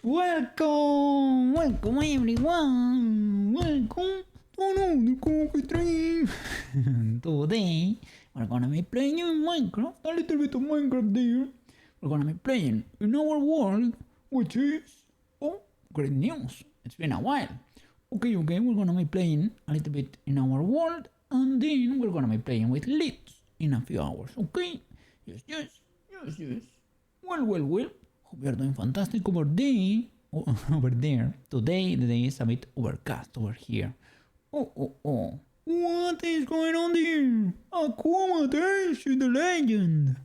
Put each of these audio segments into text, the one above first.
Welcome! Welcome everyone! Welcome to another coffee train! Today, we're gonna be playing in Minecraft, a little bit of Minecraft there. We're gonna be playing in our world, which is... Oh, great news! It's been a while. Okay, we're gonna be playing a little bit in our world, and then we're gonna be playing with leads in a few hours, okay? Yes. Well. Hope you're doing fantastic over there. Over there. Today, the day is a bit overcast over here. Oh. What is going on there? Akuma Tenshi, the legend.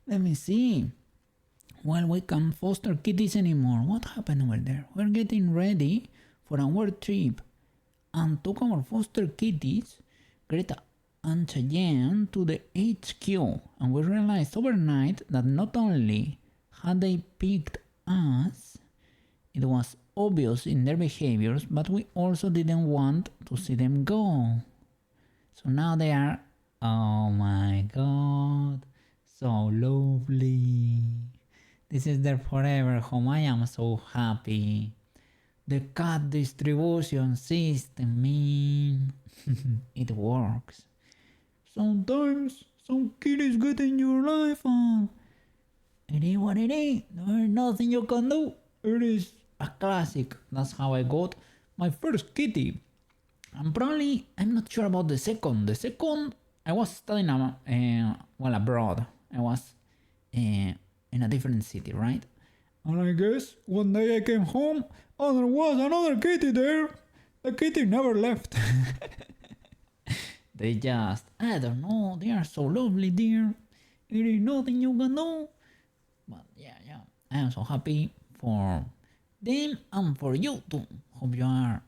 Let me see. Well, we can't foster kitties anymore. What happened over there? We're getting ready for our trip and took our foster kitties, Greta and Cheyenne, to the HQ. And we realized overnight that not only had they picked us, it was obvious in their behaviors, but we also didn't want to see them go. So now they are, oh my god, so lovely. This is their forever home. I am so happy. The cat distribution system, man. It works. Sometimes some kitties get in your life and it is what it is. There is nothing you can do. It is a classic. That's how I got my first kitty. And probably, I'm not sure about the second. The second, I was studying abroad. I was in a different city, right? And I guess one day I came home and there was another kitty there. The kitty never left. They just, I don't know, they are so lovely, dear. There is nothing you can do. But yeah, I am so happy for them and for you too. Hope you are,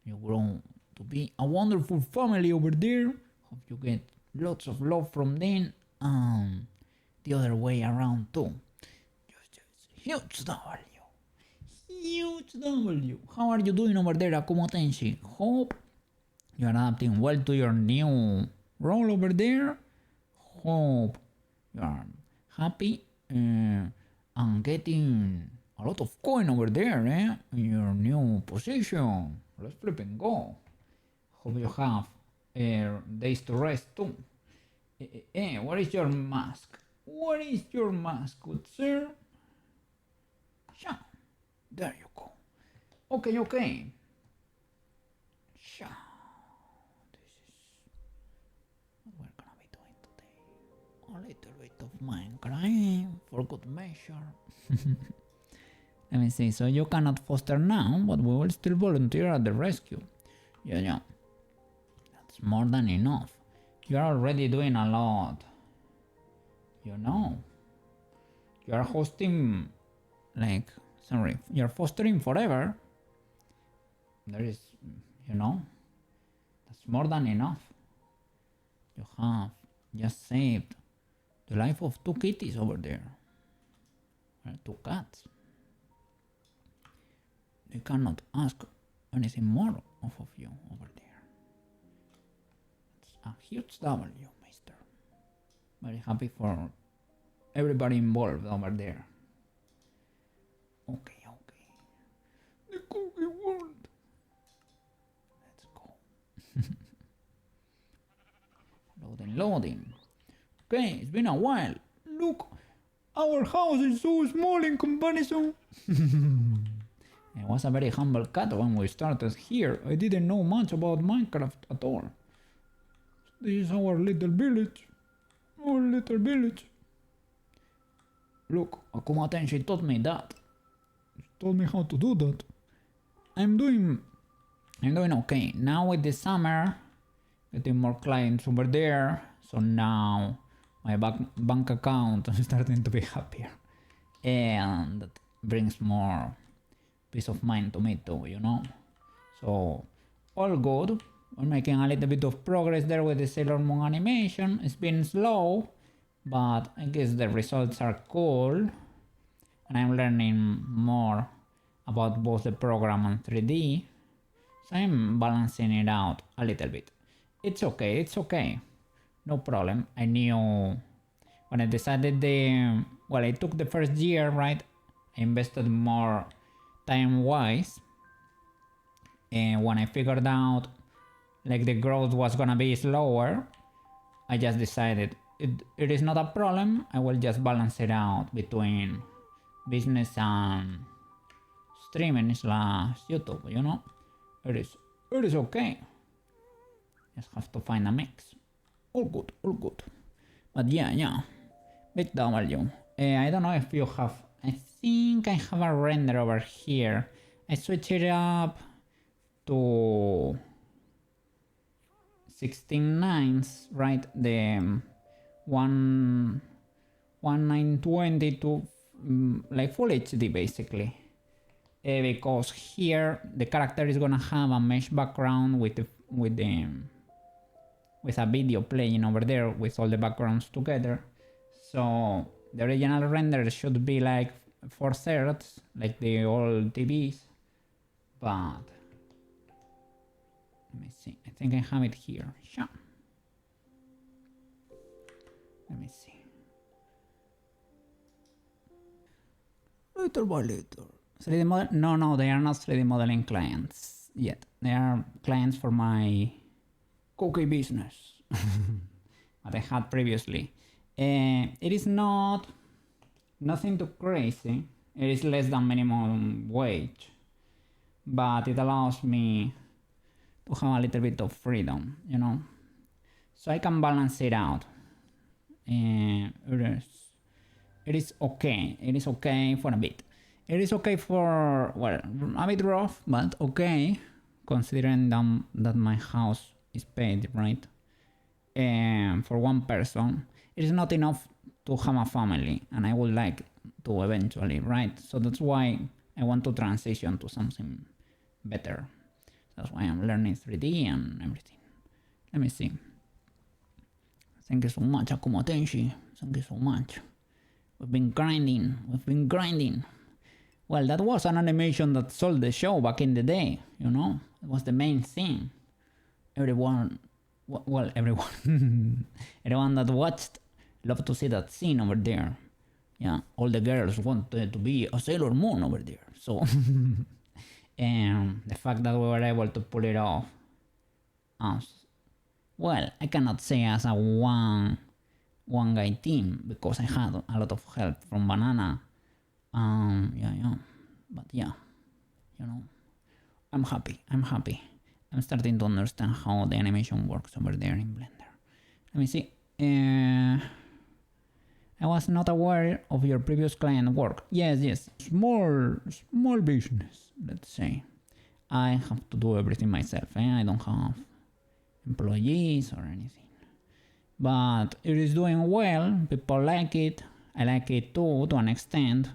you grow to be a wonderful family over there. Hope you get lots of love from them and the other way around too. Just huge W. How are you doing over there, Akuma Tenshi? Hope you are adapting well to your new role over there. Hope you are happy and getting a lot of coin over there, in your new position. Let's flip and go. Hope you have days to rest too. What is your mask? What is your mask, good sir? Sure. There you go. Okay. Sure. A little bit of Minecraft for good measure. Let me see, so you cannot foster now, but we will still volunteer at the rescue. Yeah. That's more than enough. You are already doing a lot. You know. You are hosting, you're fostering forever. There is, that's more than enough. You have just saved the life of 2 kitties over there. 2 cats. They cannot ask anything more of you over there. It's a huge W, mister. Very happy for everybody involved over there. Okay. The cookie world. Let's go. Loading. Okay, it's been a while. Look, our house is so small in comparison. I was a very humble cat when we started here. I didn't know much about Minecraft at all. This is our little village. Look, Akuma Tenshi taught me that. She told me how to do that. I'm doing okay. Now with the summer, getting more clients over there. So now my bank account is starting to be happier. And that brings more peace of mind to me too, So, all good. We're making a little bit of progress there with the Sailor Moon animation. It's been slow, but I guess the results are cool. And I'm learning more about both the program and 3D. So I'm balancing it out a little bit. It's okay. No problem. I knew when I decided I took the first year, right? invested more time-wise, and when I figured out like the growth was gonna be slower, I just decided it is not a problem. I will just balance it out between business and streaming slash YouTube, you know? It is okay. Just have to find a mix. All good, all good. But yeah. Big W. I don't know if you have... I think I have a render over here. I switch it up to 16:9, right? The 1920 to like full HD basically. Because here the character is gonna have a mesh background with a video playing over there with all the backgrounds together. So the original render should be like 4/3, like the old TVs, but let me see. I think I have it here. Sure. Let me see. Little by little. 3D model? No, they are not 3D modeling clients yet. They are clients for my cookie business that I had previously. It is nothing too crazy. It is less than minimum wage, but it allows me to have a little bit of freedom, you know, so I can balance it out. It is okay. It is okay for a bit. It is okay for, well, a bit rough, but okay, considering that my house is paid, right? And for one person, it is not enough to have a family, and I would like to eventually, right? So that's why I want to transition to something better. That's why I'm learning 3D and everything. Let me see. Thank you so much, Akumo Tenshi. Thank you so much. We've been grinding. Well, that was an animation that sold the show back in the day, you know? It was the main thing. Everyone everyone that watched loved to see that scene over there. Yeah, all the girls wanted to be a Sailor Moon over there. So, and the fact that we were able to pull it off, well, I cannot say as a one guy team because I had a lot of help from Banana. Yeah, but yeah, you know, I'm happy. I'm starting to understand how the animation works over there in Blender. Let me see. I was not aware of your previous client work. Yes. Small business, let's say. I have to do everything myself. I don't have employees or anything. But it is doing well. People like it. I like it too, to an extent.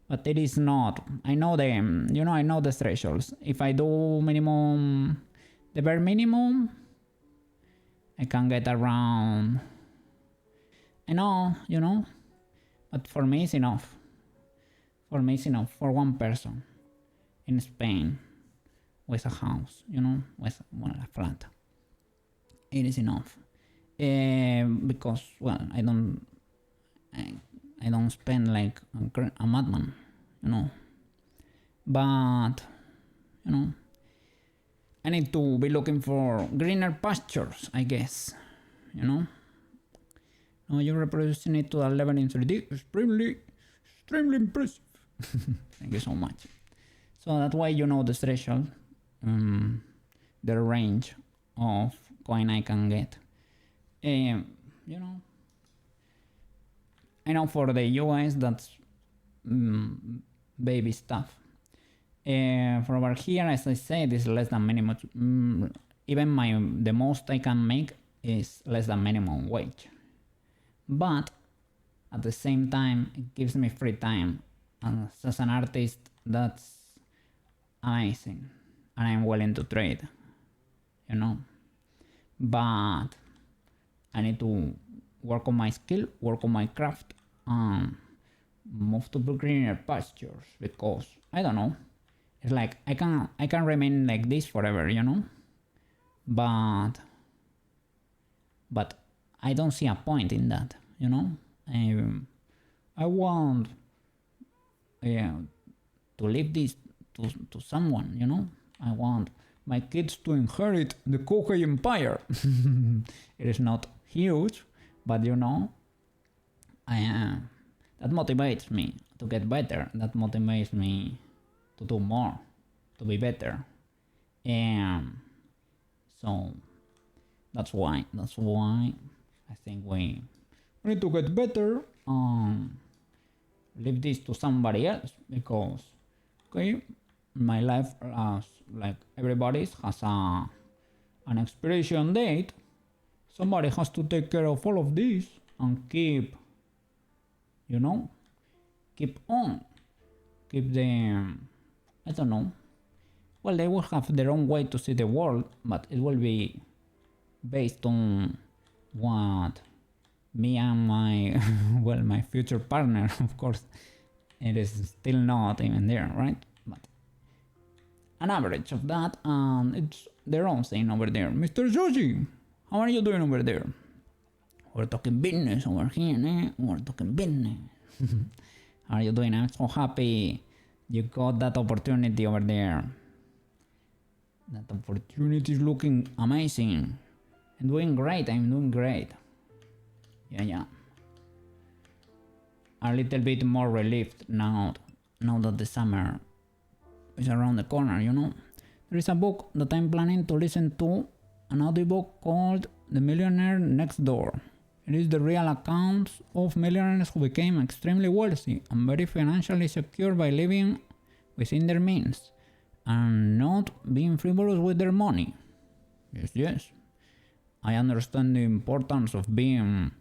But it is not. I know them. You know, I know the thresholds. If I do the bare minimum, I can get around. I know, you know, but for me it's enough. For one person in Spain with a house, you know, with a flat. It is enough. Because, well, I don't spend like a madman, you know. But, you know, I need to be looking for greener pastures, I guess, you know. Now you're reproducing it to a level in 3D, extremely impressive. Thank you so much. So that way you know the threshold, the range of coin I can get. You know, I know for the US that's baby stuff. For over here, as I said, is less than minimum. Even the most I can make is less than minimum wage. But at the same time, it gives me free time. And as an artist, that's amazing. And I'm willing to trade, you know. But I need to work on my skill, work on my craft, and move to greener pastures because I don't know. It's like I can remain like this forever, you know. But I don't see a point in that, you know. I want to leave this to someone, you know. I want my kids to inherit the Kokai Empire. It is not huge, but you know, that motivates me to get better. That motivates me to do more, to be better. And so that's why I think we need to get better. Leave this to somebody else, because okay, my life, like everybody's, has an expiration date. Somebody has to take care of all of this and keep, you know, keep on, keep the, I don't know. Well, they will have their own way to see the world, but it will be based on what me and my, well, my future partner, of course, it is still not even there, right? But an average of that, and it's their own thing over there. Mr. Joji, how are you doing over there? We're talking business over here, eh? We're talking business. How are you doing? I'm so happy you got that opportunity over there. That opportunity is looking amazing. I'm doing great. Yeah. A little bit more relieved now that the summer is around the corner, you know. There is a book that I'm planning to listen to, an audiobook called The Millionaire Next Door. It is the real accounts of millionaires who became extremely wealthy and very financially secure by living within their means and not being frivolous with their money. Yes. I understand the importance of being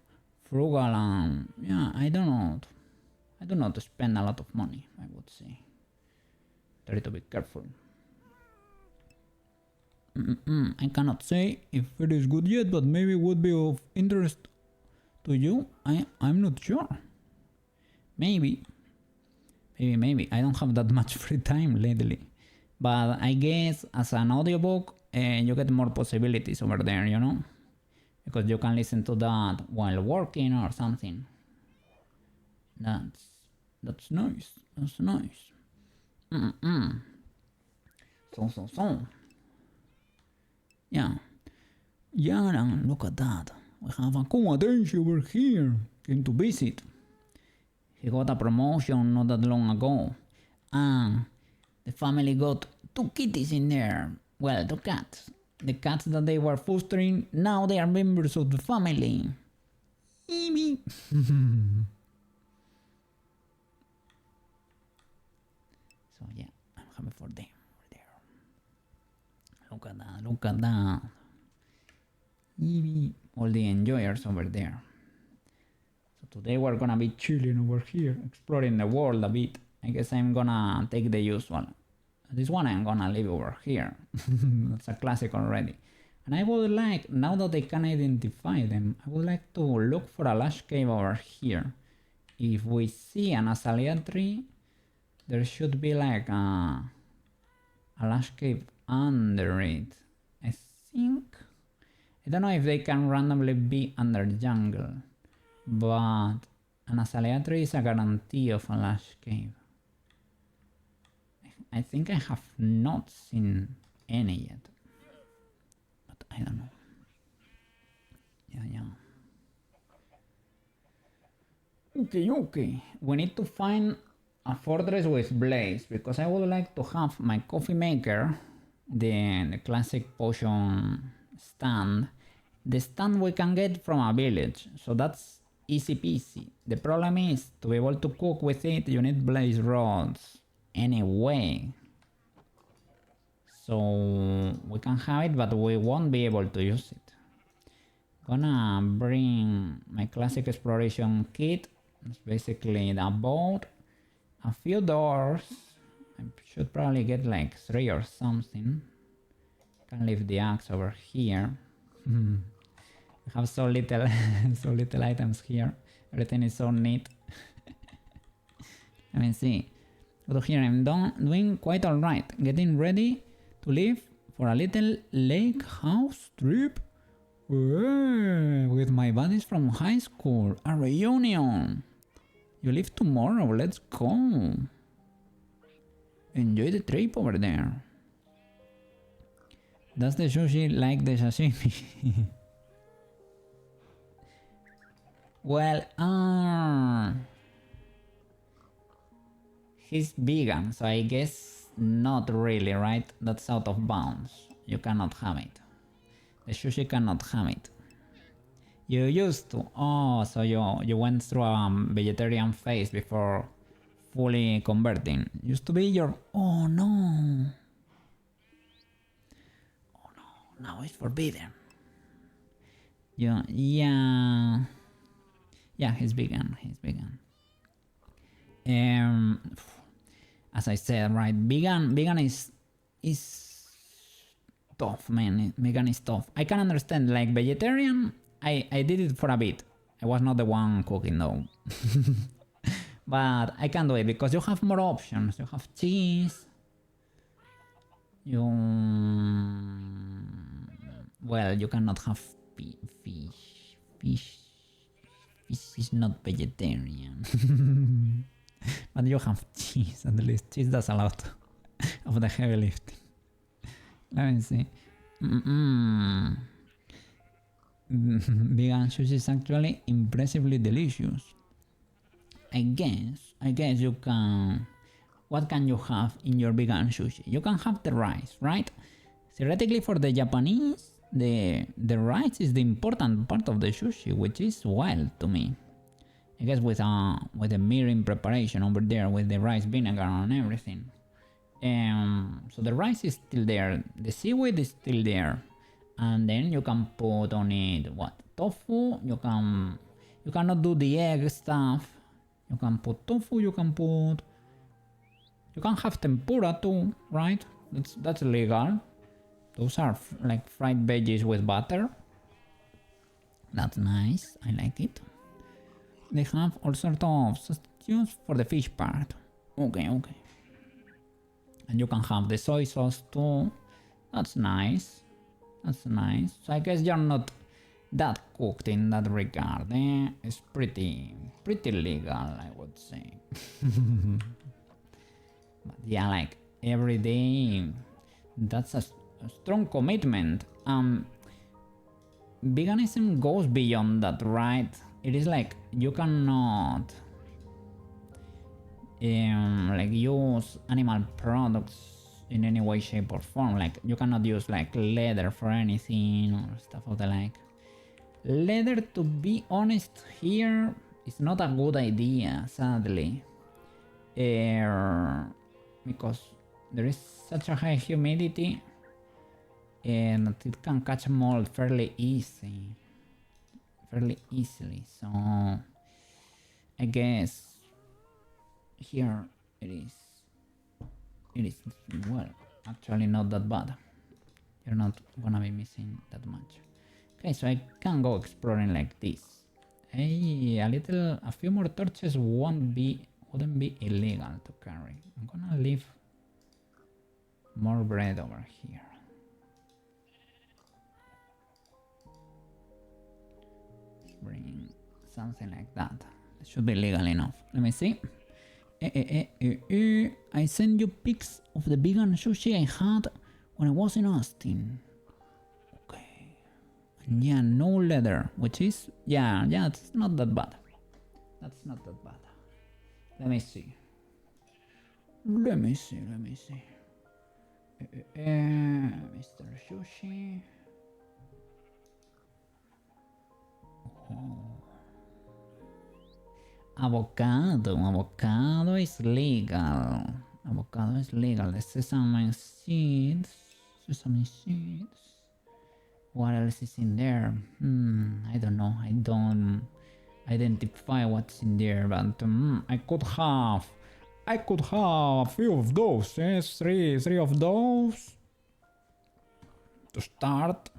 frugal, and yeah, I do not spend a lot of money, I would say. Try to be careful. I cannot say if it is good yet, but maybe it would be of interest to you. I'm not sure. Maybe. I don't have that much free time lately. But I guess as an audiobook, you get more possibilities over there, you know? Because you can listen to that while working or something. That's nice. So. Yeah, look at that. We have a Kumadenshi over here. Came to visit. He got a promotion not that long ago. And the family got 2 kitties in there. Well, 2 cats. The cats that they were fostering, now they are members of the family. Eevee. So yeah, I'm happy for them over there. Look at that. Eevee. All the enjoyers over there. So today we're gonna be chilling over here, exploring the world a bit. I guess I'm gonna take the usual. This one I'm gonna leave over here. That's a classic already. And I would like, now that I can identify them, I would like to look for a lush cave over here. If we see an azalea tree, there should be like a lush cave under it. I think. I don't know if they can randomly be under jungle, but an azalea tree is a guarantee of a lush cave. I think I have not seen any yet, but I don't know. Yeah. Okay. We need to find a fortress with blaze, because I would like to have my coffee maker, the classic potion stand, the stand we can get from a village, so that's easy peasy. The problem is, to be able to cook with it, you need blaze rods anyway. So we can have it, but we won't be able to use it. Gonna bring my classic exploration kit. It's basically the boat, a few doors. I should probably get like 3 or something. Can leave the axe over here. We have so little items here. Everything is so neat. Let me see. Go here. I'm doing quite alright. Getting ready to leave for a little lake house trip with my buddies from high school. A reunion. You leave tomorrow. Let's go. Enjoy the trip over there. Does the sushi like the sashimi? Well, he's vegan, so I guess not really, right? That's out of bounds. You cannot have it. The sushi cannot have it. You used to. Oh, so you went through a vegetarian phase before fully converting. Used to be your. Oh no. Oh no. Now it's forbidden. Yeah. Yeah, he's vegan. He's vegan. As I said, right? Vegan is tough, man. Vegan is tough. I can understand, like vegetarian. I did it for a bit. I was not the one cooking though. But I can do it because you have more options. You have cheese. Well, you cannot have fish. Fish is not vegetarian. But you have cheese at least. Cheese does a lot of the heavy lifting. Let me see. Vegan sushi is actually impressively delicious. I guess you can. What can you have in your vegan sushi? You can have the rice, right? Theoretically, for the Japanese, the rice is the important part of the sushi, which is wild to me. I guess with a mirin preparation over there with the rice vinegar and everything. So the rice is still there, the seaweed is still there, and then you can put on it what? Tofu. You cannot do the egg stuff. You can put tofu. You can have tempura too, right? That's legal. Those are like fried veggies with butter. That's nice. I like it. They have all sorts of substitutes for the fish part. Okay. And you can have the soy sauce too. That's nice. So I guess you're not that cooked in that regard. It's pretty legal, I would say. But yeah, like every day, that's a strong commitment. Veganism goes beyond that, right? It is like you cannot like use animal products in any way, shape or form. Like you cannot use like leather for anything or stuff of the like. Leather, to be honest, here is not a good idea, sadly, because there is such a high humidity and it can catch mold fairly easily. So I guess here it is well, actually not that bad. You're not gonna be missing that much. Okay, so I can go exploring like this. Hey, a few more torches wouldn't be illegal to carry. I'm gonna leave more bread over here. Bring something like that. It should be legal enough. Let me see. I sent you pics of the vegan sushi I had when I was in Austin. Okay. And yeah, no leather, which is yeah, it's not that bad. That's not that bad. Let me see. Mr. Sushi. Avocado is legal. The sesame seeds. What else is in there? I don't know. I don't identify what's in there, but I could have a few of those. Yes, three of those to start.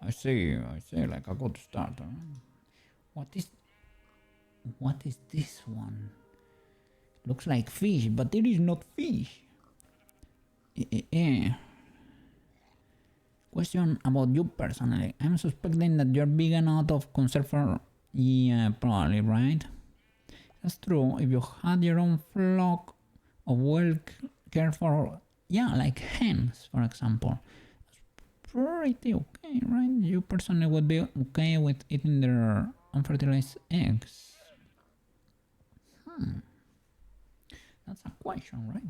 I say like a good start. What is this one? Looks like fish, but it is not fish. Question about you personally. I'm suspecting that you're vegan out of concern for... Yeah, probably, right? That's true. If you had your own flock of care for, yeah, like hens, for example. Pretty okay, right? You personally would be okay with eating their unfertilized eggs? That's a question, right?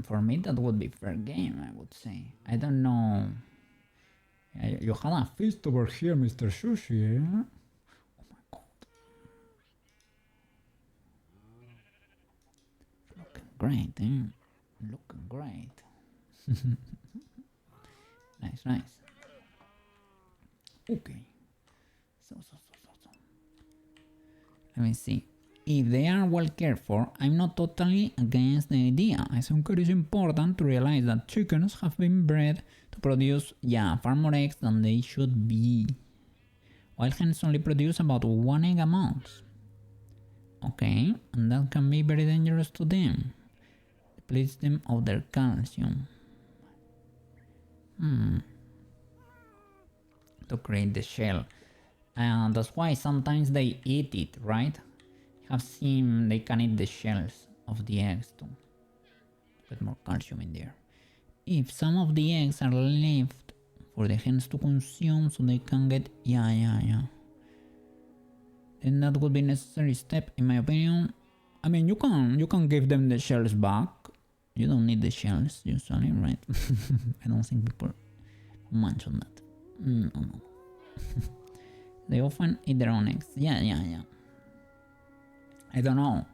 For me, that would be fair game, I would say. I don't know. You had a feast over here, Mr. Sushi, eh? Oh my god. Looking great, eh? Looking great. Nice, nice. Okay. So. Let me see. If they are well cared for, I'm not totally against the idea. I think it is important to realize that chickens have been bred to produce, far more eggs than they should be, while hens only produce about 1 egg a month. Okay, and that can be very dangerous to them. Depletes them of their calcium. To create the shell. And that's why sometimes they eat it, right? I've seen they can eat the shells of the eggs to get more calcium in there. If some of the eggs are left for the hens to consume so they can get, then that would be a necessary step in my opinion. I mean, you can give them the shells back. You don't need the shells usually, right? I don't think people munch on that. No. They often eat their own eggs. Yeah. I don't know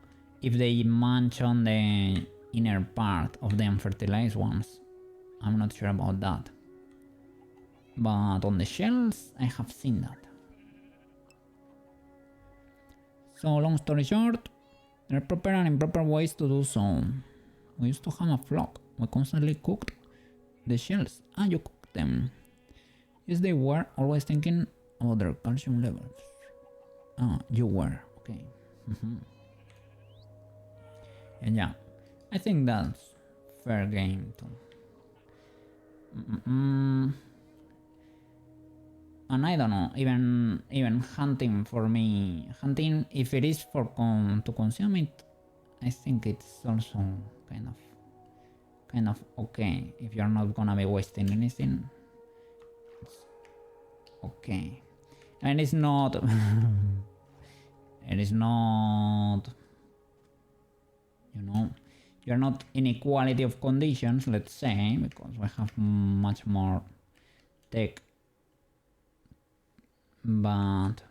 if they munch on the inner part of the unfertilized ones. I'm not sure about that. But on the shells, I have seen that. So long story short, there are proper and improper ways to do so. We used to have a flock. We constantly cooked the shells. You cooked them. Yes, they were always thinking about their calcium levels. You were. Okay. And I think that's fair game too. And I don't know, even hunting for me, hunting if it is for to consume it, I think it's also kind of okay. If you're not gonna be wasting anything, it's okay. And it's not it is not, you're not in equality of conditions, let's say, because we have much more tech, but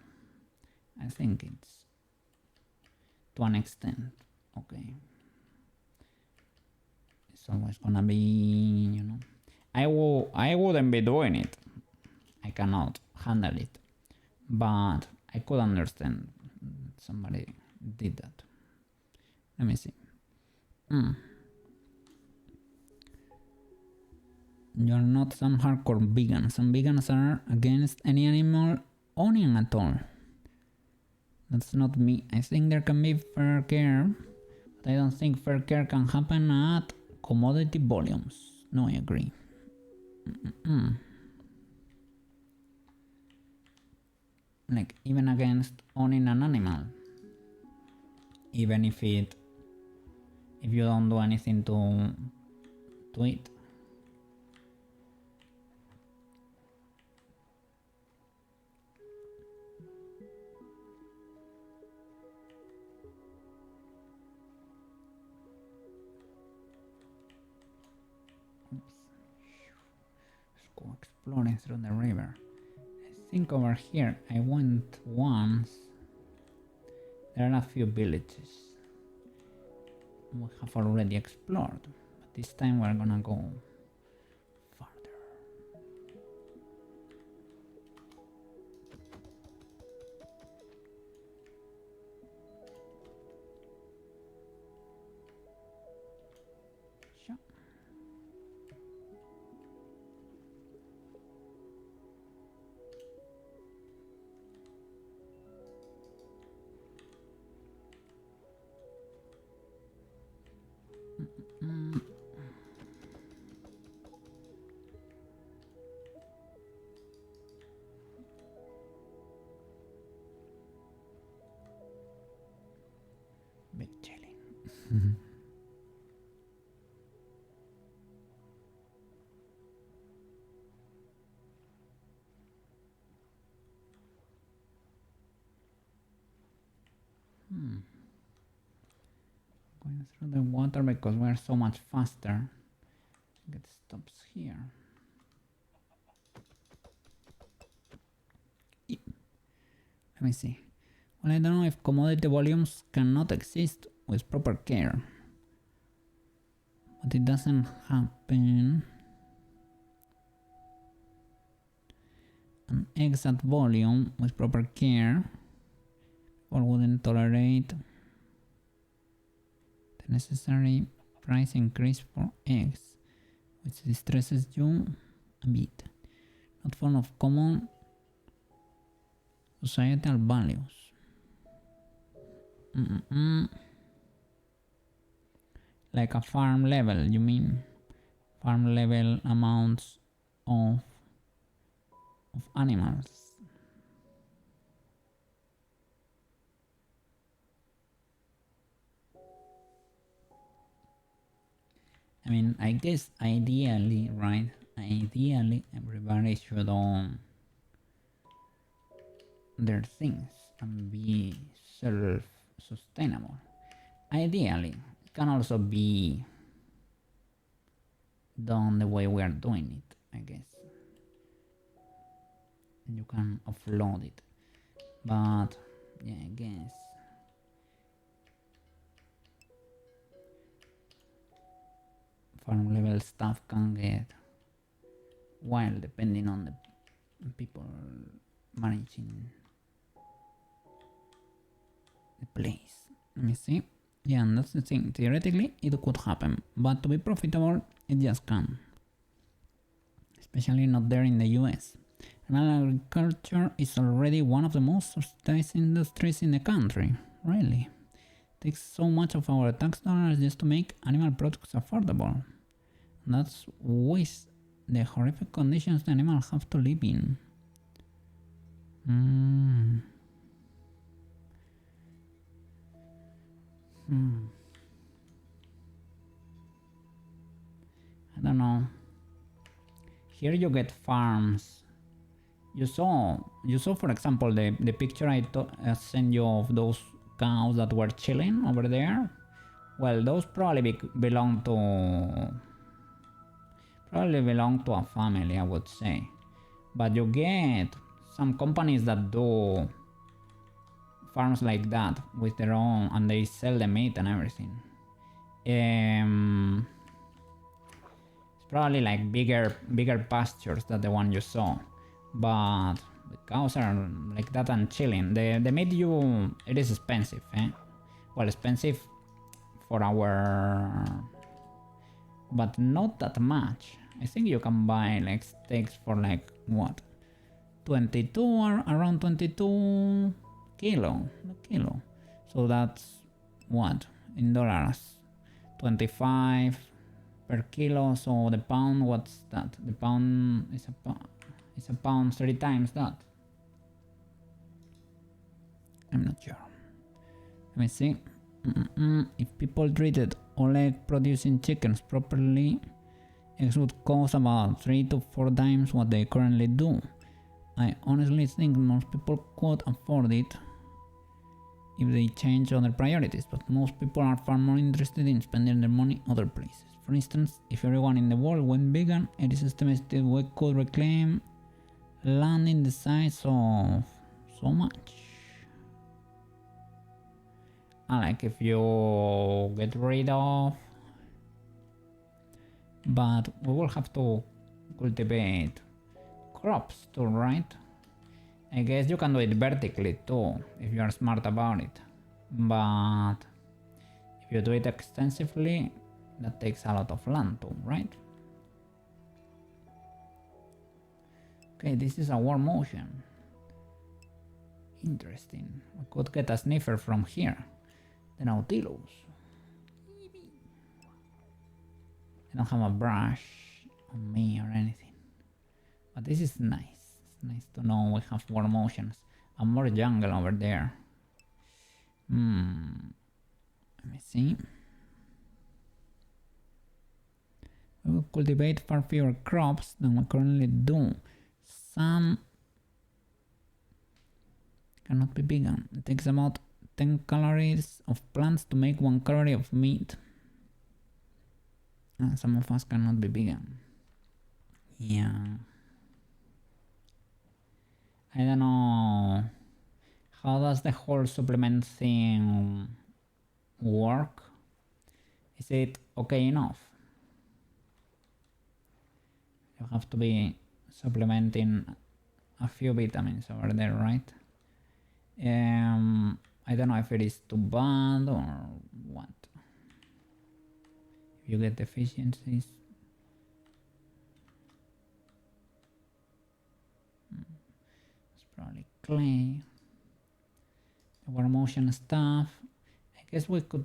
I think it's to an extent okay. It's always gonna be, I wouldn't be doing it. I cannot handle it, but I could understand somebody did that. Let me see. You're not some hardcore vegan. Some vegans are against any animal owning at all. That's not me. I think there can be fair care, but I don't think fair care can happen at commodity volumes. No, I agree. Like even against owning an animal, even if you don't do anything to it. Let's go exploring through the river. I think over here I went once. There are a few villages we have already explored, but this time we're gonna go farther. Sure. Big chilling. Going through the water because we're so much faster. It stops here. Let me see. Well, I don't know if commodity volumes cannot exist with proper care. But it doesn't happen. An exact volume with proper care or wouldn't tolerate the necessary price increase for eggs, which distresses you a bit. Not form of common societal values. Like a farm level, you mean? Farm level amounts of animals. I mean, I guess ideally, right? Ideally, everybody should own their things and be self-sustainable. Ideally, it can also be done the way we are doing it, I guess. You can offload it, but yeah, I guess farm level stuff can get wild depending on the people managing the place. Let me see. Yeah, and that's the thing. Theoretically, it could happen, but to be profitable, it just can't. Especially not there in the US. Animal agriculture is already one of the most subsidized industries in the country. Really. It takes so much of our tax dollars just to make animal products affordable. And that's with the horrific conditions the animals have to live in. I don't know. Here you get farms. You saw, for example, the picture I sent you of those cows that were chilling over there. Well, those probably belong to a family, I would say. But you get some companies that do farms like that with their own, and they sell the meat and everything. It's probably like bigger pastures than the one you saw. But the cows are like that and chilling. The meat it is expensive, eh? Well, expensive for our, but not that much. I think you can buy like steaks for like what, 22 or around 22 kilo. So that's what in dollars, 25 per kilo. So the pound, what's that? The pound is a pound 3 times that. I'm not sure. Let me see. If people treated all egg producing chickens properly, eggs would cost about 3 to 4 times what they currently do. I honestly think most people could afford it if they change other priorities, but most people are far more interested in spending their money other places. For instance, if everyone in the world went vegan, it is estimated we could reclaim land in the size of so much. Like if you get rid of, but we will have to cultivate crops too, right? I guess you can do it vertically too if you are smart about it, but if you do it extensively, that takes a lot of land too, right? Okay, this is a warm ocean. Interesting. We could get a sniffer from here. The Nautilus. I don't have a brush on me or anything, but this is nice. It's nice to know we have warm oceans and more jungle over there. see. We will cultivate far fewer crops than we currently do. Some cannot be vegan. It takes about 10 calories of plants to make 1 calorie of meat. And some of us cannot be vegan. Yeah. I don't know. How does the whole supplement thing work? Is it okay enough? You have to be supplementing a few vitamins over there, right? I don't know if it is too bad or what. If you get deficiencies. It's probably clay. The war motion stuff. I guess we could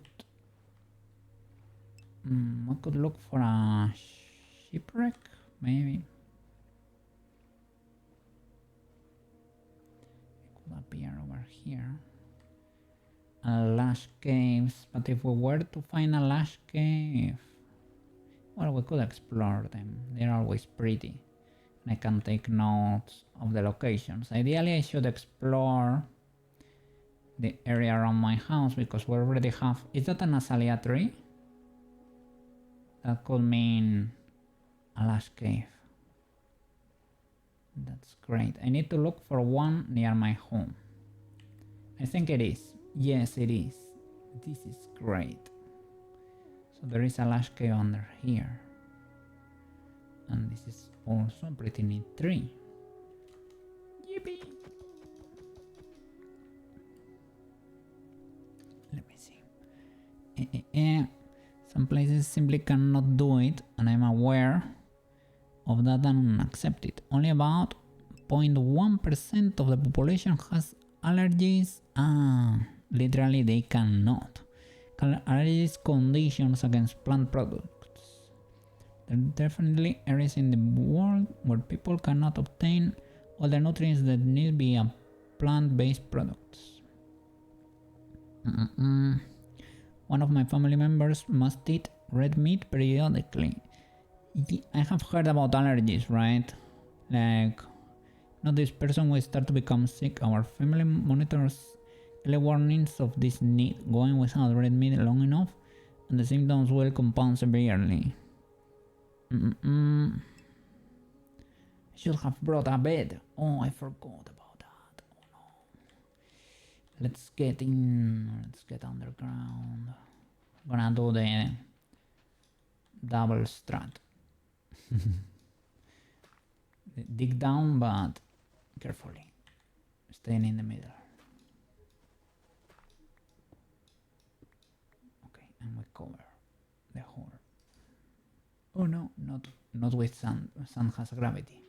look for a shipwreck, maybe. It could appear over here. Lush caves, but if we were to find a lush cave, well, we could explore them. They're always pretty. And I can take notes of the locations. Ideally, I should explore the area around my house because we already have... Is that an azalea tree? That could mean a lush cave. That's great. I need to look for one near my home. I think it is. Yes, it is. This is great. So there is a lush cave under here. And this is also a pretty neat tree. Yippee! Let me see. Some places simply cannot do it, and I'm aware of that and accept it. Only about 0.1% of the population has allergies. Literally they cannot. Allergies conditions against plant products. There are definitely areas in the world where people cannot obtain all the nutrients that need via plant-based products. One of my family members must eat red meat periodically. I have heard about allergies, right? Like, this person will start to become sick. Our family monitors early warnings of this need. Going without red meat long enough, and the symptoms will compound severely. I should have brought a bed. Oh, I forgot about that. Oh no. Let's get underground. I'm gonna do the double strat. Dig down, but carefully. Staying in the middle. Okay, and we cover the hole. Oh no, not with sand. Sand has gravity.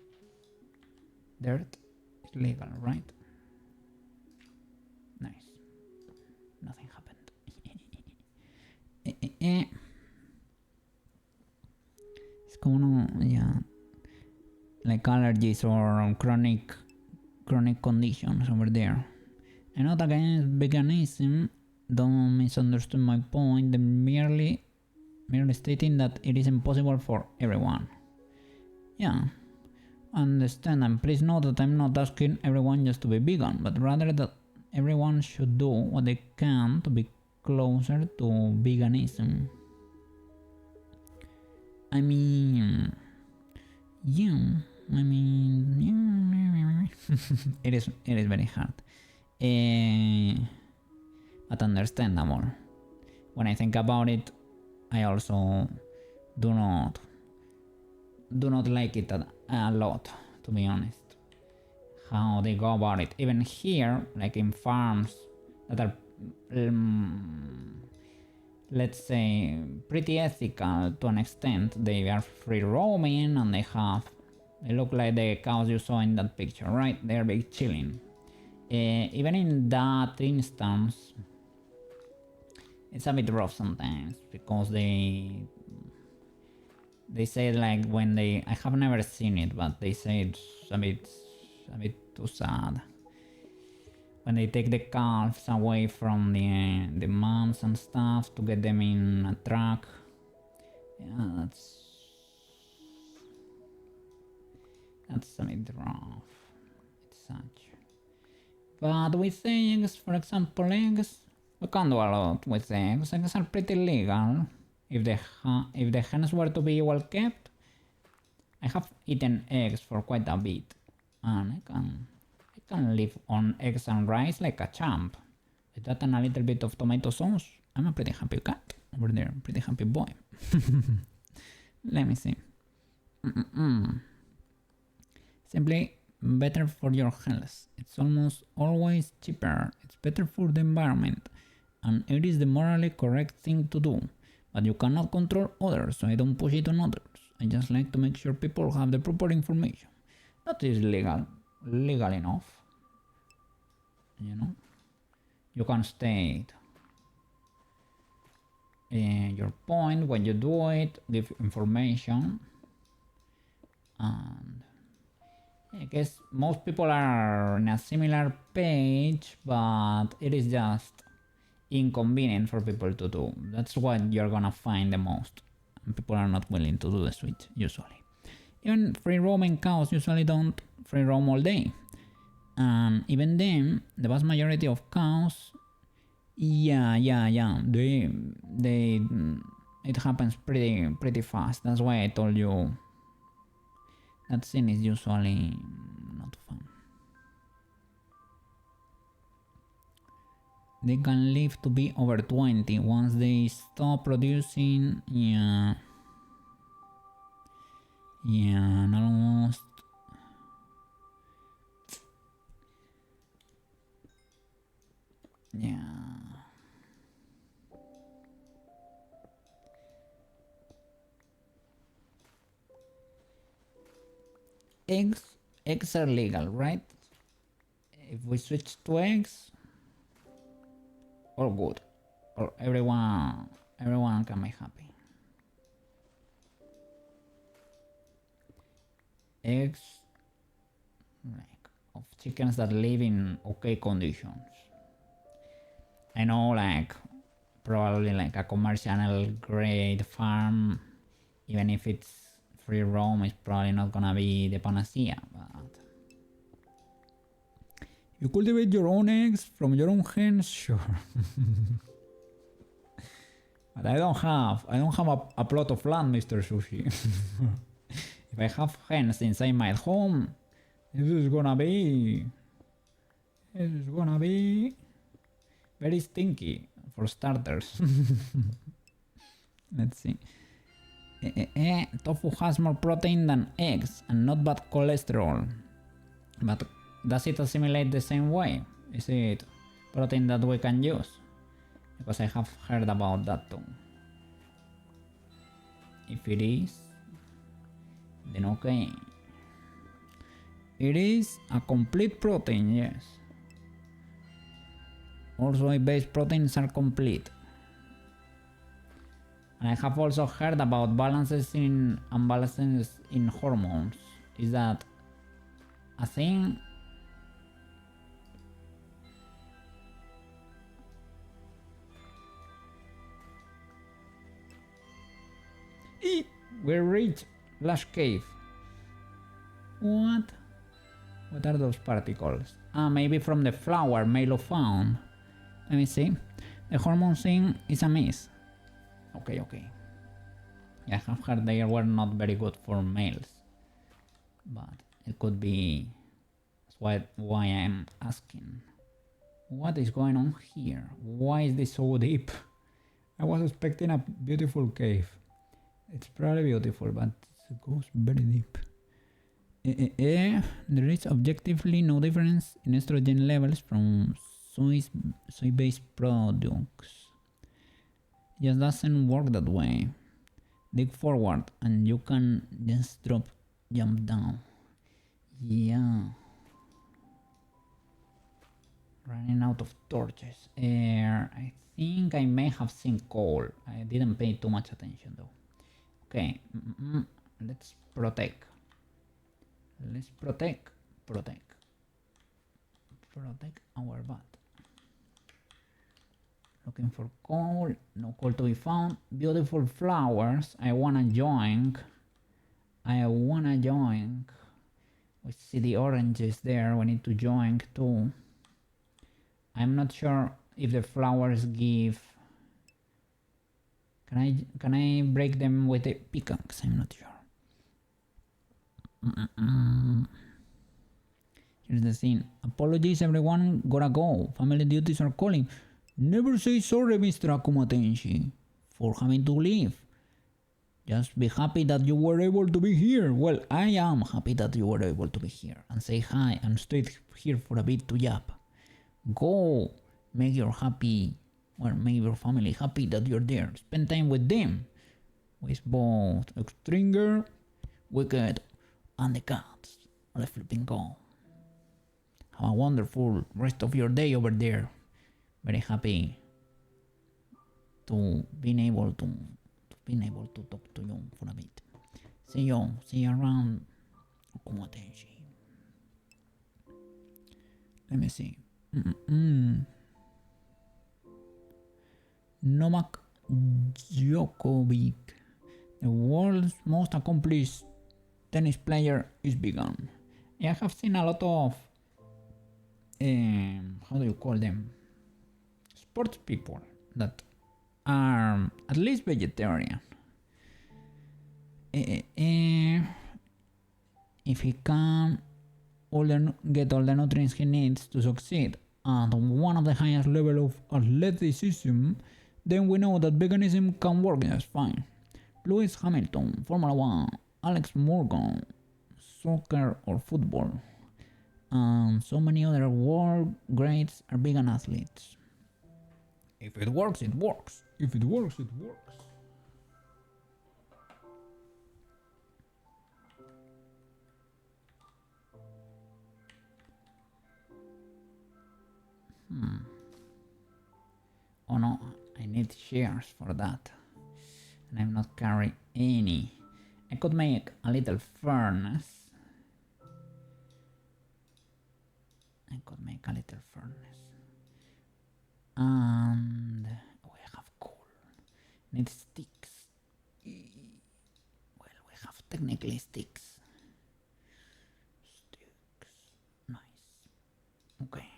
Dirt is legal, right? Nice. Nothing happened. It's como yeah, like allergies or chronic conditions over there. I'm not against veganism. Don't misunderstand my point. I'm merely stating that it is impossible for everyone. Yeah, understand, and please note that I'm not asking everyone just to be vegan, but rather that everyone should do what they can to be closer to veganism. I mean, yeah, it is very hard, but understandable. When I think about it, I also do not like it a lot, to be honest. How they go about it. Even here, like in farms that are, let's say, pretty ethical to an extent. They are free roaming and they look like the cows you saw in that picture, right? They're big chilling. Even in that instance, it's a bit rough sometimes because they say, like, when I have never seen it, but they say it's a bit too sad when they take the calves away from the moms items and stuff to get them in a truck. Yeah, that's a bit rough. It's such. But with eggs, for example, eggs, we can't do a lot with eggs. Eggs are pretty legal. If the hens were to be well kept, I have eaten eggs for quite a bit, and I can live on eggs and rice like a champ. With that and a little bit of tomato sauce, I'm a pretty happy cat over there, pretty happy boy. Let me see. Simply better for your health. It's almost always cheaper. It's better for the environment, and it is the morally correct thing to do. But you cannot control others, so I don't push it on others. I just like to make sure people have the proper information. That is legal enough. You know, you can state your point when you do it, give information, and I guess most people are on a similar page, but it is just inconvenient for people to do. That's what you're gonna find the most. And people are not willing to do the switch usually. Even free roaming cows usually don't free roam all day. And even then, the vast majority of cows, yeah, they it happens pretty fast. That's why I told you that scene is usually not fun. They can live to be over 20 once they stop producing. Yeah, and almost. Yeah. Eggs are legal, right? If we switch to eggs, all good, or everyone can be happy. Eggs, like, of chickens that live in okay conditions. I know, like, probably like a commercial grade farm, even if it's free roam, is probably not gonna be the panacea, but you cultivate your own eggs from your own hens, sure. But I don't have a plot of land, Mr. Sushi. If I have hens inside my home, this is gonna be very stinky, for starters. Let's see. Tofu has more protein than eggs and not bad cholesterol. But does it assimilate the same way? Is it protein that we can use? Because I have heard about that too. If it is, then okay. It is a complete protein, yes. All soy-based proteins are complete. And I have also heard about imbalances in hormones. Is that a thing? We reached Lush Cave. What? What are those particles? Ah, maybe from the flower Milo found. Let me see. The hormone thing is a miss. Okay. I have heard they were not very good for males. But it could be... That's why I'm asking. What is going on here? Why is this so deep? I was expecting a beautiful cave. It's probably beautiful, but it goes very deep. There is objectively no difference in estrogen levels from soy-based products. It just doesn't work that way. Dig forward and you can just jump down. Yeah. Running out of torches. I think I may have seen coal. I didn't pay too much attention though. Okay, let's protect. Let's protect our butt. Looking for coal. No coal to be found. Beautiful flowers. I wanna join. We see the oranges there. We need to join too. I'm not sure if the flowers give. Can I break them with a pickaxe? I'm not sure. Here's the thing. Apologies everyone, gotta go. Family duties are calling. Never say sorry, Mr. Akumatenshi, for having to leave. Just be happy that you were able to be here. Well, I am happy that you were able to be here. And say hi and stay here for a bit to yap. Go, make your family happy that you're there. Spend time with them. With both Stringer, Wicked, and the cats. Let's flipping go. Have a wonderful rest of your day over there. Very happy to being able to talk to you for a bit. See you around. Let me see. Novak Djokovic, the world's most accomplished tennis player, is begun. I have seen a lot of how do you call them? Sports people that are at least vegetarian. If he can get all the nutrients he needs to succeed at one of the highest level of athleticism, then we know that veganism can work just fine. Lewis Hamilton, Formula 1, Alex Morgan, soccer or football, and so many other world greats are vegan athletes. If it works, it works. If it works, it works. Oh no, I need shares for that. And I'm not carrying any. I could make a little furnace. And we have coal. Need sticks. Well, we have technically sticks. Nice. Okay.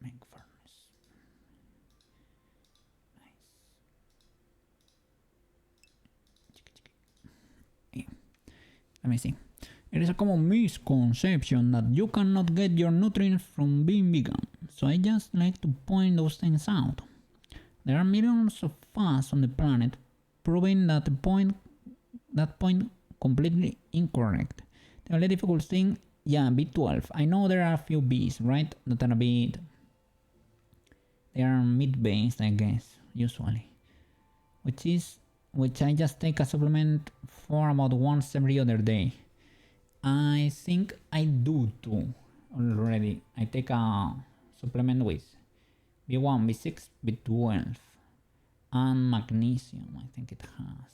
Make furnace. Nice. Yeah. Let me see. It is a common misconception that you cannot get your nutrients from being vegan, so I just like to point those things out. There are millions of us on the planet proving that point completely incorrect. The only difficult thing, yeah, B12. I know there are a few Bs, right? That are a bit... They are meat-based, I guess, usually. Which I just take a supplement for about once every other day. I think I do too already. I take a supplement with B1, B6, B12 and magnesium, I think it has.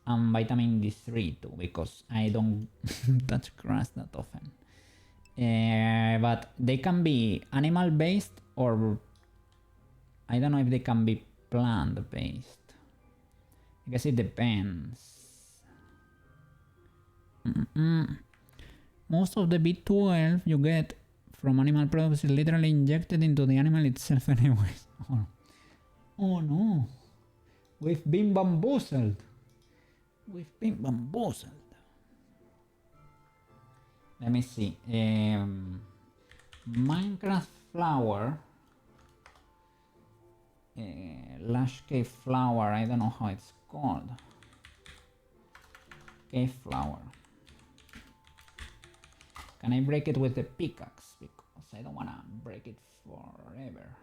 And vitamin D3 too, because I don't touch grass that often. But they can be animal based or I don't know if they can be plant based. I guess it depends. Most of the B12 you get from animal products is literally injected into the animal itself anyways. Oh no. We've been bamboozled. Let me see. Minecraft flower. Lush cave flower. I don't know how it's called. Cave flower. Can I break it with the pickaxe? Because I don't want to break it forever.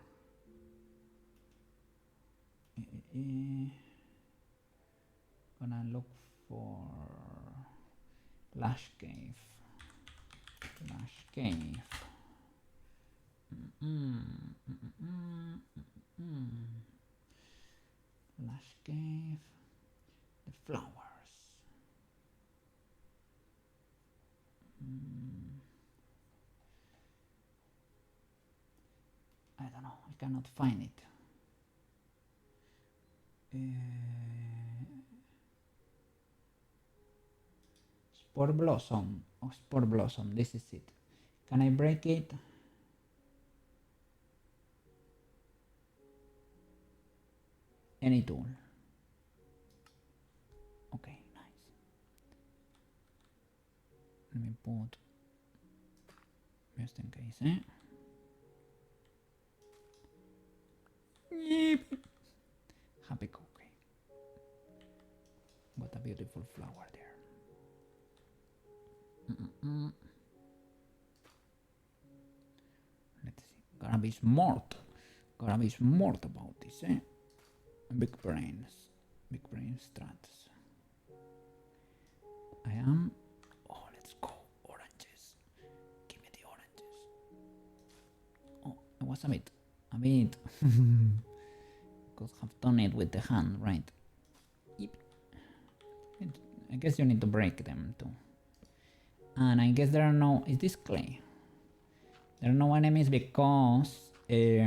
Gonna look for Lush cave. Lush cave. Lush cave. The flowers. I cannot find it. Spore Blossom. Oh, Spore Blossom. This is it. Can I break it? Any tool. Okay, nice. Let me put just in case, eh? Yep. Happy cookie. What a beautiful flower there. Let's see. Gotta be smart. Gotta be smart about this, eh? Big brains. Big brain strats. I am. Oh, let's go. Oranges. Give me the oranges. Oh, it was a bit. Could have done it with the hand, right? Yep. I guess you need to break them too. And I guess there are no. Is this clay? There are no enemies because they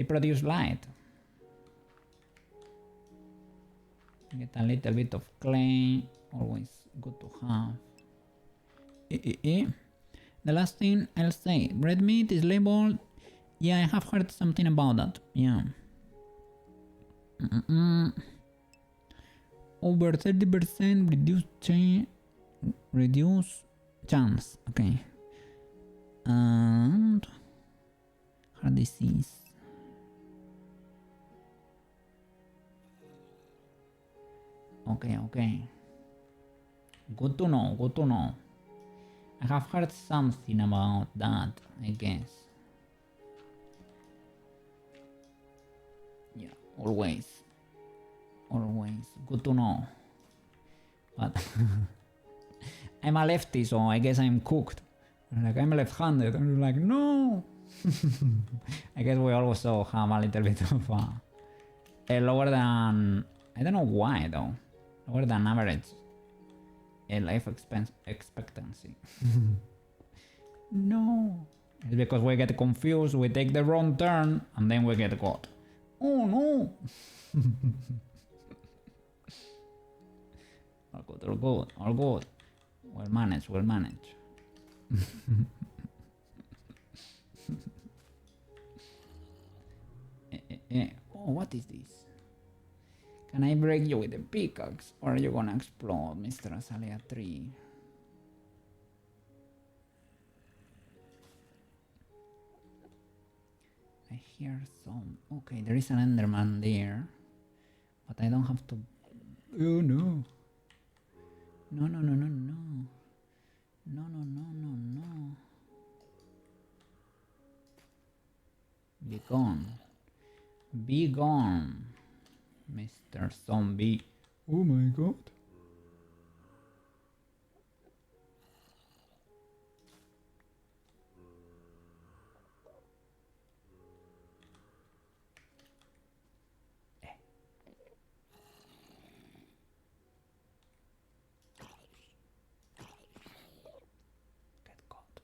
produce light. Get a little bit of clay, always good to have. The last thing I'll say, red meat is labeled. Yeah, I have heard something about that. Yeah. Over 30% reduce chance. Okay. And heart disease. Okay. Good to know. I have heard something about that, I guess. Yeah, always. Good to know. But I'm a lefty, so I guess I'm cooked. Like, I'm left-handed, and you're like, no! I guess we also have a little bit of a lower than... I don't know why, though. Lower than average life expectancy. No. It's because we get confused, we take the wrong turn, and then we get caught. Oh no! All good. Well managed. Oh, what is this? Can I break you with a pickaxe, or are you gonna explode, Mr. Azalea Tree? I hear some... Okay, there is an Enderman there, but I don't have to... Oh no! No. Be gone, Mr. Zombie. Oh my god. Get caught.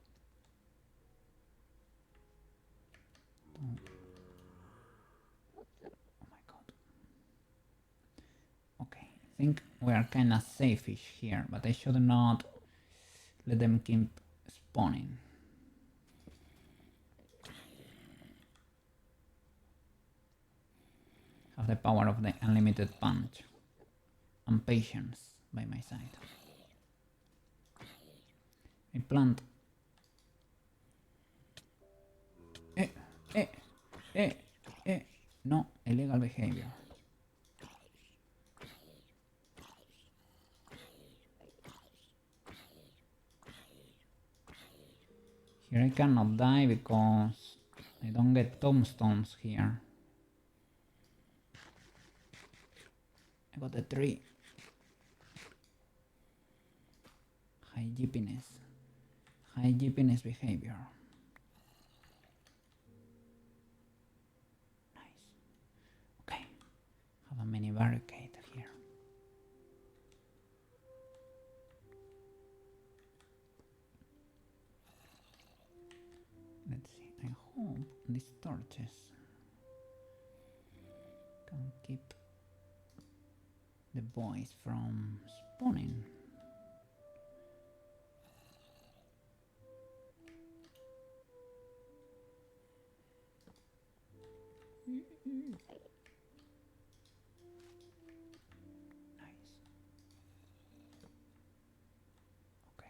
Oh my god. Okay, I think we are kinda safe-ish here, but I should not let them keep spawning. Have the power of the unlimited punch and patience by my side. I plant. No, illegal behavior. Here I cannot die because I don't get tombstones here. I got a tree. High jeepiness behavior. Nice. Okay. Have a mini barricade here. Let's see. I hope these torches can keep the boys from spawning. Nice. Okay.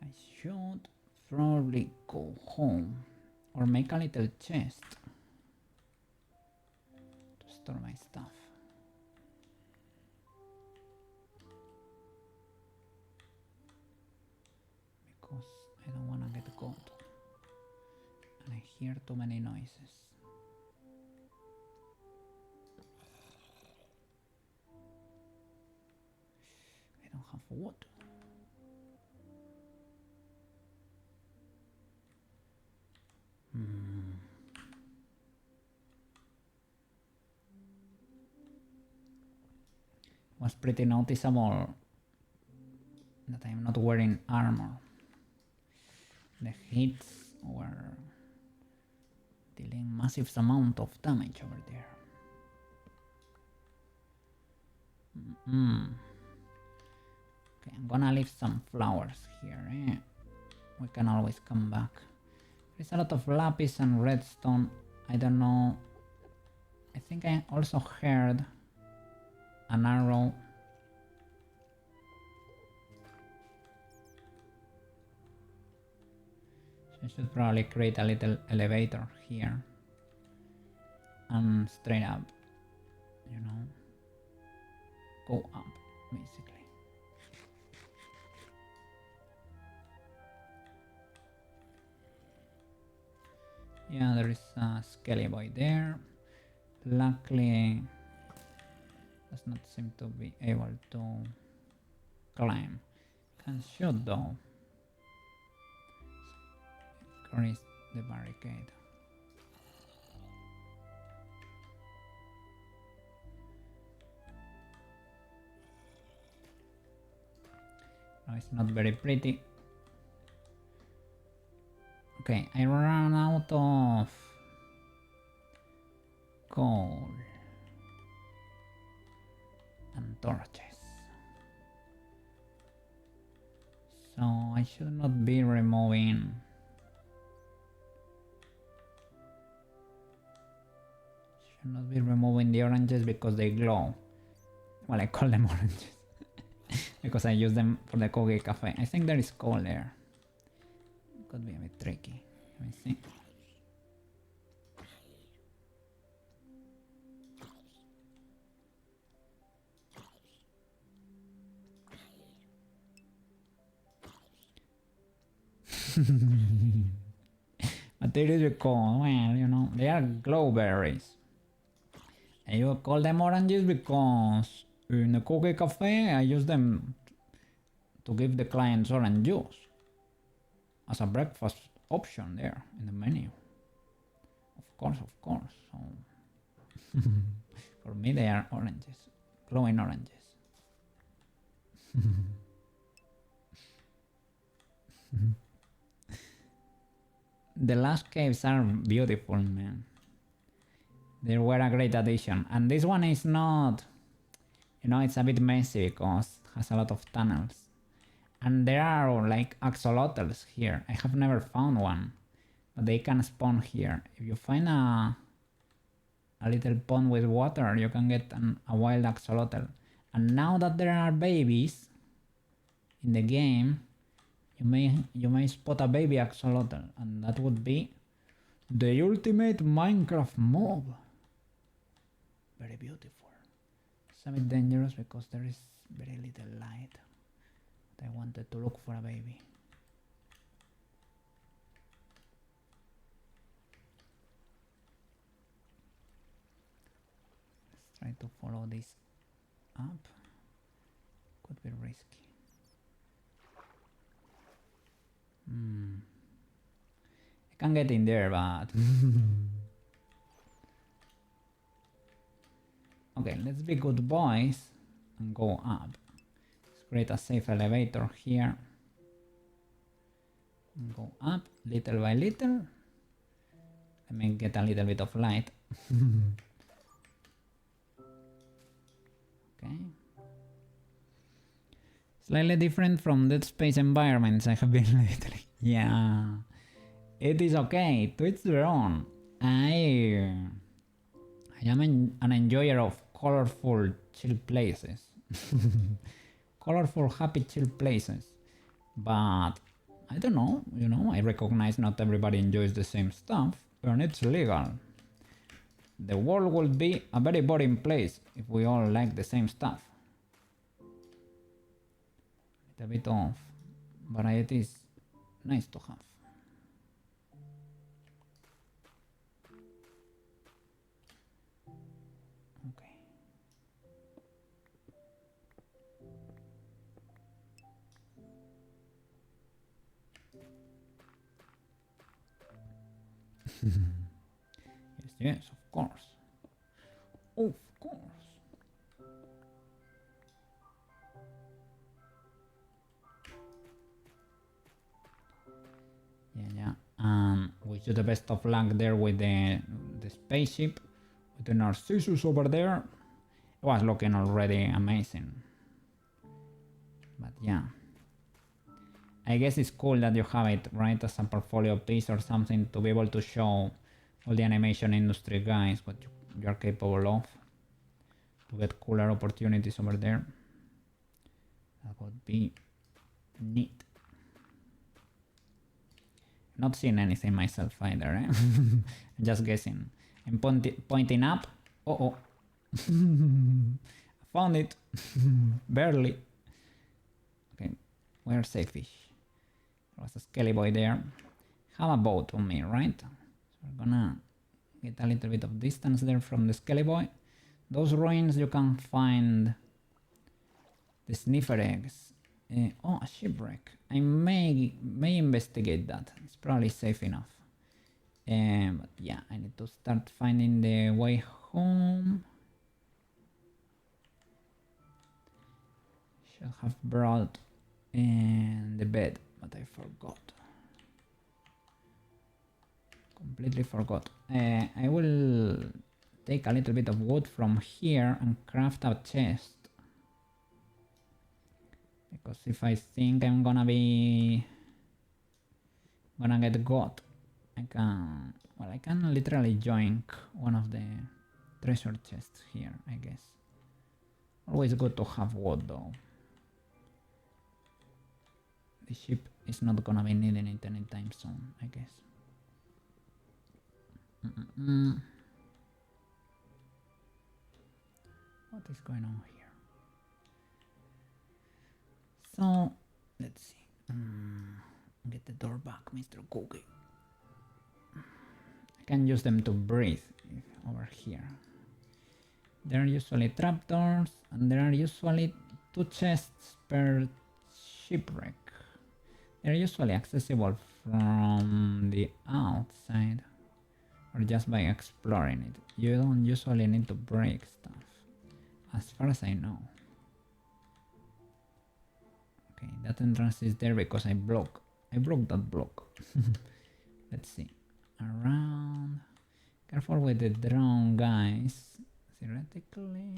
I should probably go home or make a little chest to store my stuff. Because I don't wanna get caught and I hear too many noises. I don't have wood. Was pretty noticeable that I'm not wearing armor. The hits were dealing massive amount of damage over there. Okay, I'm gonna leave some flowers here. We can always come back. There's a lot of lapis and redstone. I don't know. I think I also heard an arrow. So I should probably create a little elevator here. And straight up, you know, go up, basically. Yeah, there is a skelly boy there. Luckily, does not seem to be able to climb. Can shoot though. Increase the barricade. No, it's not very pretty. Okay, I ran out of coal and torches. So I should not be removing the oranges because they glow. Well, I call them oranges because I use them for the Koge Cafe. I think there is coal there. Could be a bit tricky. Let me see. Materials you call, well, you know, they are glowberries. And you call them oranges because in the Koge Cafe I use them to give the clients orange juice as a breakfast option there in the menu. Of course. So for me they are oranges, glowing oranges. The last caves are beautiful, man. They were a great addition. And this one is not, you know, it's a bit messy because it has a lot of tunnels. And there are like axolotls here. I have never found one, but they can spawn here. If you find a little pond with water, you can get a wild axolotl. And now that there are babies in the game, you may spot a baby axolotl, and that would be the ultimate Minecraft mob. Very beautiful. It's a bit dangerous because there is very little light. I wanted to look for a baby. Let's try to follow this up. Could be risky. I can get in there, but okay, let's be good boys and go up. Create a safe elevator here. Go up little by little. Let me get a little bit of light. Okay. Slightly different from Dead Space environments I have been lately. Yeah. It is okay, to each their own. I am an enjoyer of colorful, chill places. Colorful, happy, chill places. But I don't know, you know, I recognize not everybody enjoys the same stuff, and it's legal. The world would be a very boring place if we all like the same stuff. A bit of variety is nice to have. Okay. Yes, of course. Of course. Yeah. Wish you the best of luck there with the spaceship, with the Narcissus over there. It was looking already amazing. But yeah. I guess it's cool that you have it, right, as a portfolio piece or something to be able to show all the animation industry guys what you are capable of. To get cooler opportunities over there. That would be neat. Not seeing anything myself either, eh? Just guessing. I'm pointing up. Oh. Found it. Barely. Okay, where's Sailfish? There was a skelly boy there. Have a boat on me, right? So we're gonna get a little bit of distance there from the skelly boy. Those ruins you can find the sniffer eggs. Oh, a shipwreck. I may investigate that. It's probably safe enough. But yeah, I need to start finding the way home. Should have brought the bed, but I forgot. Completely forgot. I will take a little bit of wood from here and craft a chest. Because if I think I'm gonna get got, I can literally join one of the treasure chests here, I guess. Always good to have wood though. The ship is not gonna be needing it anytime soon, I guess. What is going on here? So, let's see. Get the door back, Mr. Cookie. I can use them to breathe over here. There are usually trapdoors, and there are usually 2 chests per shipwreck. They're usually accessible from the outside, or just by exploring it. You don't usually need to break stuff, as far as I know. Okay, that entrance is there because I broke that block. Let's see. Around. Careful with the drone, guys. Theoretically,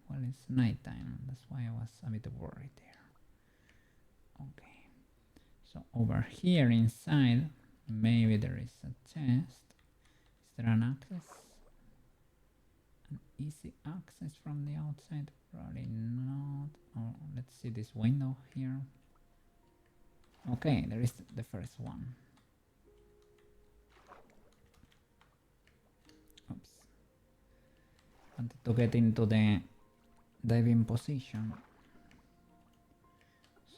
well, it's nighttime. That's why I was a bit worried there. Okay. So over here inside, maybe there is a chest. Is there an access? An easy access from the outside? Probably not. Oh, let's see this window here. Okay, there is the first one. Oops. Wanted to get into the diving position.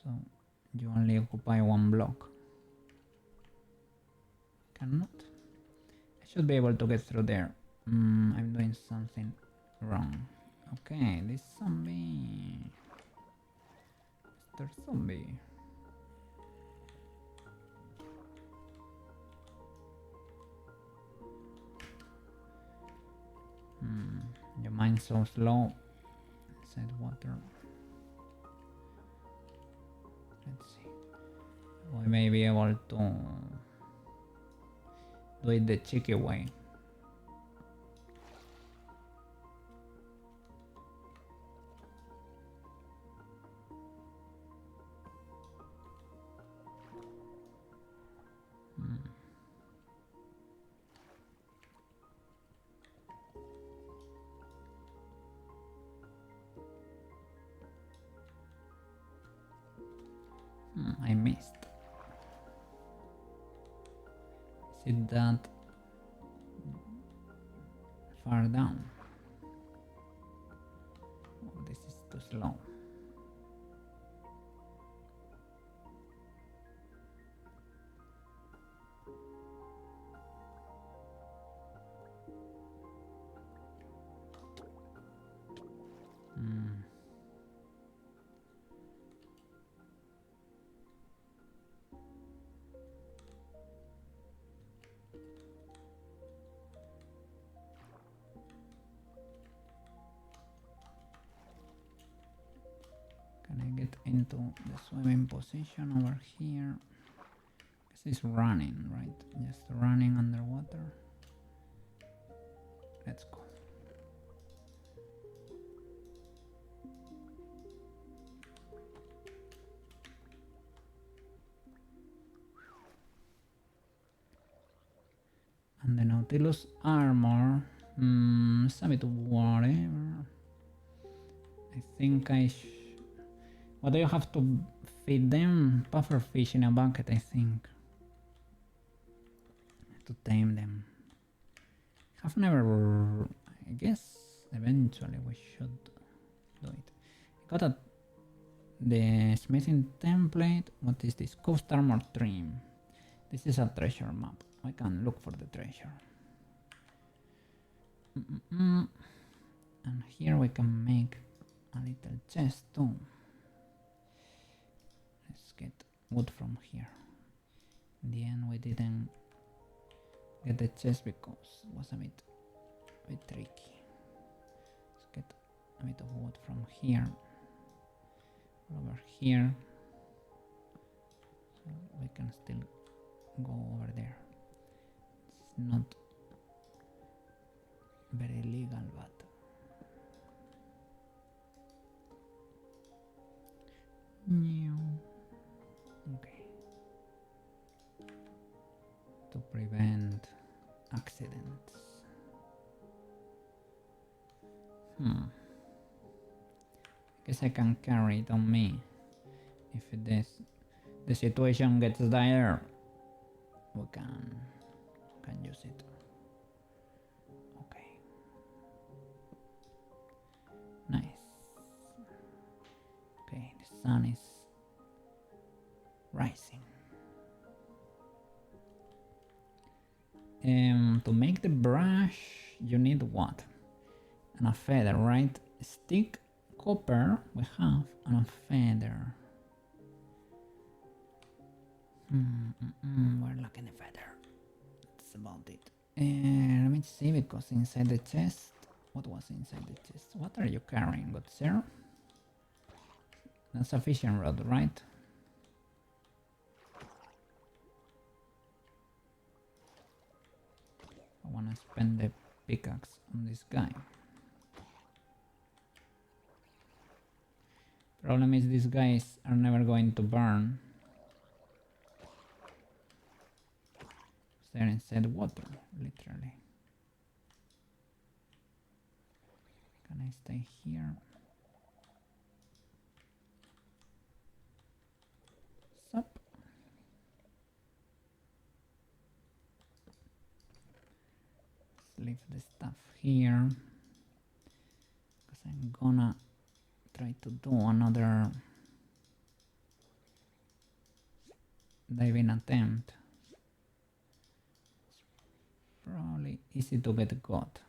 So you only occupy 1 block. Cannot. I should be able to get through there. I'm doing something wrong. Okay, this zombie. Mr. Zombie. Your mind's so slow. Inside water. Let's see. We may be able to do it the cheeky way. I missed. Is it that far down? Oh, this is too slow. Can I get into the swimming position over here? This is running, right? Just running underwater. Let's go. And the Nautilus armor, it's a bit whatever. I think what do you have to feed them? Pufferfish in a bucket, I think. To tame them. Have never... I guess eventually we should do it. I got the smithing template. What is this? Coast armor trim. This is a treasure map. I can look for the treasure. And here we can make a little chest too. Let's get wood from here. In the end we didn't get the chest because it was a bit tricky. Let's get a bit of wood from here. Over here. So we can still go over there. It's not very legal, but okay. To prevent accidents. I guess I can carry it on me. If the situation gets dire, we can use it. Okay. Nice. Okay, the sun is rising. To make the brush, you need what? And a feather, right? Stick, copper, we have, and a feather. We're lacking a feather. That's about it. Let me see, because inside the chest, what was inside the chest? What are you carrying, good sir? That's a fishing rod, right? I wanna spend the pickaxe on this guy. Problem is these guys are never going to burn. They're inside water, literally. Can I stay here? Sup? Let's leave the stuff here. Because I'm gonna try to do another diving attempt. Probably easy to get got.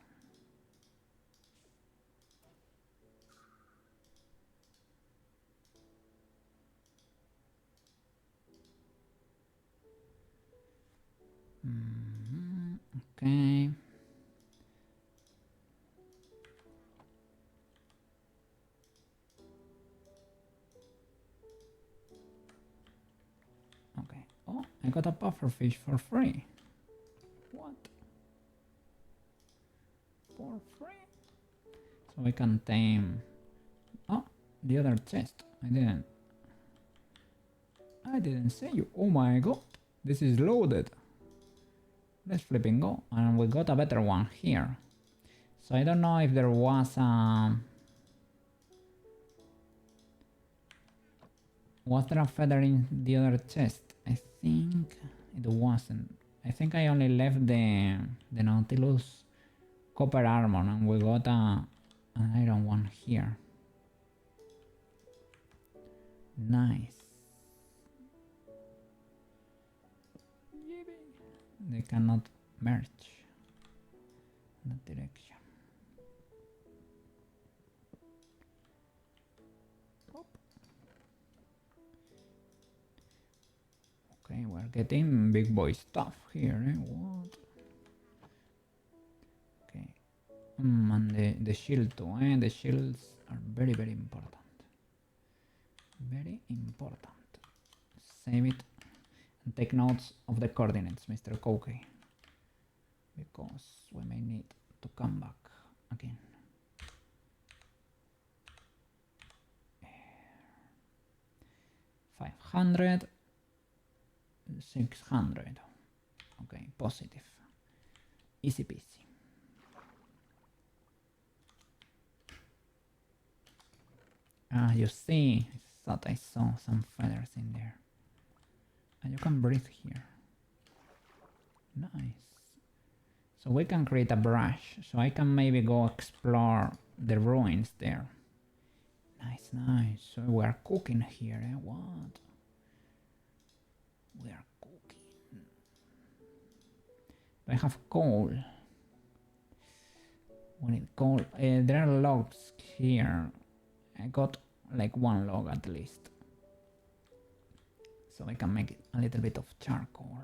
Okay. Okay. Oh, I got a pufferfish for free. What? So we can tame... Oh, the other chest. I didn't say you. Oh my god. This is loaded. Let's flipping go. And we got a better one here. So I don't know if there was a... Was there a feather in the other chest? I think it wasn't. I think I only left the Nautilus copper armor and we got an iron one here. Nice. They cannot merge in that direction. Okay, we're getting big boy stuff here, eh? What? Okay. And the shield too, eh? The shields are very, very important. Very important. Save it and take notes of the coordinates, Mr. Koke. Because we may need to come back again. 500. 600. Okay, positive. Easy peasy. Ah, you see, I thought I saw some feathers in there. And you can breathe here. Nice. So we can create a brush. So I can maybe go explore the ruins there. Nice, nice. So we are cooking here, eh? What? We are cooking. Do I have coal? We need coal. There are logs here. I got like one log at least. So I can make a little bit of charcoal.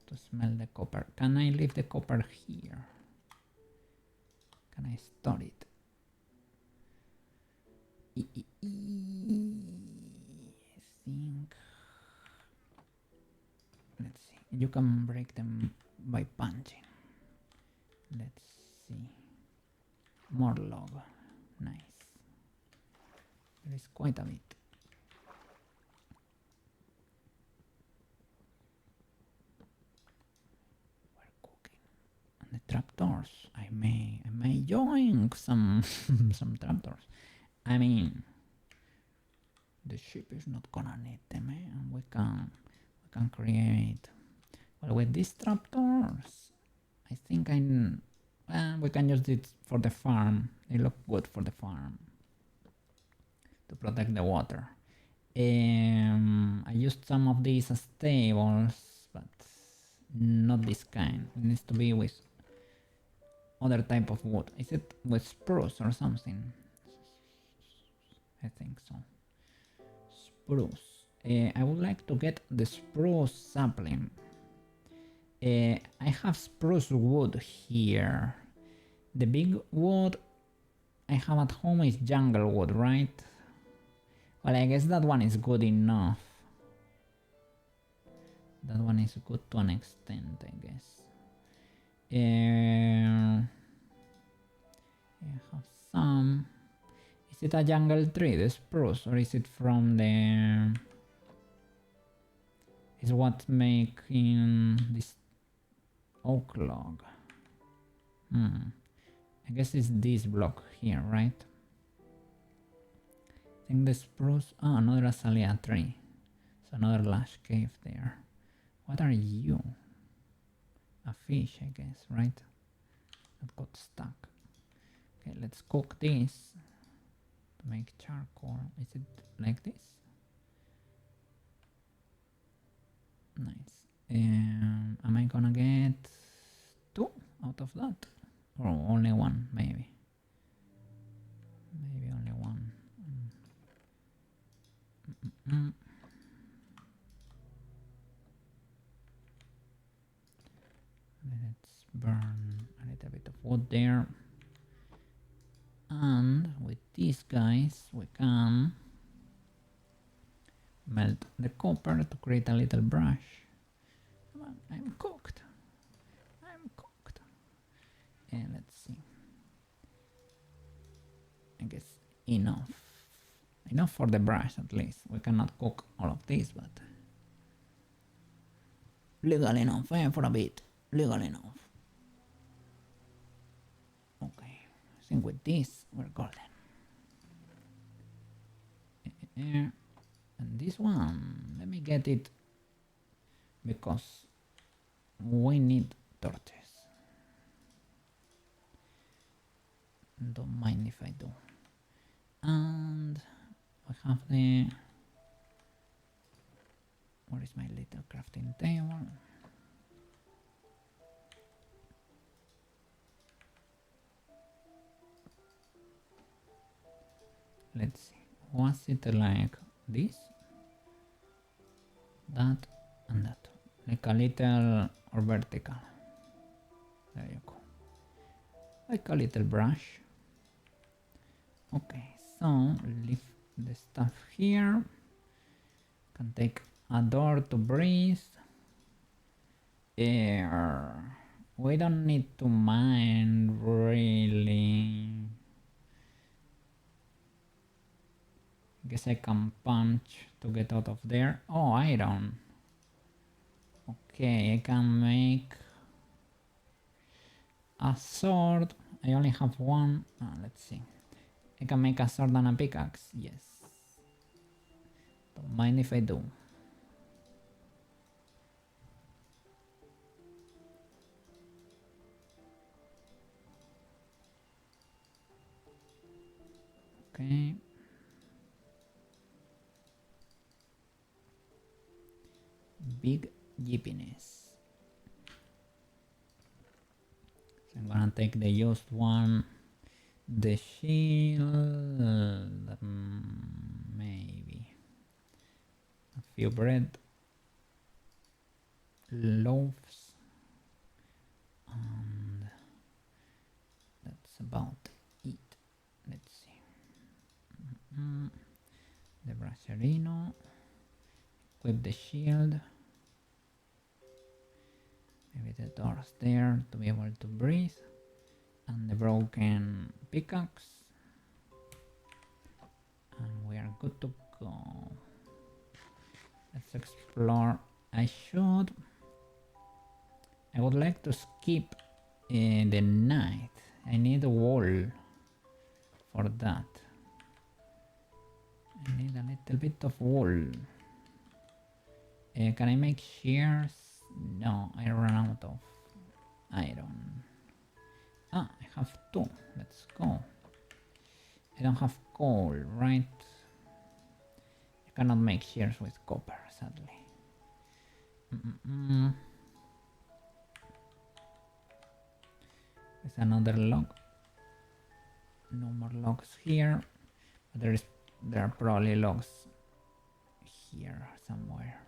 To smell the copper. Can I leave the copper here? Can I store it? I think... Let's see. You can break them by punching. Let's see. More log. Nice. There is quite a bit. We're cooking. And the trapdoors. I may join some some trapdoors. I mean, the ship is not gonna need them, eh? And we can create. Well, with these trapdoors, I think we can use it for the farm. They look good for the farm to protect the water. I used some of these as tables, but not this kind. It needs to be with other type of wood. Is it with spruce or something? I think so. Spruce. I would like to get the spruce sapling. I have spruce wood here. The big wood I have at home is jungle wood, right? Well, I guess that one is good enough. That one is good to an extent, I guess. I have some. Is it a jungle tree, the spruce, or is it from the... Is what making this oak log? I guess it's this block here, right? I think the spruce... Oh, another azalea tree. So another lush cave there. What are you? A fish, I guess, right? That got stuck. Okay, let's cook this. To make charcoal. Is it like this? Nice. Am I gonna get 2 out of that? Or only 1, maybe? Maybe only 1. Let's burn a little bit of wood there. And with these guys we can melt the copper to create a little brush. Come on, I'm cooked. I'm cooked. And let's see. I guess enough. Enough for the brush at least. We cannot cook all of this, but legal enough for a bit. Legal enough. Okay, I think with this we're golden. And this one, let me get it because we need torches. Don't mind if I do. And I have the... Where is my little crafting table? Let's see. Was it like this? That and that. Like a little or vertical. There you go. Like a little brush. Okay, so leave the stuff here. Can take a door to breathe. Air. We don't need to mine really. Guess I can punch to get out of there. Oh, iron. Okay, I can make a sword. I only have one. Let's see. I can make a sword and a pickaxe. Yes. Don't mind if I do. Okay. Big jippiness. So I'm gonna take the used one. The shield, maybe a few bread, loaves, and that's about it. Let's see. The bracciolino, equip the shield, maybe the doors there to be able to breathe. And the broken pickaxe, and we are good to go. Let's explore. I would like to skip the night. I need a wall for that. I need a little bit of wool. Can I make shears? No, I ran out of iron. I have two. Let's go. I don't have coal, right? I cannot make shears with copper, sadly. There's another log. No more logs here. But there are probably logs here somewhere.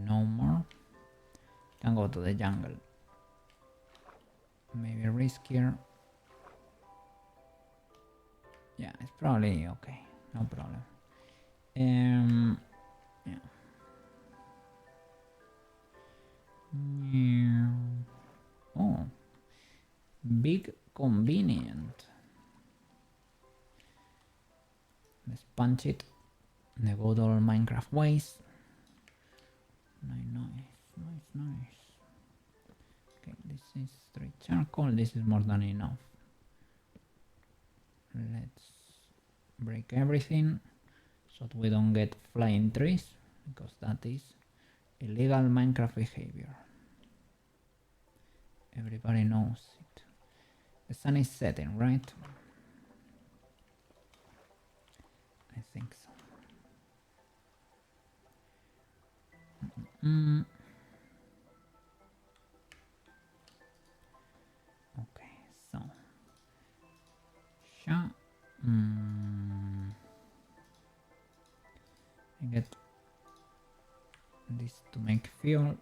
No more. Can go to the jungle. Maybe riskier. Yeah, it's probably okay. No problem. Yeah. Oh, big convenient. Let's punch it in the good old Minecraft ways. Nice. Okay, this is 3 charcoal. This is more than enough. Let's break everything so that we don't get flying trees, because that is illegal Minecraft behavior. Everybody knows it. The sun is setting, right? I think so. Okay, so I get this to make fuel.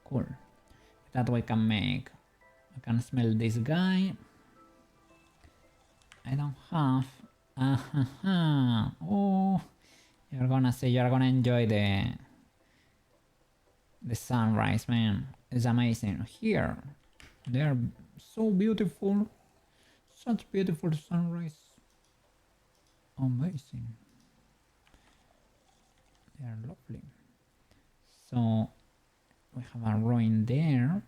Cool. That way I can smell this guy. I don't have. Oh, you're gonna see. You're gonna enjoy the sunrise, man. It's amazing. Here, they are so beautiful. Such beautiful sunrise. Amazing. They are lovely. So we have a ruin there.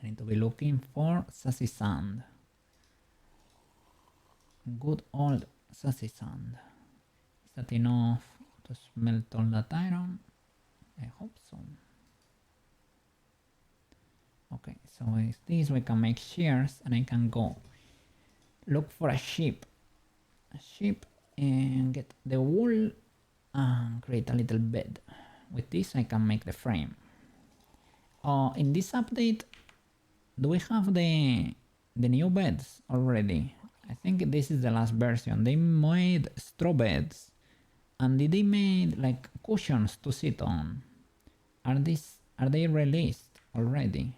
I need to be looking for sassy sand. Good old sassy sand. Is that enough to smelt all that iron? I hope so. Okay, so with this we can make shears and I can go look for a ship. And get the wool and create a little bed. With this I can make the frame. In this update, do we have the new beds already? I think this is the last version. They made straw beds and they made like cushions to sit on. Are they released already?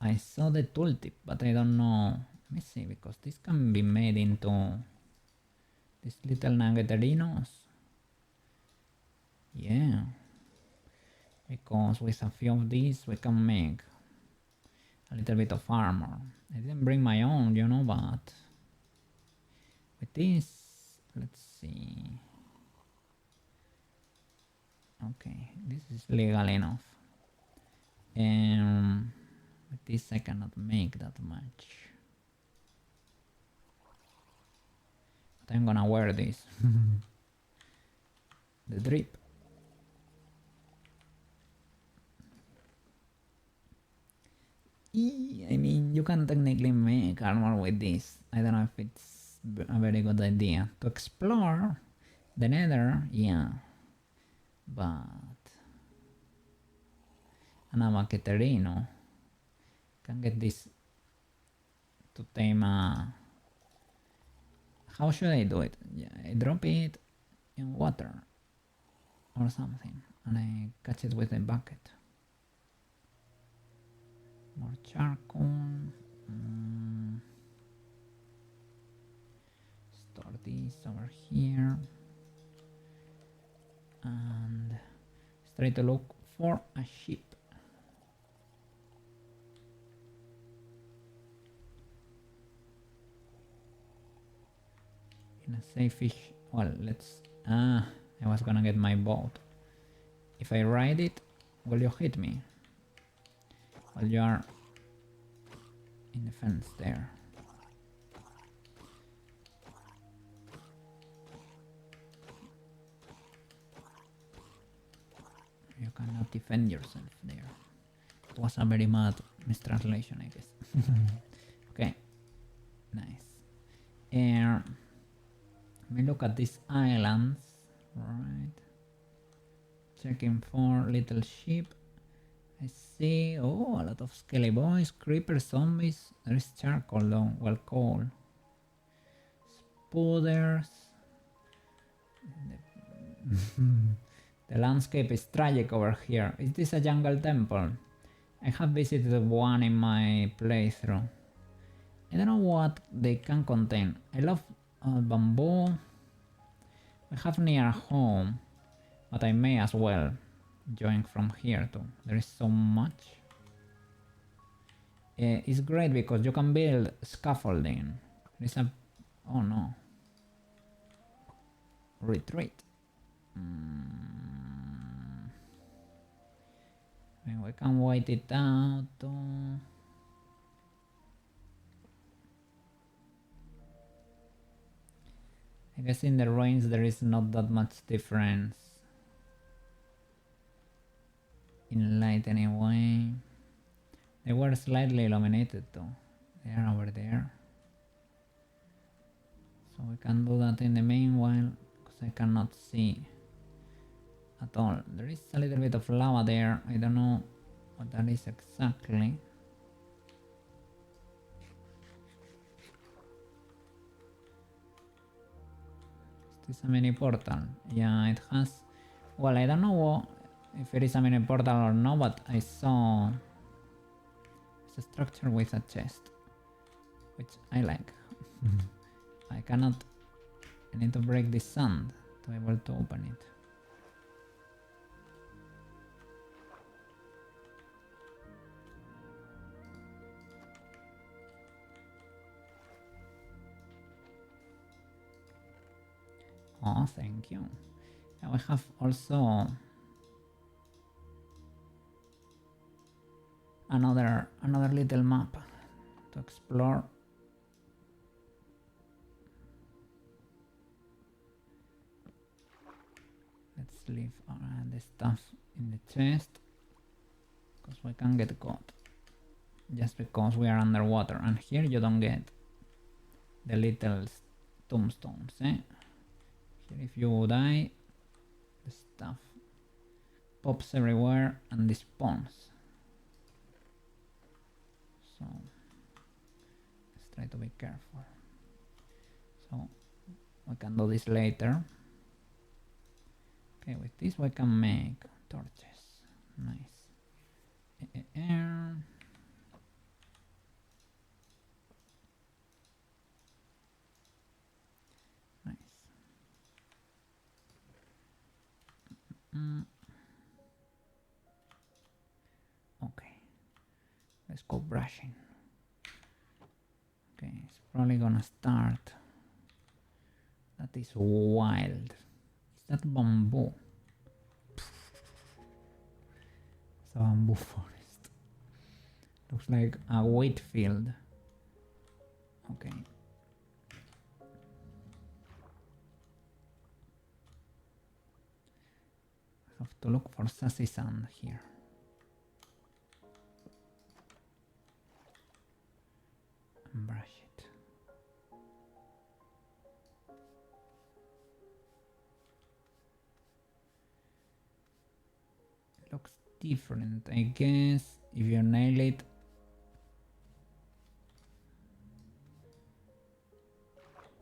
I saw the tooltip, but I don't know. Let me see, because this can be made into these little nuggeterinos. Yeah. Because with a few of these we can make a little bit of armor. I didn't bring my own, you know, but with this, let's see. Okay, this is legal enough. With this I cannot make that much. But I'm gonna wear this. The drip. I mean, you can technically make armor with this. I don't know if it's a very good idea. To explore the nether, yeah. But an amaketerino can get this to tame a... How should I do it? Yeah, I drop it in water or something and I catch it with a bucket. More charcoal. Store this over here and try to look for a ship. In a safe-ish... Well, let's... I was gonna get my boat. If I ride it, will you hit me? Well, you are in the fence there. You cannot defend yourself there. It was a very mad mistranslation, I guess. Okay, nice. Let me look at these islands, right? Checking for little sheep. I see, oh, a lot of skelly boys, creepers, zombies. There is charcoal though, well, coal. Spooders. The landscape is tragic over here. Is this a jungle temple? I have visited one in my playthrough. I don't know what they can contain. I love bamboo. We have near home, but I may as well join from here too. There is so much. It's great because you can build scaffolding. There's a... oh no. Retreat. We can wait it out. I guess in the ruins there is not that much difference in light anyway. They were slightly illuminated though. They are over there. So we can do that in the meanwhile because I cannot see at all. There is a little bit of lava there. I don't know what that is exactly. Is this a mini portal? Yeah, it has... well, I don't know if it is a mini portal or no, but I saw it's a structure with a chest. which I like. I cannot. I need to break this sand to be able to open it. Oh, thank you. And we have also another little map to explore. Let's leave the stuff in the chest because we can get caught just because we are underwater, and here you don't get the little tombstones, eh? Here if you die, the stuff pops everywhere and despawns. So let's try to be careful. So we can do this later. Okay, with this we can make torches. Nice. Nice. Okay, let's go brushing. Okay, it's probably gonna start. That is wild. Is that bamboo? It's a bamboo forest. Looks like a wheat field. Okay. I have to look for sassy sand here. And brush it. It looks different, I guess, if you nail it.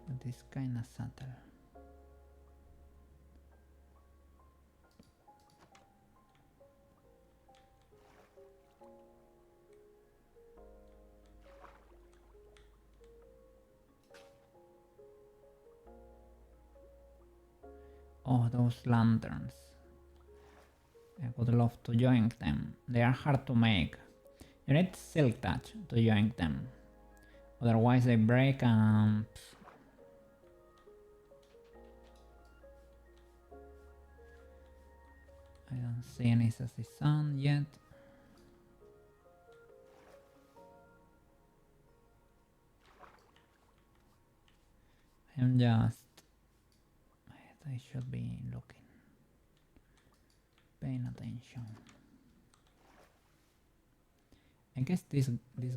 But it's kinda subtle. Oh, those lanterns. I would love to join them. They are hard to make. You need silk touch to join them. Otherwise they break and... I don't see any sassy sand yet. I'm just... I should be looking. Paying attention. I guess these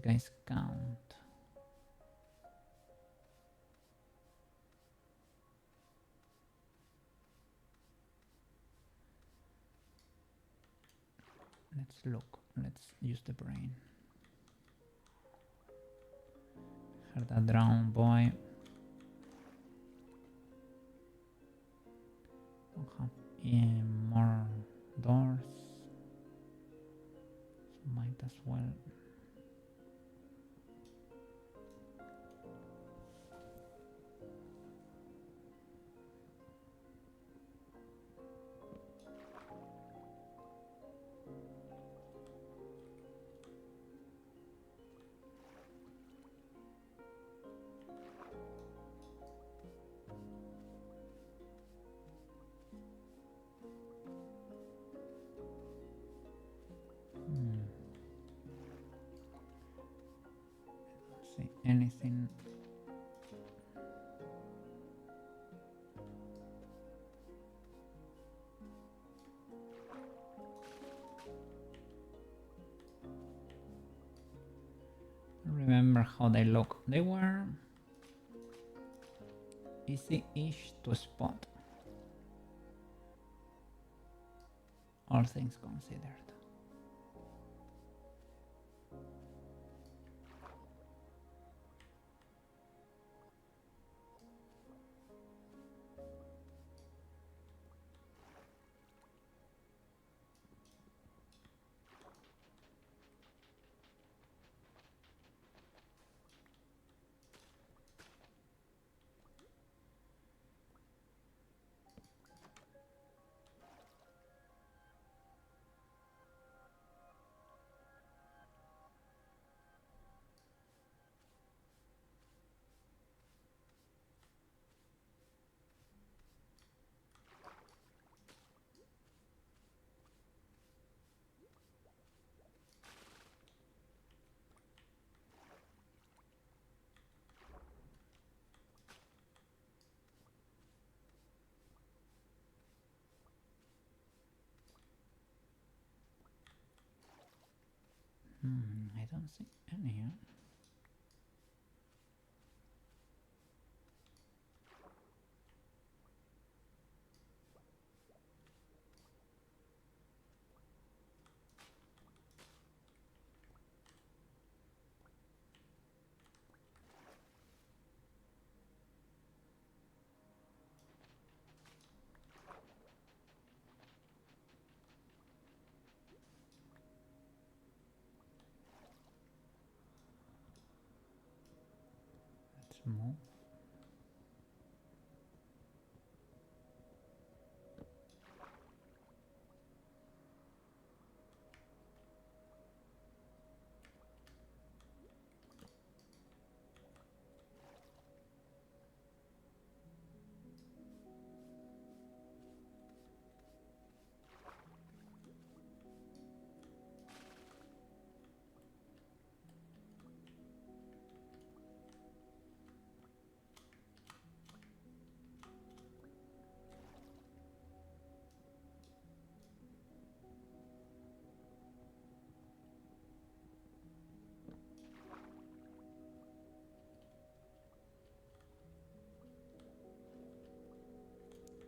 guys count. Let's look. Let's use the brain. Heard a drowned boy. Don't have any more doors. So might as well. See anything. Remember how they look. They were easy-ish to spot. All things considered. I don't see any here. Let's move.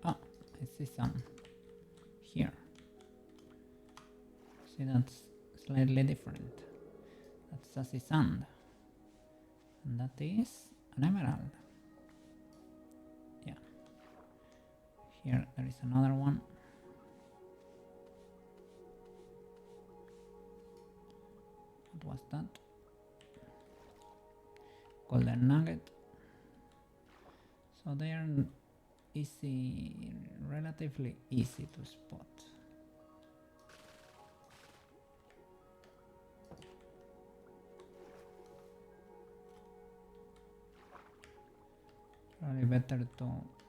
Oh, I see some here. See, that's slightly different. That's sassy sand. And that is an emerald. Yeah. Here there is another one. What was that? Golden nugget. So they are easy, relatively easy to spot. Probably better to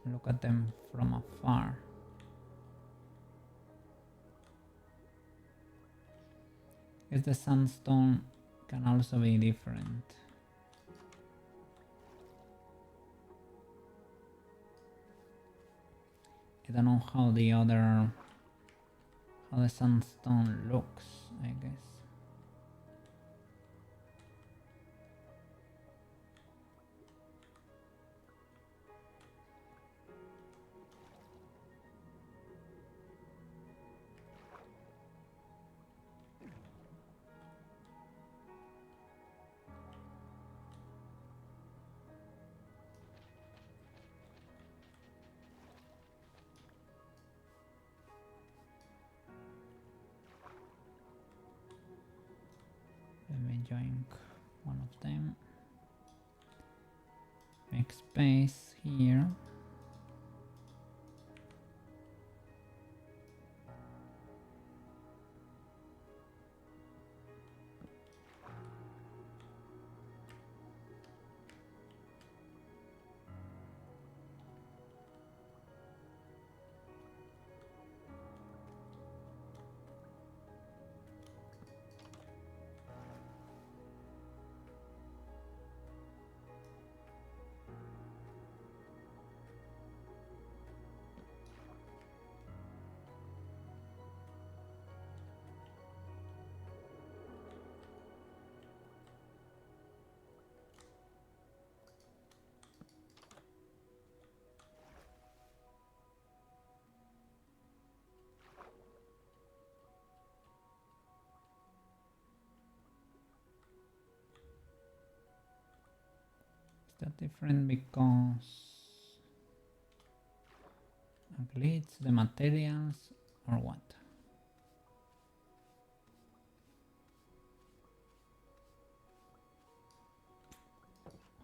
look at them from afar. Because the sandstone can also be different. I don't know how the sandstone looks, I guess. Let me join one of them. Make space here. Is that different because glitch the materials or what?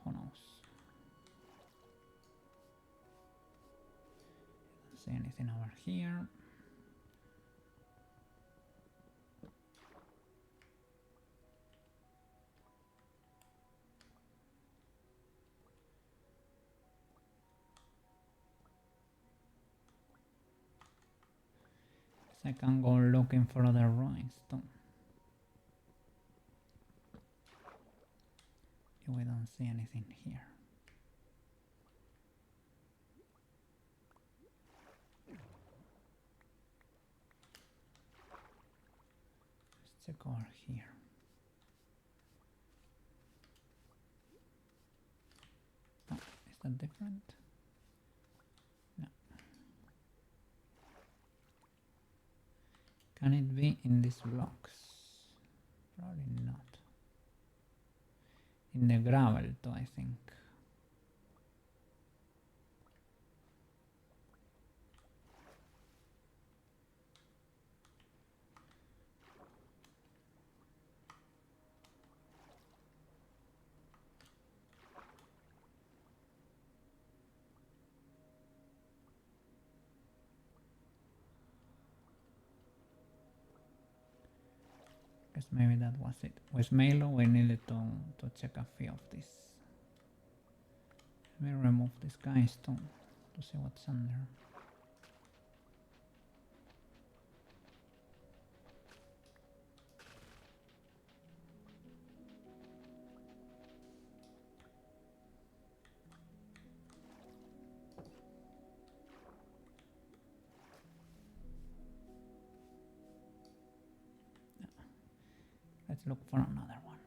Who knows? Don't see anything over here. I can go looking for other ruins too. We don't see anything here. Let's check over here. that different? No. Can it be in these blocks? Probably not. In the gravel too, I think. Guess maybe that was it. With Milo we needed to check a few of these. Let me remove these guys to see what's under. Let's look for another one.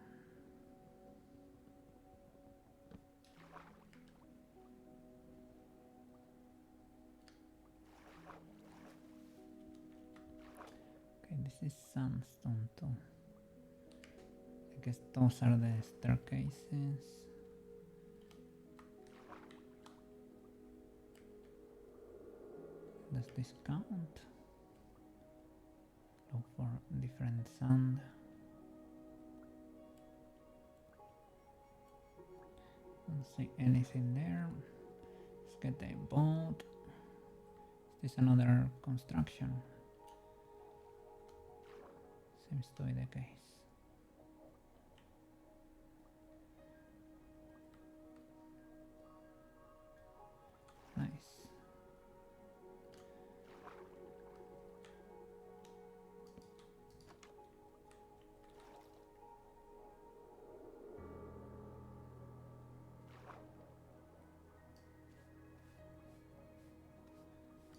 Okay, this is sandstone too. I guess those are the staircases. Does this count? Look for different sand. Don't see anything there. Let's get a boat. Is this another construction? Seems to be the case. Nice.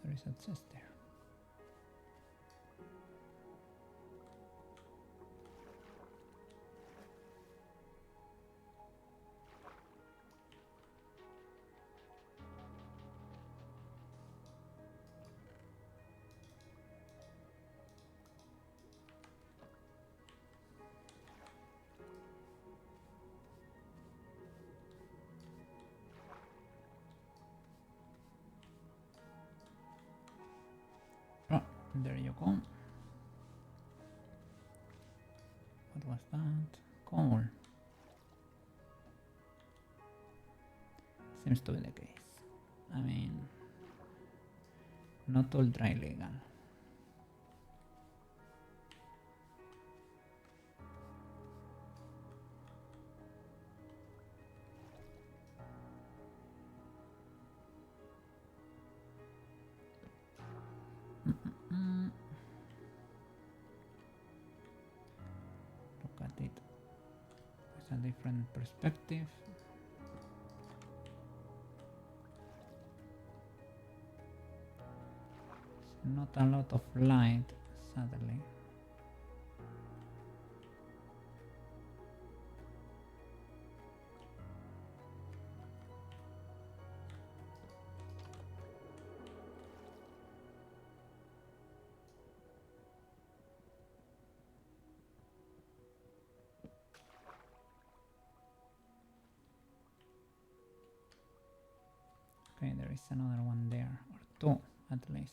There is a chest there. Oh, there you go. What was that? Coal. Seems to be the case. I mean, not ultra illegal. Look at it with a different perspective. Not a lot of light, sadly. Okay, there is another one there, or two at least.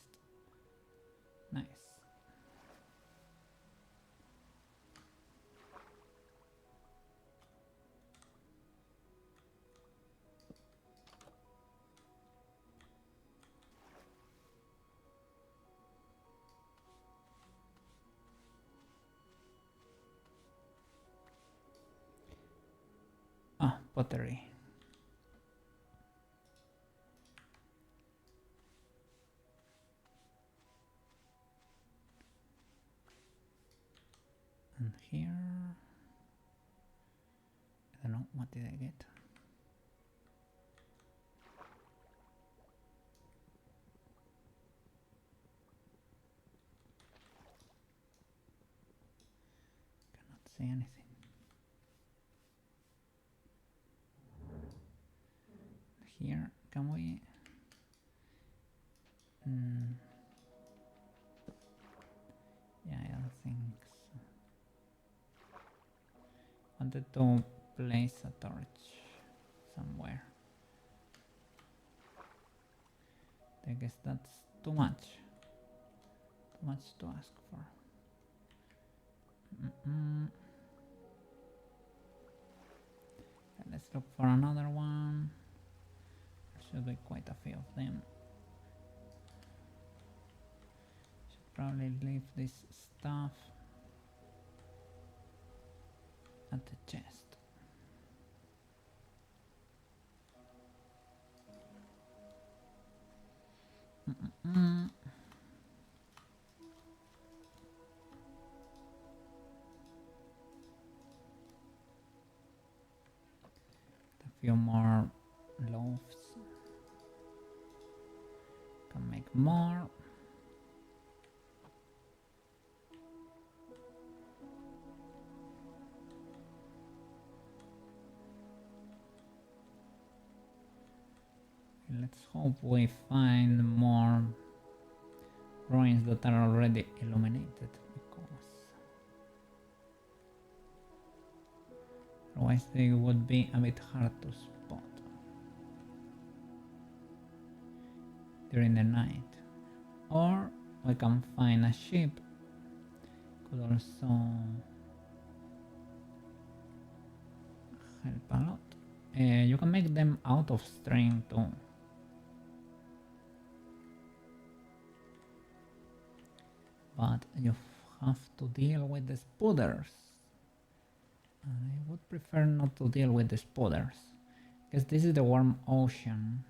Nice. Ah, pottery. And here, I don't know, what did I get? Cannot see anything. here. Can we? Yeah, I don't think so. Wanted to place a torch somewhere. I guess that's too much. Too much to ask for. Okay, let's look for another one. There should be quite a few of them. Should probably leave this stuff at the chest. A few more loaves. Can make more. Let's hope we find more ruins that are already illuminated, because otherwise they would be a bit hard to spot during the night. Or we can find a ship. Could also help a lot. You can make them out of string too. But you have to deal with the spoilers. I would prefer not to deal with the spoilers, because this is the warm ocean.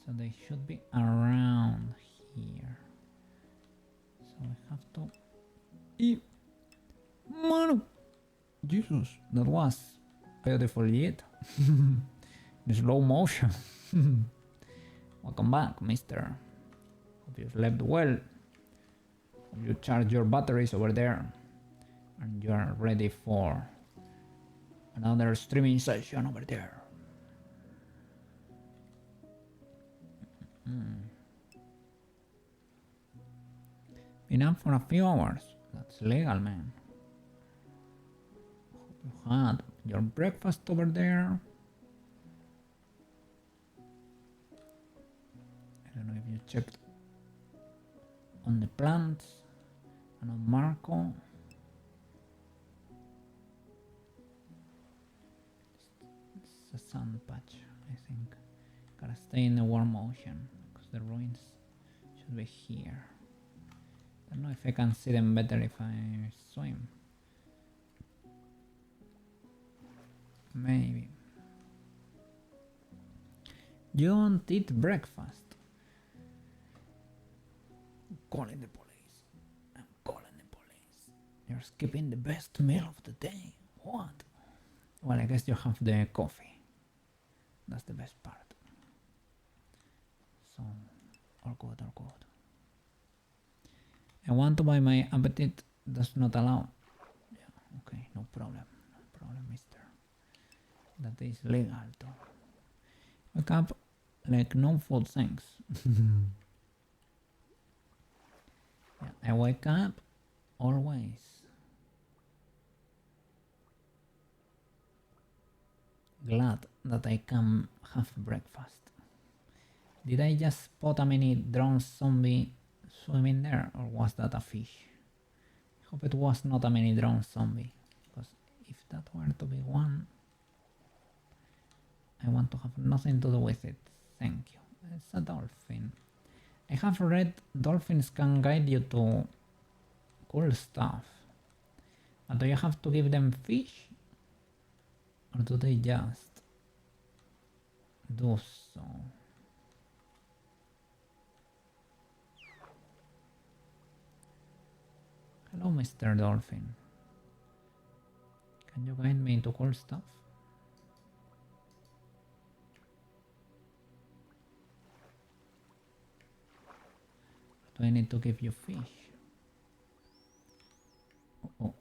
So they should be around here. So we have to... Mano! Jesus, that was beautiful yet. In slow motion. Welcome back, mister. Hope you slept well. Hope you charge your batteries over there. And you are ready for another streaming session over there. Been up for a few hours. That's legal, man. Hope you had your breakfast over there. I don't know if you checked on the plants and on Marco. It's a sun patch, I think. Gotta stay in the warm ocean because the ruins should be here. Don't know if I can see them better if I swim. Maybe. You don't eat breakfast. I'm calling the police. I'm calling the police. You're skipping the best meal of the day. What? Well, I guess you have the coffee. That's the best part. So, all good, all good. I want to buy my appetite does not allow. Yeah, okay, no problem. No problem, mister. That is legal too. Wake up like no food, thanks. Yeah, I wake up always. Glad that I can have breakfast. Did I just spot a mini drone zombie swimming there, or was that a fish? I hope it was not a mini drone zombie, because if that were to be one, I want to have nothing to do with it. Thank you. It's a dolphin. I have read dolphins can guide you to cool stuff. But do you have to give them fish? Or do they just do so? Hello, Mr. Dolphin. Can you guide me into cool stuff? Do I need to give you fish? Oh.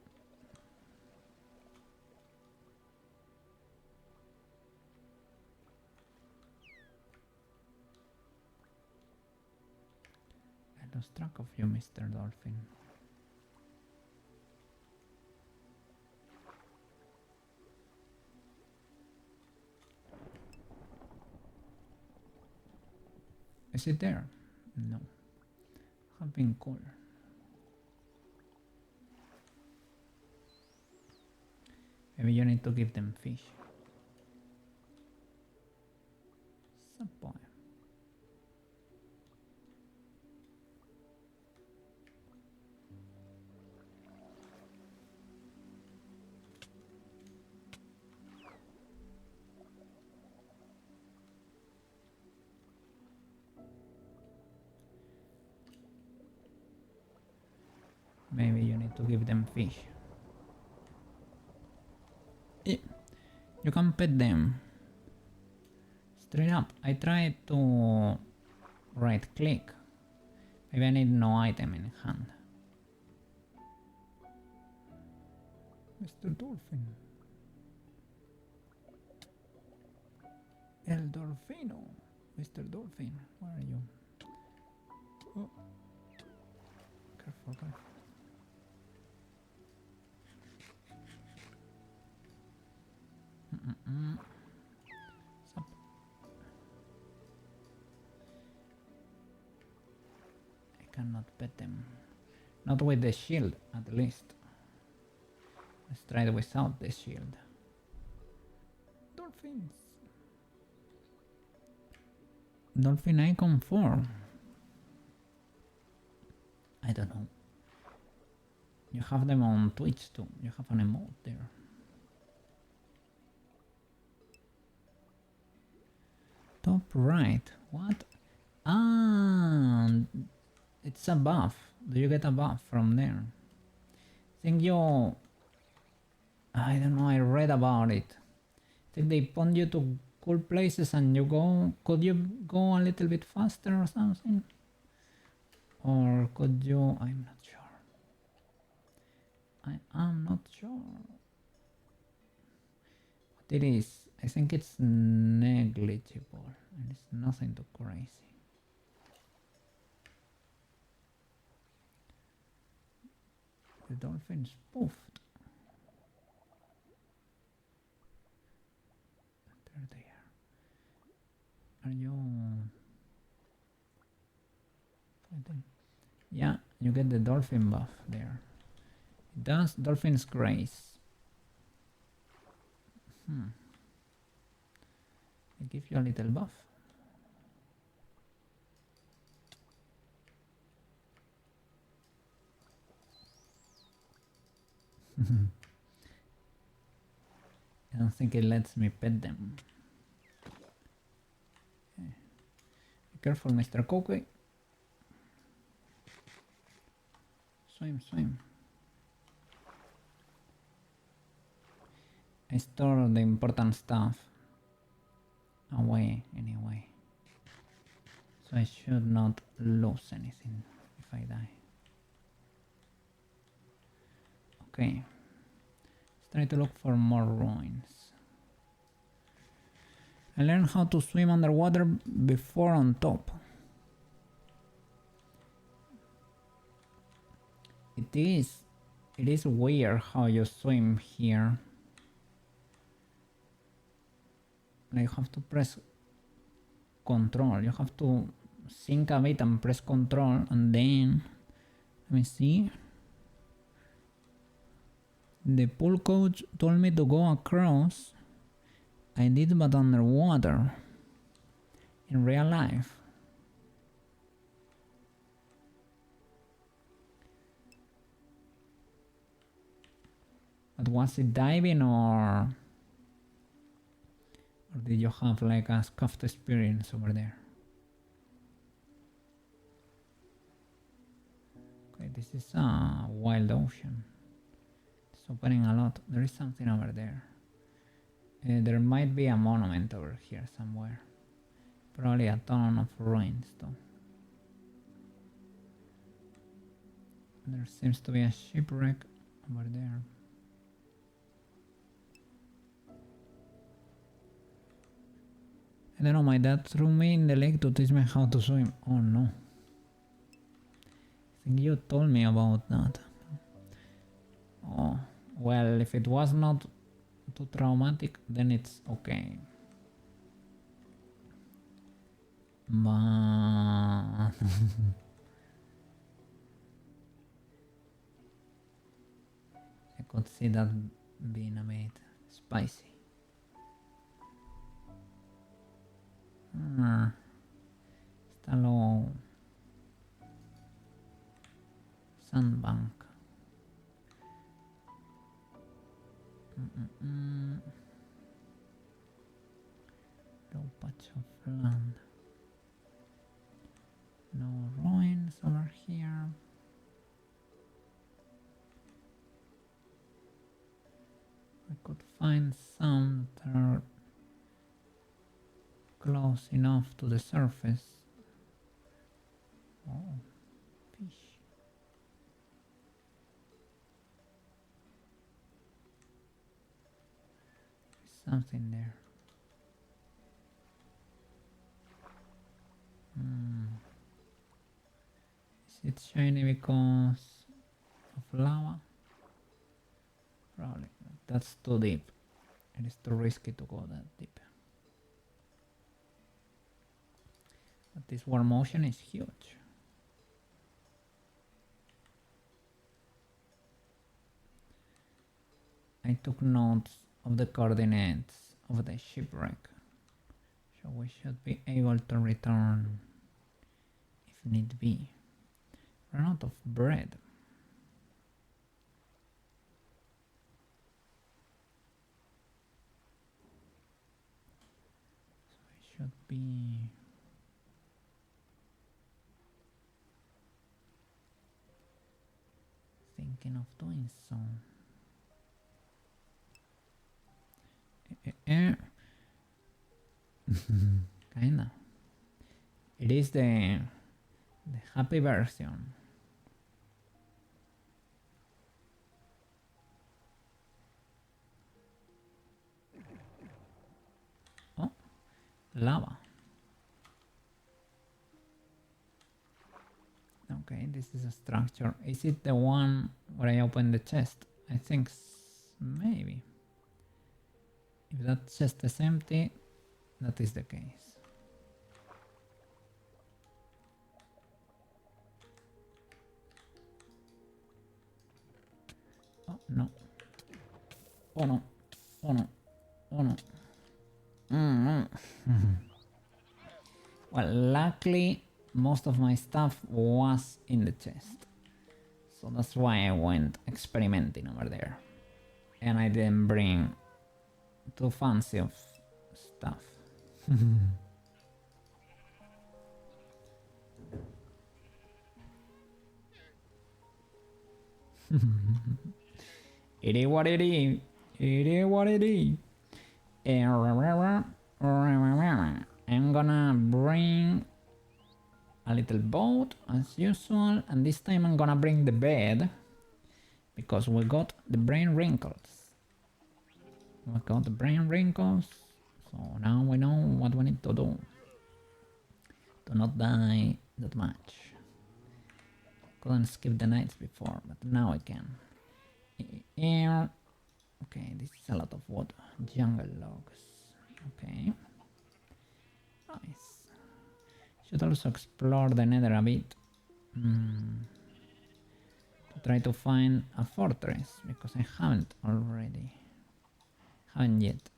lost track of you, Mr. Dolphin. Is it there? No. Have been called. Maybe you need to give them fish. Supply. Maybe you need to give them fish. You can pet them. Straight up. I tried to right click. Maybe I need no item in hand. Mr. Dolphin. El Dolfino. Mr. Dolphin, where are you? Oh. Careful, careful. Stop. I cannot pet them. Not with the shield, at least. Let's try it without the shield. Dolphins. Dolphin icon 4. I don't know. You have them on Twitch too. You have an emote there. Top right. What? Ah, it's a buff. Do you get a buff from there? I think you... I don't know, I read about it. I think they point you to cool places and you go... Could you go a little bit faster or something? Or could you... I'm not sure. I am not sure. What it is, I think it's negligible. And it's nothing too crazy. The dolphin's poofed. There they are. Are you fighting? Yeah, you get the dolphin buff there. It does Dolphin's Grace. I give you a little buff. I don't think it lets me pet them. Okay. Be careful, Mr. Coquy. Swim, swim. I store the important stuff away anyway. So I should not lose anything if I die. Okay. Let's try to look for more ruins. I learned how to swim underwater before on top. It is weird how you swim here. You have to press control. You have to sink a bit and press control, and then let me see. The pool coach told me to go across. I did, but underwater. In real life. But was it diving or did you have like a scuffed experience over there? Okay, this is a wild ocean. It's opening a lot. There is something over there. There might be a monument over here somewhere. Probably a ton of ruins though. There seems to be a shipwreck over there. I don't know, my dad threw me in the lake to teach me how to swim. Oh no. think you told me about that. Oh, well, if it was not too traumatic, then it's okay. But I could see that being a bit spicy. Está lo sandbank. Low patch of land. No ruins over here. I could find some that are close enough to the surface. Oh, fish. There's something there. Is it shiny because of lava? Probably. That's too deep. It is too risky to go that deep. But this warm ocean is huge. I took notes of the coordinates of the shipwreck, so we should be able to return if need be. Run out of bread. So I should be thinking of doing so. Kinda. It is the happy version. Oh, lava. Okay, this is a structure. Is it the one where I opened the chest? I think maybe. If that chest is empty, that is the case. Oh no. Oh no. Oh no. Oh no. Well, luckily most of my stuff was in the chest. So that's why I went experimenting over there. And I didn't bring too fancy of stuff. It is what it is. It is what it is. I'm gonna bring a little boat as usual, and this time I'm gonna bring the bed because we got the brain wrinkles. We got the brain wrinkles, so now we know what we need to do to not die that much. Couldn't skip the nights before, but now I can. Okay, this is a lot of wood. Jungle logs. Okay. Nice. Should also explore the nether a bit. To try to find a fortress, because I haven't already. Haven't yet.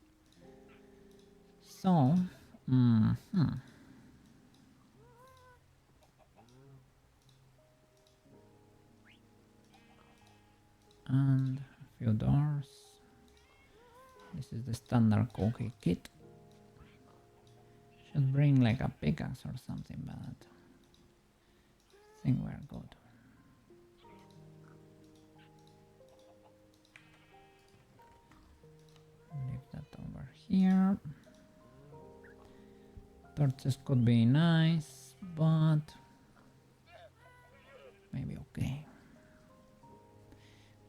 So, and a few doors. This is the standard cookie kit. Should bring like a pickaxe or something, but I think we're good. Leave that over here. Torches could be nice, but maybe okay.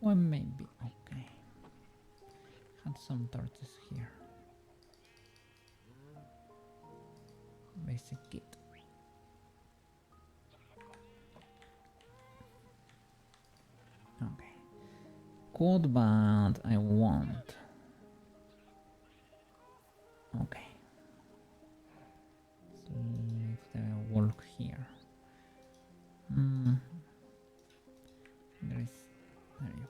Well, maybe okay. Had some torches here. Basic kit. could, but I won't. Okay. So leave the wall here. There you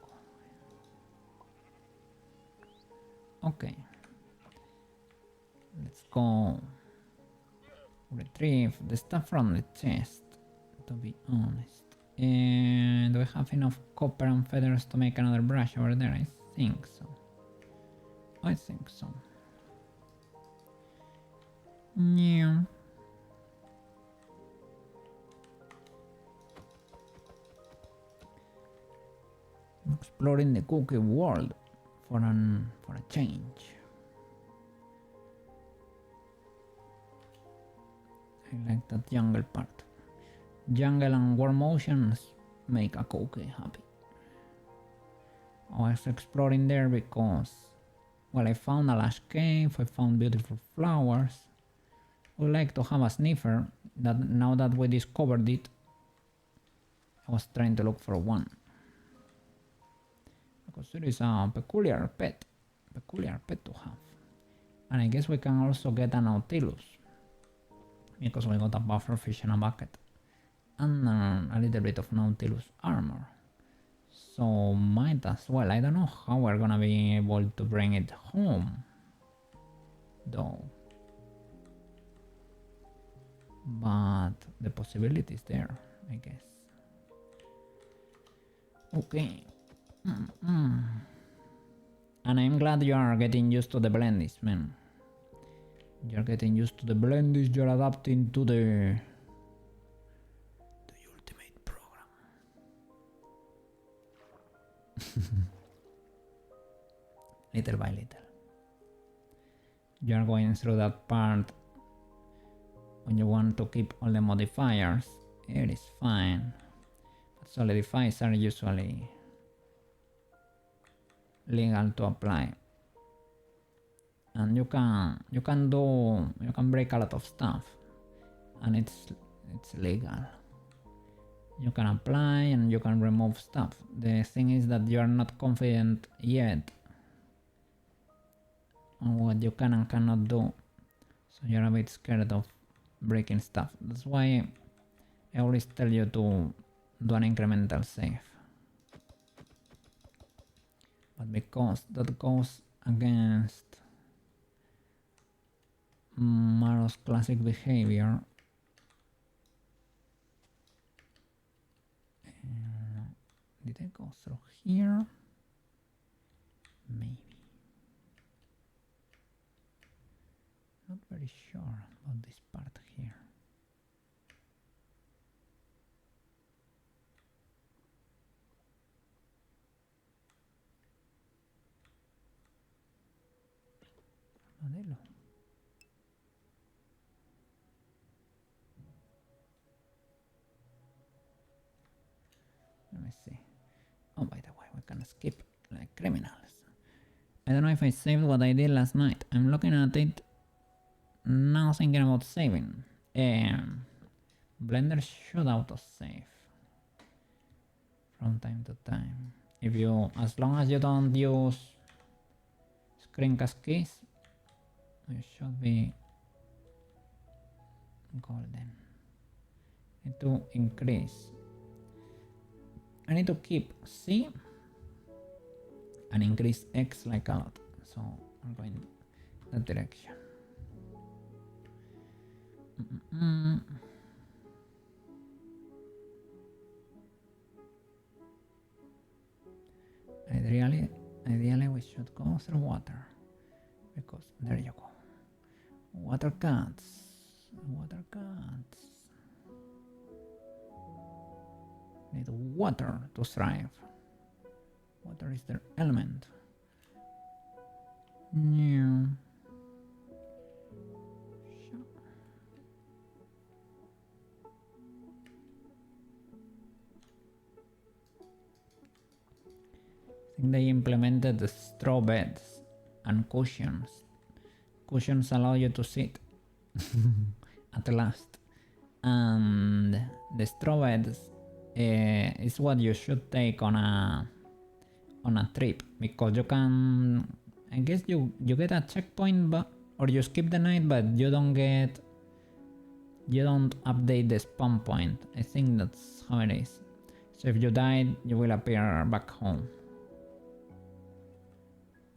go. Okay. Let's go retrieve the stuff from the chest, to be honest. And do we have enough copper and feathers to make another brush over there? I think so. I think so. Yeah. Exploring the cookie world for a change. I like that jungle part. Jungle and warm oceans make a cookie happy. I was exploring there because, well, I found a lush cave, I found beautiful flowers. I would like to have a sniffer. That now that we discovered it, I was trying to look for one. Because it is a peculiar pet to have. And I guess we can also get a Nautilus, because we got a buffer fish in a bucket and a little bit of Nautilus armor. So might as well. I don't know how we're gonna be able to bring it home though, but the possibility is there, I guess. Okay. And I'm glad you are getting used to the blendies, man. You're getting used to the blendies, you're adapting to the ultimate program. Little by little. You're going through that part when you want to keep all the modifiers. It is fine. But solidifiers are usually legal to apply. And you can break a lot of stuff, and it's legal. You can apply and you can remove stuff. The thing is that you are not confident yet on what you can and cannot do, so you're a bit scared of breaking stuff. That's why I always tell you to do an incremental save. But because that goes against Maro's classic behavior, did I go through here? Maybe. Not very sure about this part here. Modelo. Let me see. Oh, by the way, we can skip like criminals. I don't know if I saved what I did last night. I'm looking at it now, thinking about saving. Blender should auto-save from time to time. If you, as long as you don't use screencast keys, you should be golden. Need to increase. I need to keep C and increase X like a lot. So I'm going that direction. Ideally we should go through water, because there you go. Water cats. Need water to thrive. Water is their element. Yeah. I think they implemented the straw beds and cushions. Cushions allow you to sit at last, and the straw beds is what you should take on on a trip, because you can, I guess you get a checkpoint, but or you skip the night, but you don't update the spawn point. I think that's how it is. So if you died, you will appear back home.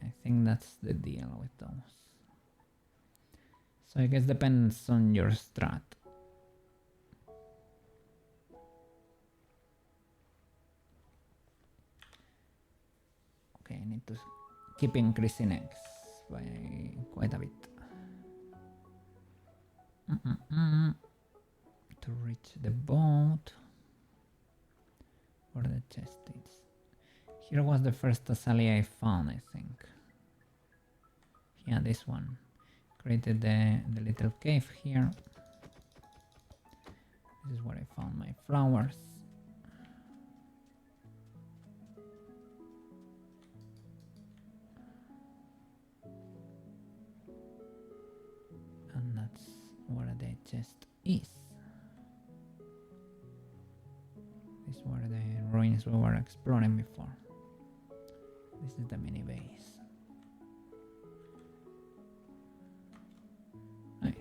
I think that's the deal with those. So I guess depends on your strat. Okay, I need to keep increasing X by quite a bit. To reach the boat where the chest is. Here was the first Asalia I found, I think. Yeah, this one. Created the little cave here. This is where I found my flowers. And that's where the chest is. This is where the ruins we were exploring before. This is the mini base. Nice.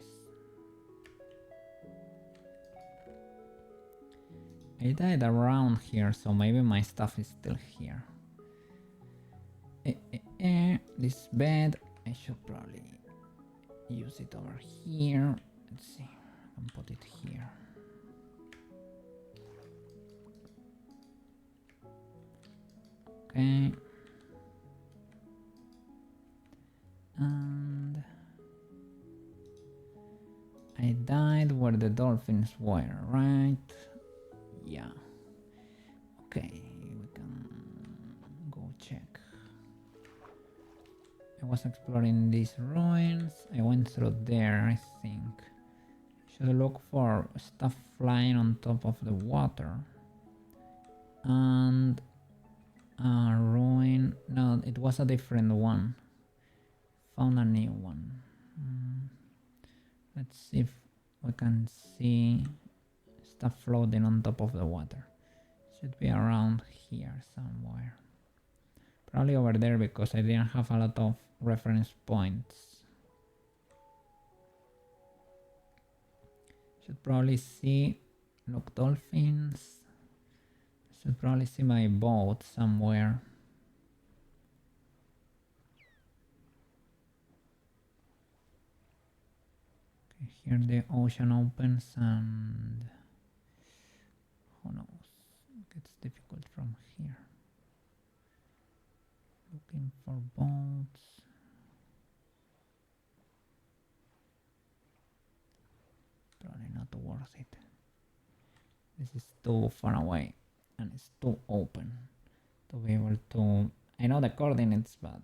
I died around here, so maybe my stuff is still here. This bed, I should probably use it over here. Let's see, I can put it here. Okay. And I died where the dolphins were, right? Yeah. Okay, we can go check. I was exploring these ruins. I went through there, I think. Should look for stuff flying on top of the water. And a ruin. No, it was a different one. Found a new one. Let's see if we can see stuff floating on top of the water. Should be around here somewhere. Probably over there because I didn't have a lot of reference points. Should probably see, look, dolphins. Should probably see my boat somewhere. Okay, here the ocean opens and who knows, it gets difficult from here. Looking for boats. Probably not worth it. This is too far away and it's too open to be able to... I know the coordinates, but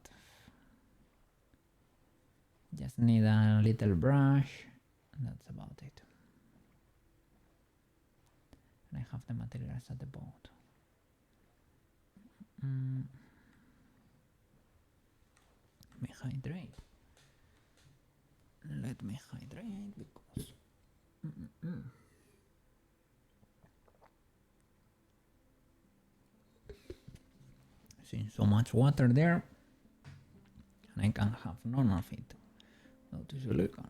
just need a little brush and that's about it. And I have the materials at the boat. Let me hydrate. Let me hydrate because... See so much water there and I can have none of it. That is illegal.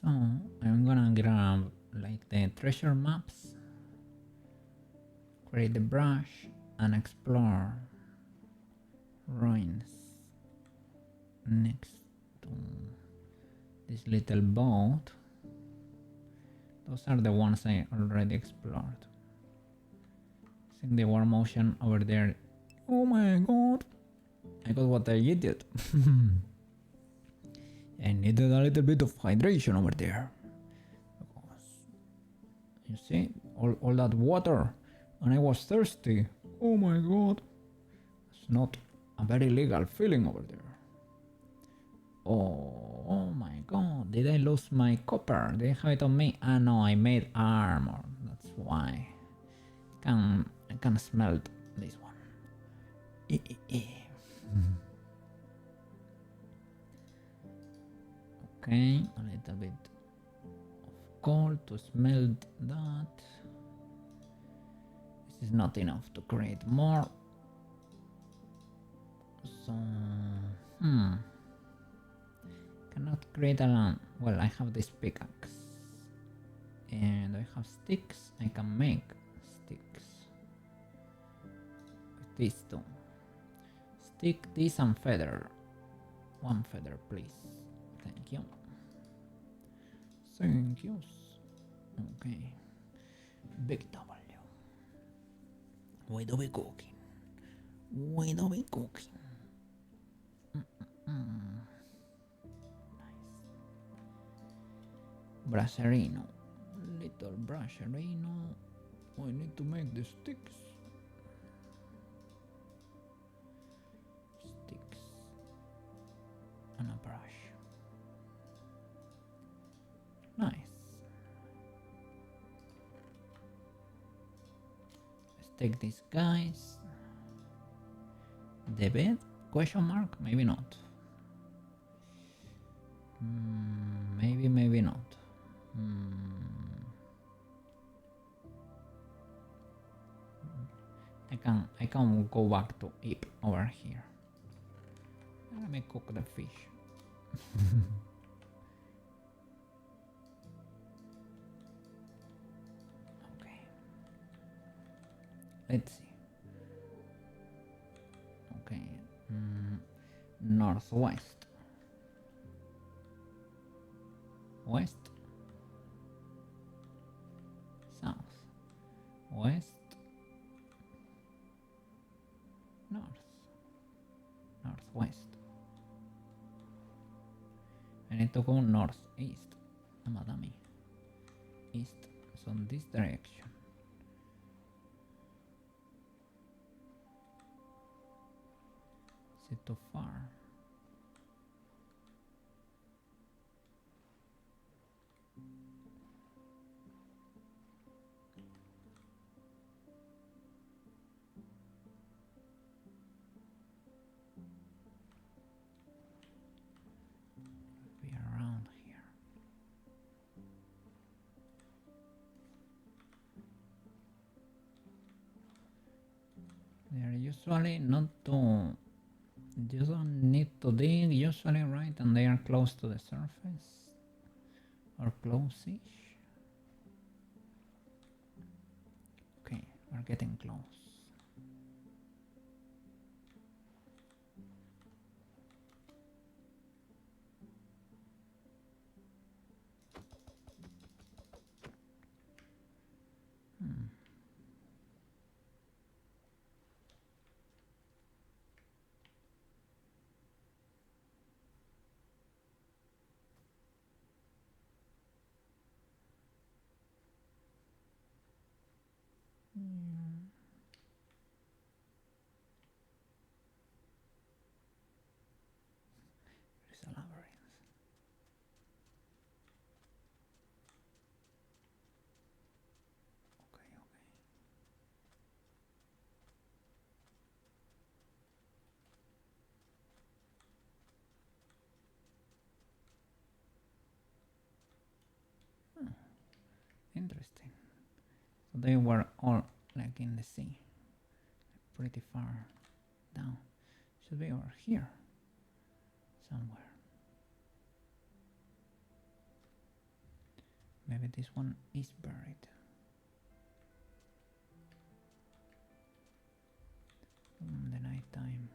So I'm gonna grab like the treasure maps, create the brush and explore ruins next to this little boat. Those are the ones I already explored. I think the warm ocean over there. Oh my god, I got what I needed. I needed a little bit of hydration over there. Because you see, all that water and I was thirsty. Oh my god. It's not a very legal feeling over there. Oh my god, did I lose my copper? Did I have it on me? Ah no, I made armor. That's why. I can smelt this one. Okay, a little bit of coal to smelt that. This is not enough to create more. So, cannot create a land. Well, I have this pickaxe. And I have sticks. I can make sticks. With these two. Stick, this and feather. One feather, please. Thank you. Thank you. Okay. Big W. We do be cooking. We do be cooking. Nice. Brasserino. Little brasserino. We need to make the sticks. Sticks. And a brush. Nice. Let's take these guys. The bed? Question mark? Maybe not. Maybe not. I can go back to Ip over here. Let me cook the fish. Okay. Let's see. Okay. Northwest. West. South. West. North. Northwest. I need to go northeast. I'm a dummy. East. So in this direction. Is it too far? Be around here. They're usually not too. You don't need to dig usually, right? And they are close to the surface. Or close-ish. Okay, we're getting close. There's a labyrinth. Okay. Interesting. So they were all like in the sea. Pretty far down. Should be over here. Somewhere. Maybe this one is buried. The night time.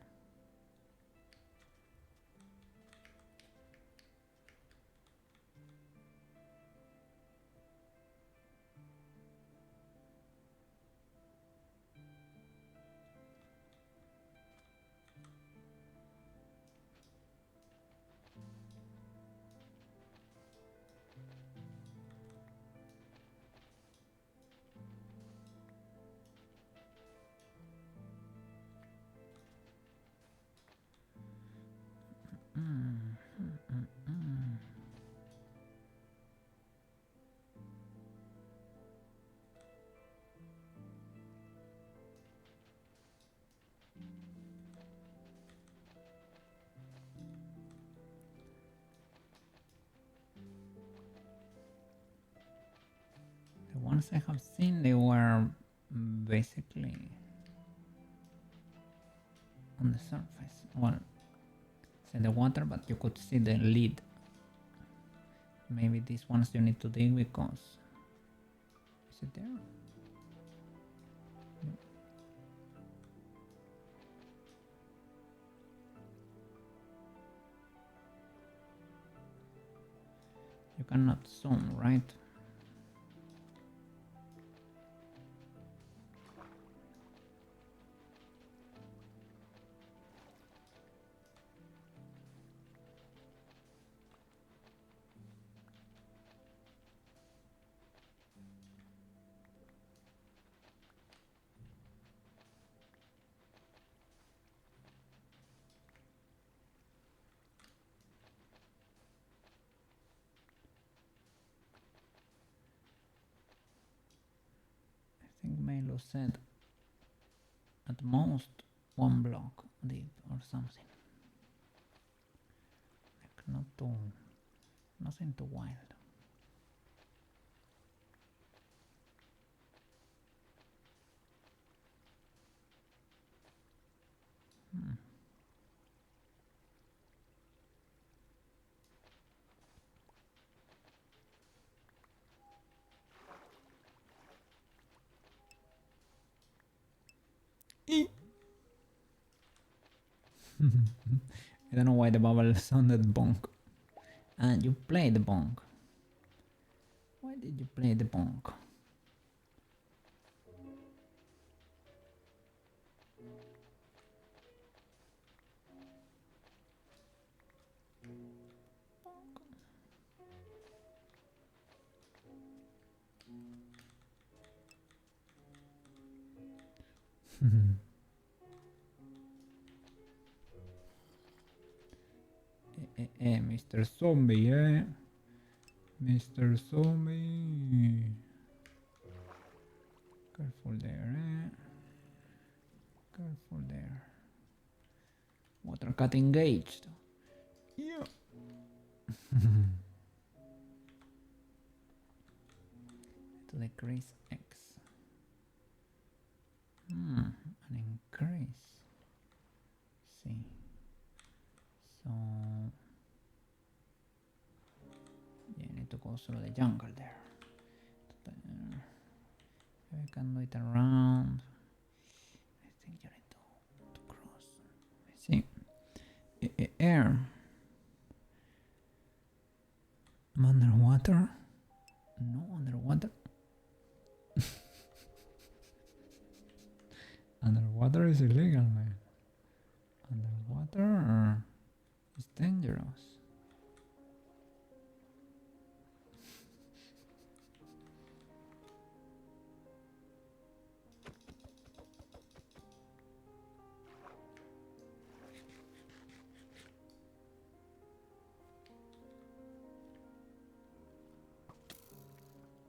ones I have seen, they were basically on the surface. Well, it's in the water, but you could see the lid. Maybe these ones you need to dig because... Is it there? No. You cannot zoom, right? I think Melo said at most 1 block deep or something. Like nothing too wild. I don't know why the bubble sounded bonk. And you played the bonk. Why did you play the bonk? Mr. Zombie, Mr. Zombie. Careful there, Careful there. Water cut engaged. Yeah. To decrease X. An increase. See. So you need to go through the jungle there. We can do it around. I think you need to cross. See. Air. I'm underwater. No underwater. Underwater is illegal, man. Underwater is dangerous.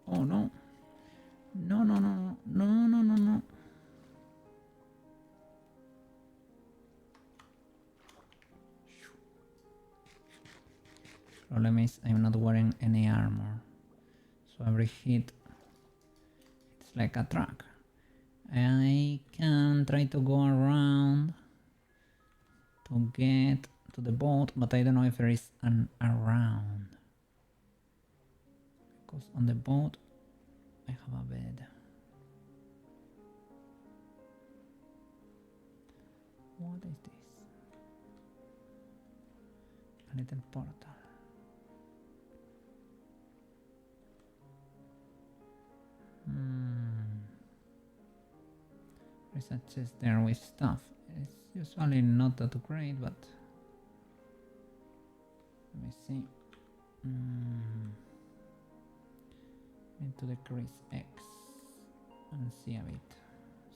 Oh no. No, no, no, no, no, no, no, no. Problem is I'm not wearing any armor. So every hit, it's like a truck. I can try to go around to get to the boat, but I don't know if there is an around. Because on the boat, I have a bed. What is this? A little portal. There's a chest there with stuff. It's usually not that great, but let me see. Need to decrease X and see a bit.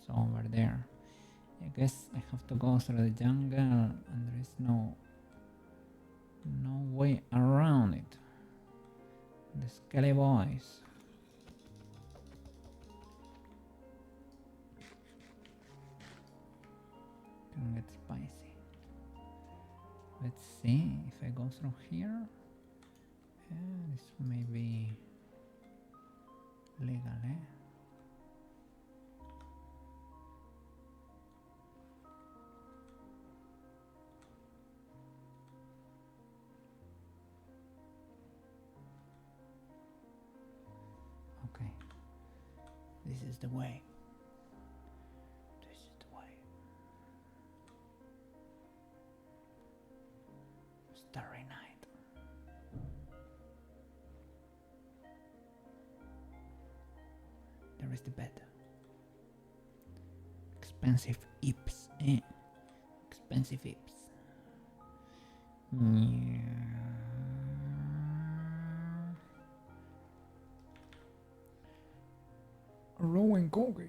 So over there. I guess I have to go through the jungle and there is no way around it. The skelly boys. Can get spicy. Let's see if I go through here. This may be Legal, eh? Okay. This is the way. This is the way. Starry night. There is the bed. Expensive ips, eh? Expensive ips. Rowan cookie.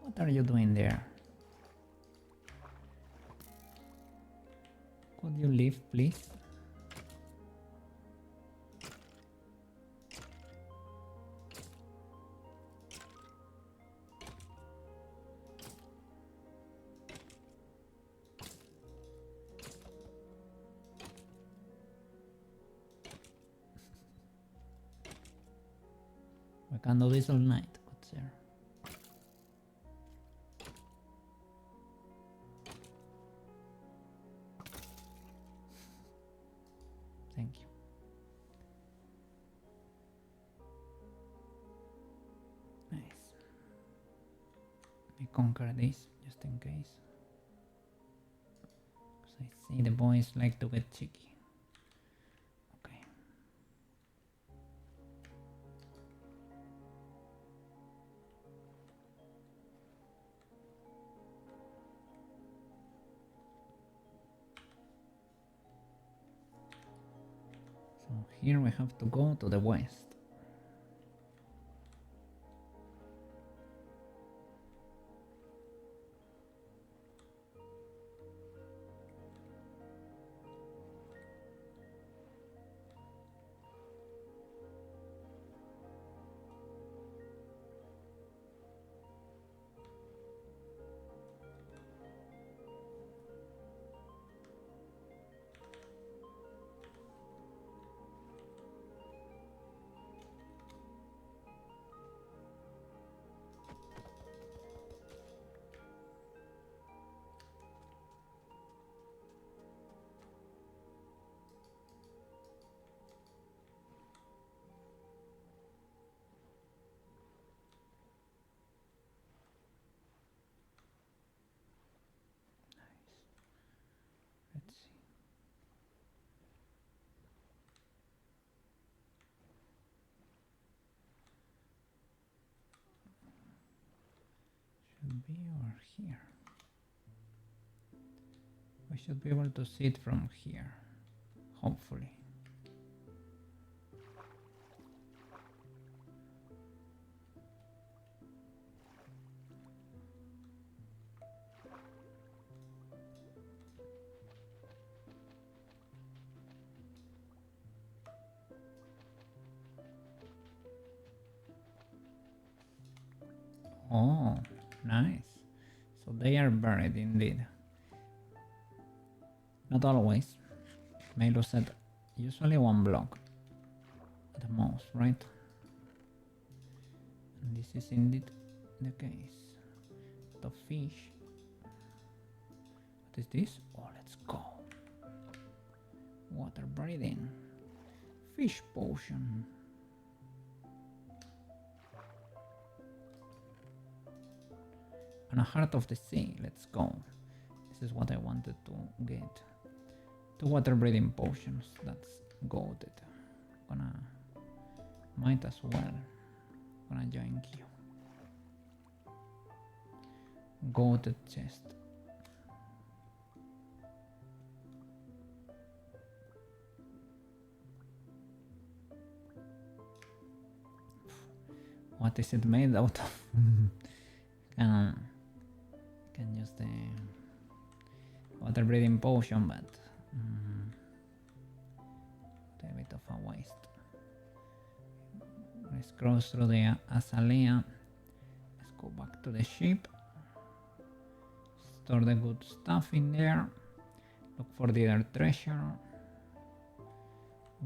What are you doing there? Could you leave, please? We can do this all night, good sir. Thank you. Nice. Let me conquer this just in case. Because I see the boys like to get cheeky. Okay. So here we have to go to the west. Let's see. Should be over here. We should be able to see it from here, hopefully. Oh, nice. So they are buried indeed. Not always. Milo said usually one block at the most, right? And this is indeed the case. The fish. What is this? Oh, let's go. Water breathing. Fish potion. And a heart of the sea. Let's go. This is what I wanted to get. 2 water breathing potions. That's goated. Might as well. Gonna join you. Goated chest. What is it made out of? Can use the water breathing potion, but a bit of a waste. Let's cross through the Azalea. Let's Go back to the ship. Store the good stuff in there. Look for the other treasure.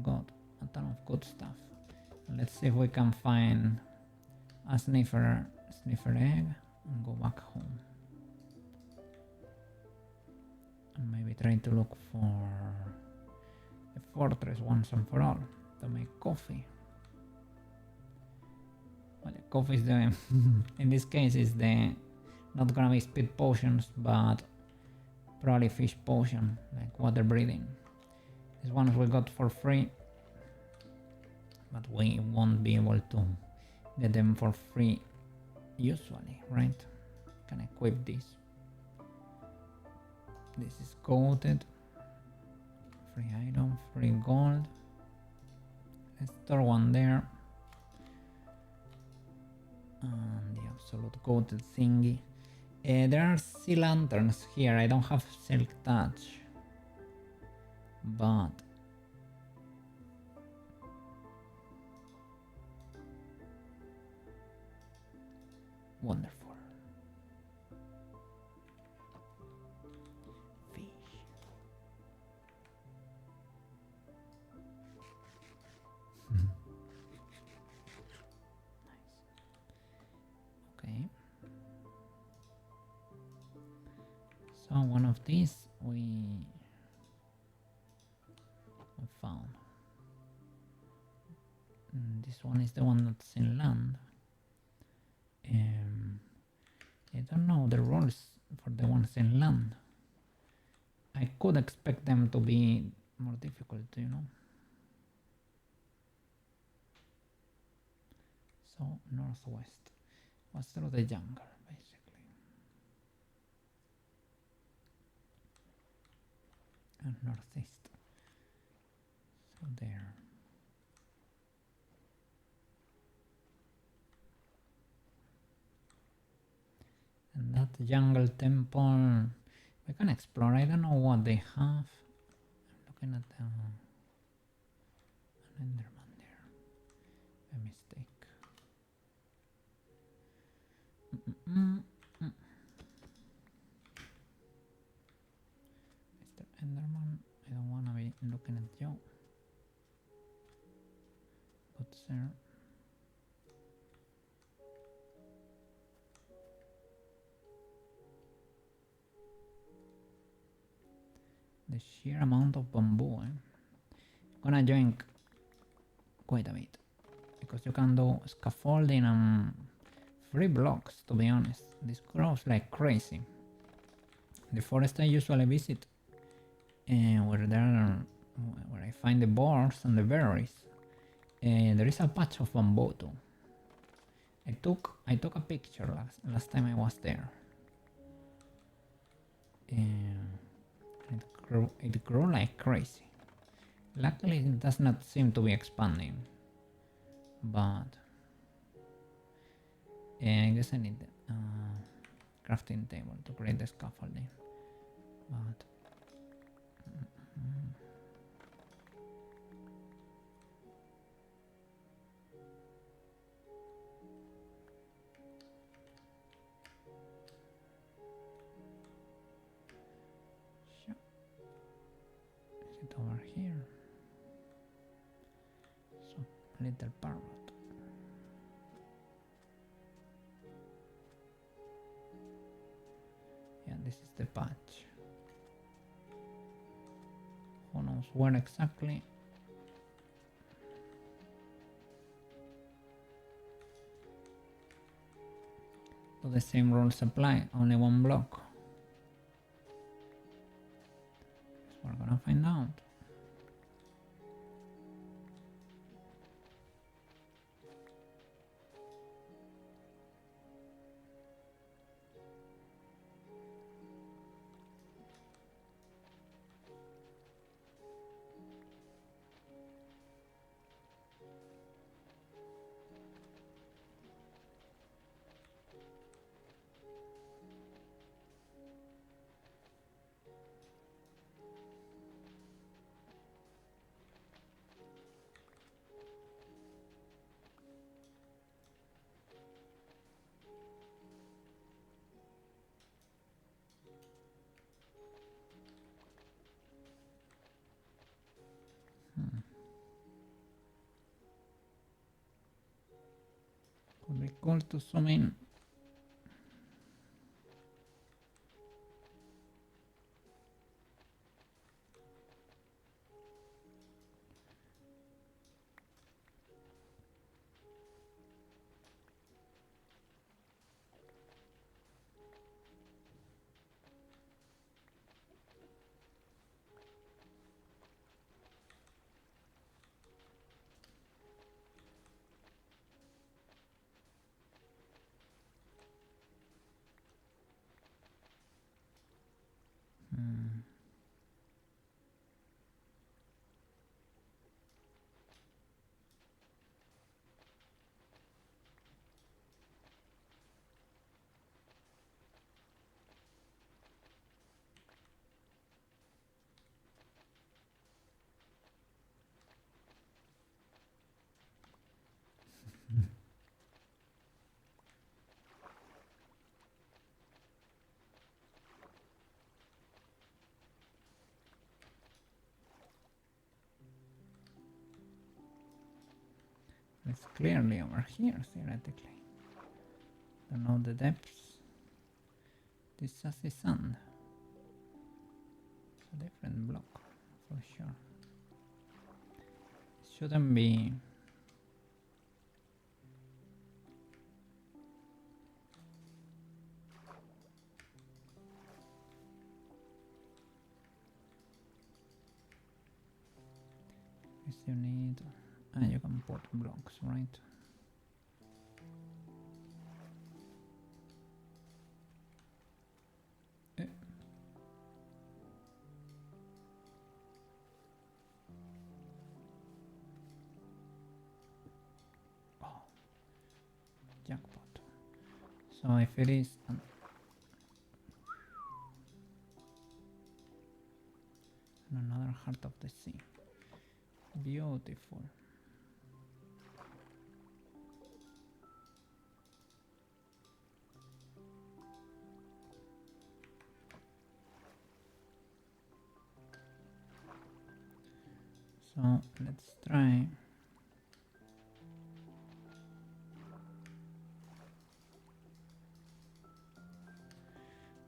Got a ton of good stuff. Let's see if we can find a sniffer egg and go back home. And maybe try to look for a fortress once and for all to make coffee. Well, the coffee is the in this case is the not gonna be speed potions, but probably fish potion, like water breathing. These ones we got for free, but we won't be able to get them for free usually, right? Can equip this. This is coated. Free item, free gold. Let's store one there. And the absolute coated thingy. There are sea lanterns here. I don't have silk touch, but wonderful. Fish. Nice. Okay. So one of these we found. This one is the one that's in land. I don't know the rules for the ones in land. I could expect them to be more difficult, you know. So northwest was through the jungle, basically. And northeast. So there. And that jungle temple, we can explore. I don't know what they have. I'm looking at an enderman there. A mistake. Mr. Enderman, I don't want to be looking at you. Good sir. The sheer amount of bamboo, I'm gonna drink quite a bit, because you can do scaffolding and free blocks, to be honest. This grows like crazy. The forest I usually visit, where I find the boars and the berries, there is a patch of bamboo too. I took a picture last time I was there. It grew like crazy. Luckily it does not seem to be expanding, but I guess I need a crafting table to create the scaffolding, but over here. So little parrot. Yeah, this is the patch. Who knows where exactly? Do the same rules apply? Only one block. We're gonna find out. difficult to zoom in. It's clearly over here, theoretically. Don't know the depths. This is the sand. It's a different block, for sure. Shouldn't be... Guess you need... you can put blocks, right? Oh, jackpot. So if it is another heart of the sea, beautiful. So let's try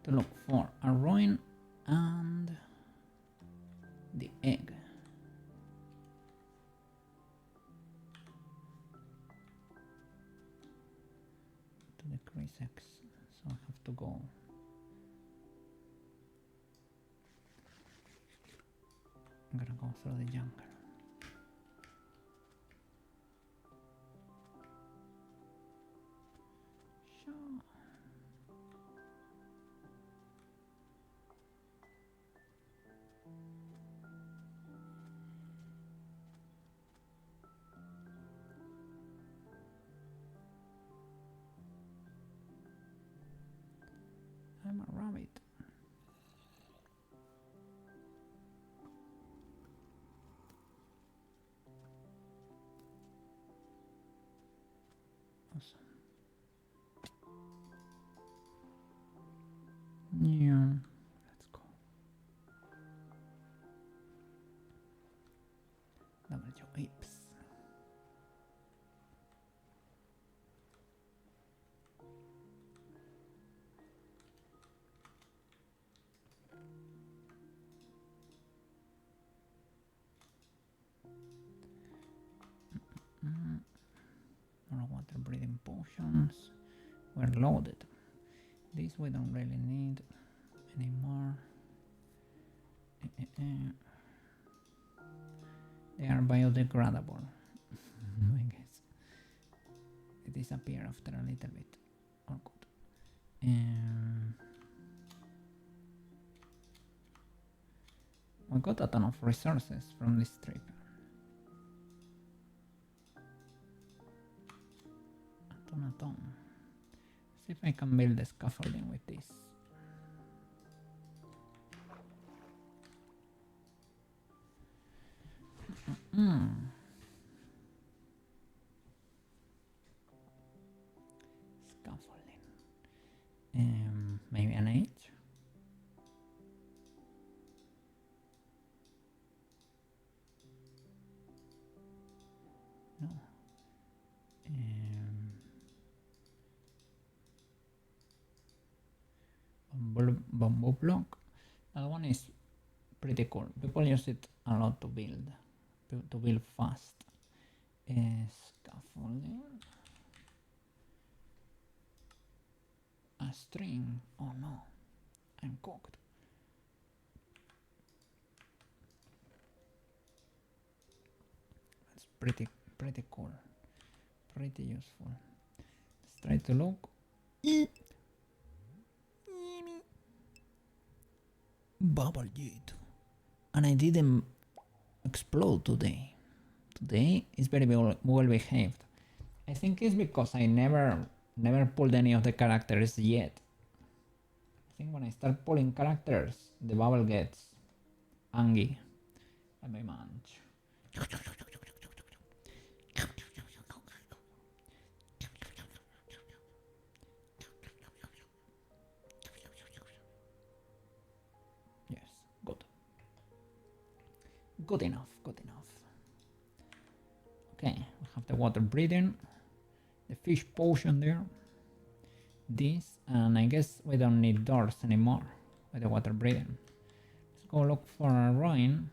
to look for a ruin and the egg. To the X, so I have to go. I'm gonna go through the jungle. Sure. I'm a rabbit. Awesome. Yeah, let's go. W apes. More water breathing potions. We're loaded. This we don't really need anymore. They are biodegradable. I guess. They disappear after a little bit. Oh good. We got a ton of resources from this trip. A ton. See if I can build the scaffolding with this. Scaffolding. Maybe an H. No. bamboo block. That one is pretty cool. People use it a lot to build fast. Scaffolding. A string. Oh no, I'm cooked. That's pretty cool. Pretty useful. Let's try to look. Bubble jet. And I didn't explode today. Today is very well behaved. I think it's because I never pulled any of the characters yet. I think when I start pulling characters, the bubble gets angry. Let me munch. Yes, good. Good enough, good enough. Okay, we have the water breathing, the fish potion there, this, and I guess we don't need doors anymore with the water breathing. Let's go look for a ruin.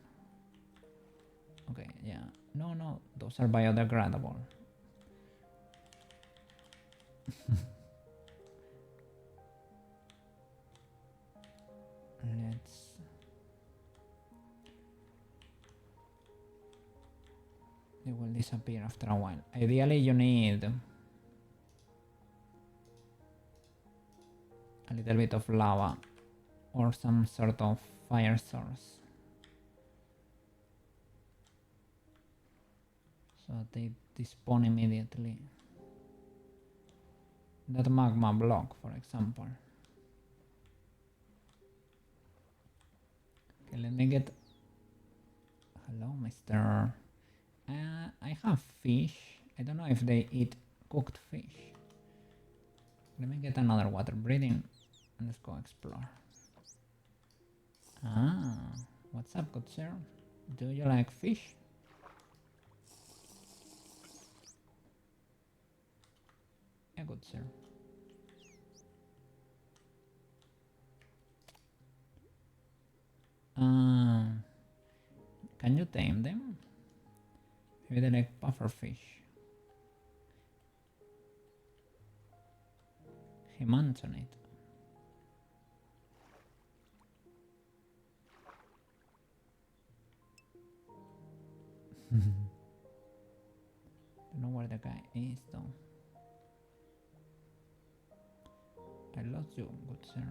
Okay, yeah, no, those are biodegradable. They will disappear after a while. Ideally, you need a little bit of lava or some sort of fire source so that they despawn immediately. That magma block, for example. Okay, let me get... Hello, Mr. I have fish. I don't know if they eat cooked fish. Let me get another water breathing and let's go explore. Ah, what's up, good sir? Do you like fish? Yeah, good sir. Can you tame them? Maybe they like puffer fish. He munch on it. Don't know where the guy is though. I lost you, good sir.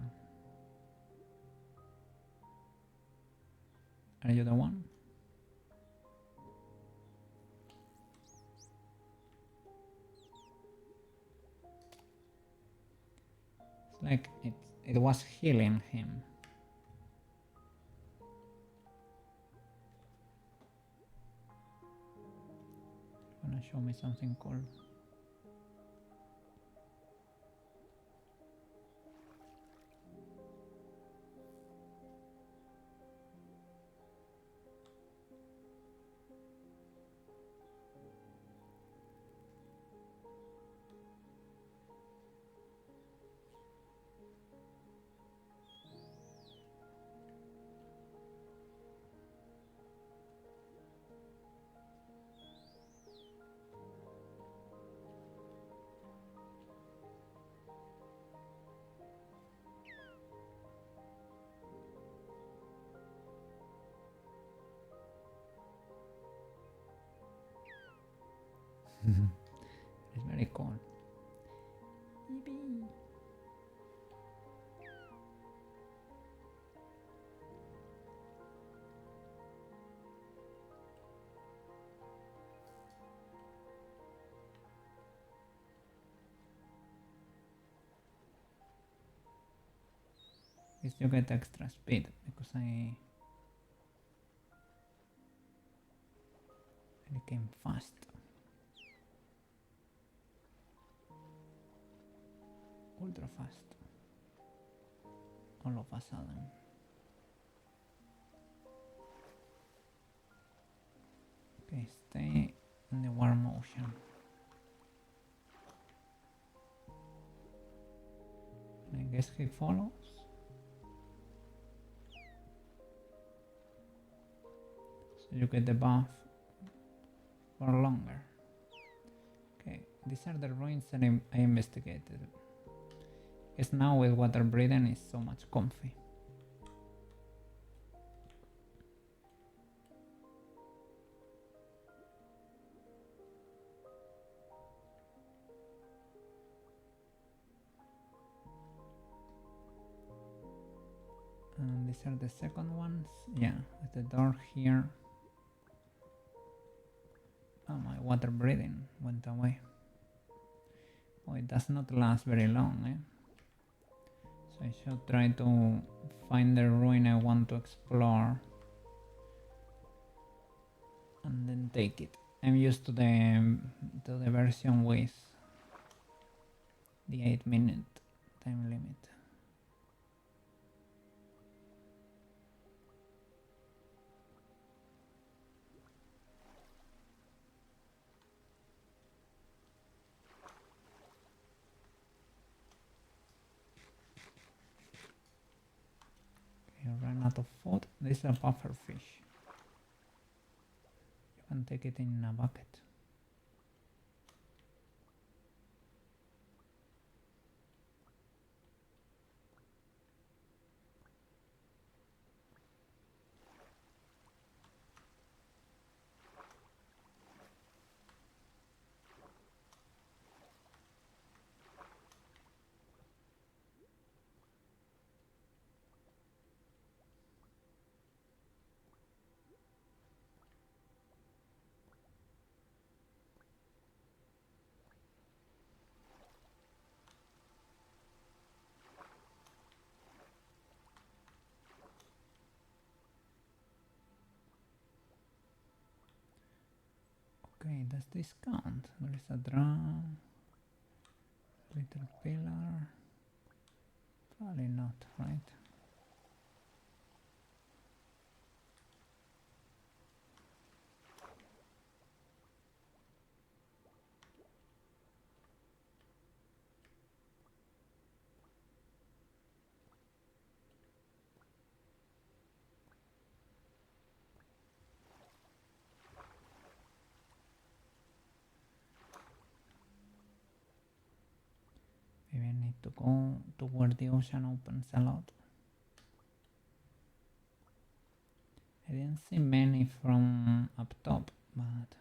Are you the one? It's like it was healing him. Gonna show me something cool. It's very cool. Yippee. Guess you get extra speed because I became fast. Ultra fast. All of a sudden. Okay, stay in the warm ocean. I guess he follows. So you get the buff for longer. Okay, these are the ruins that I investigated. Because now with water breathing is so much comfy. And these are the second ones. Yeah, with the door here. Oh, my water breathing went away. Oh, it does not last very long, eh? So I should try to find the ruin I want to explore and then take it. I'm used to the version with the 8-minute time limit. Okay, I ran out of food. This is a puffer fish. You can take it in a bucket. Okay, does this count? There is a drum, little pillar. Probably not, right? Maybe I need to go to where the ocean opens a lot. I didn't see many from up top, but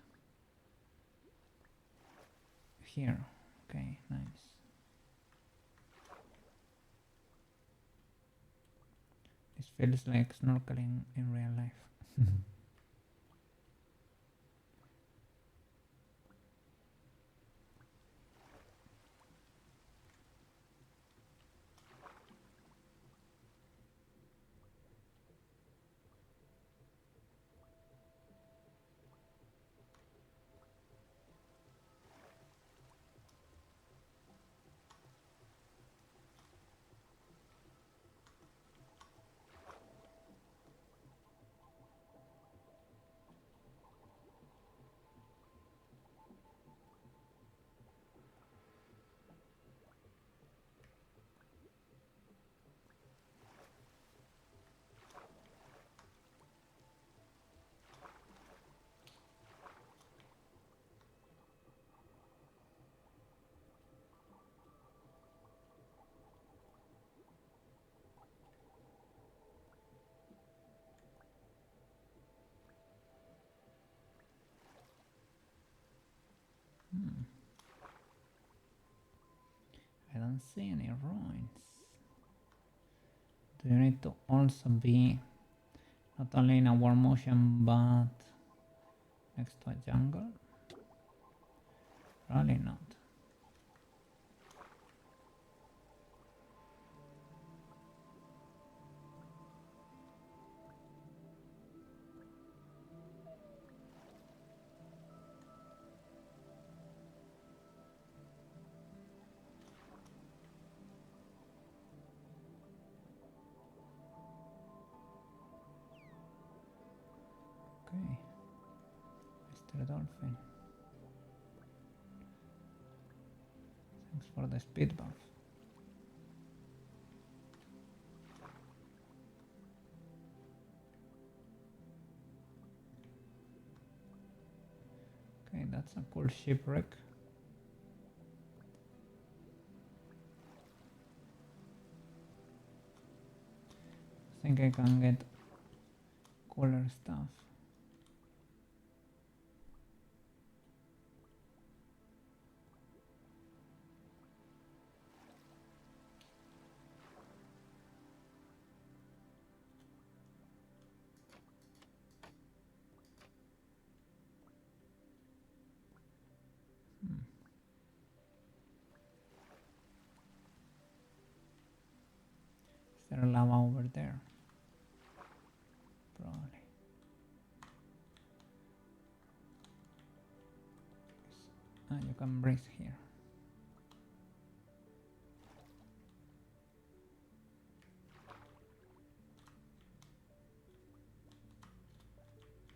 here. Okay, nice. This feels like snorkeling in real life. I don't see any ruins. Do you need to also be not only in a warm ocean but next to a jungle? Probably not. Okay, Mr. Dolphin. Thanks for the speed buff. that's a cool shipwreck. I think I can get cooler stuff. Is there lava over there? Probably. Ah, you can breathe here.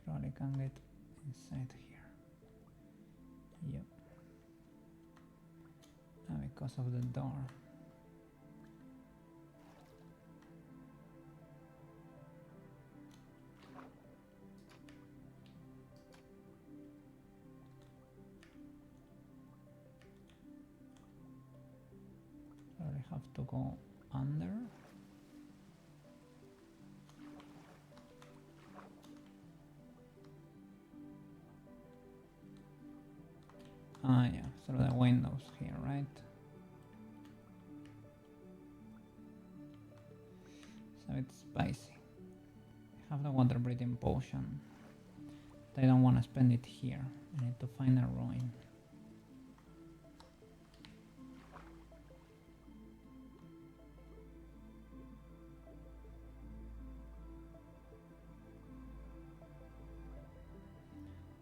Probably can get inside here. Yep. Ah, because of the door. Probably have to go under. Ah, yeah, through the windows here, right? So it's spicy. I have the water breathing potion. But I don't want to spend it here. I need to find a ruin.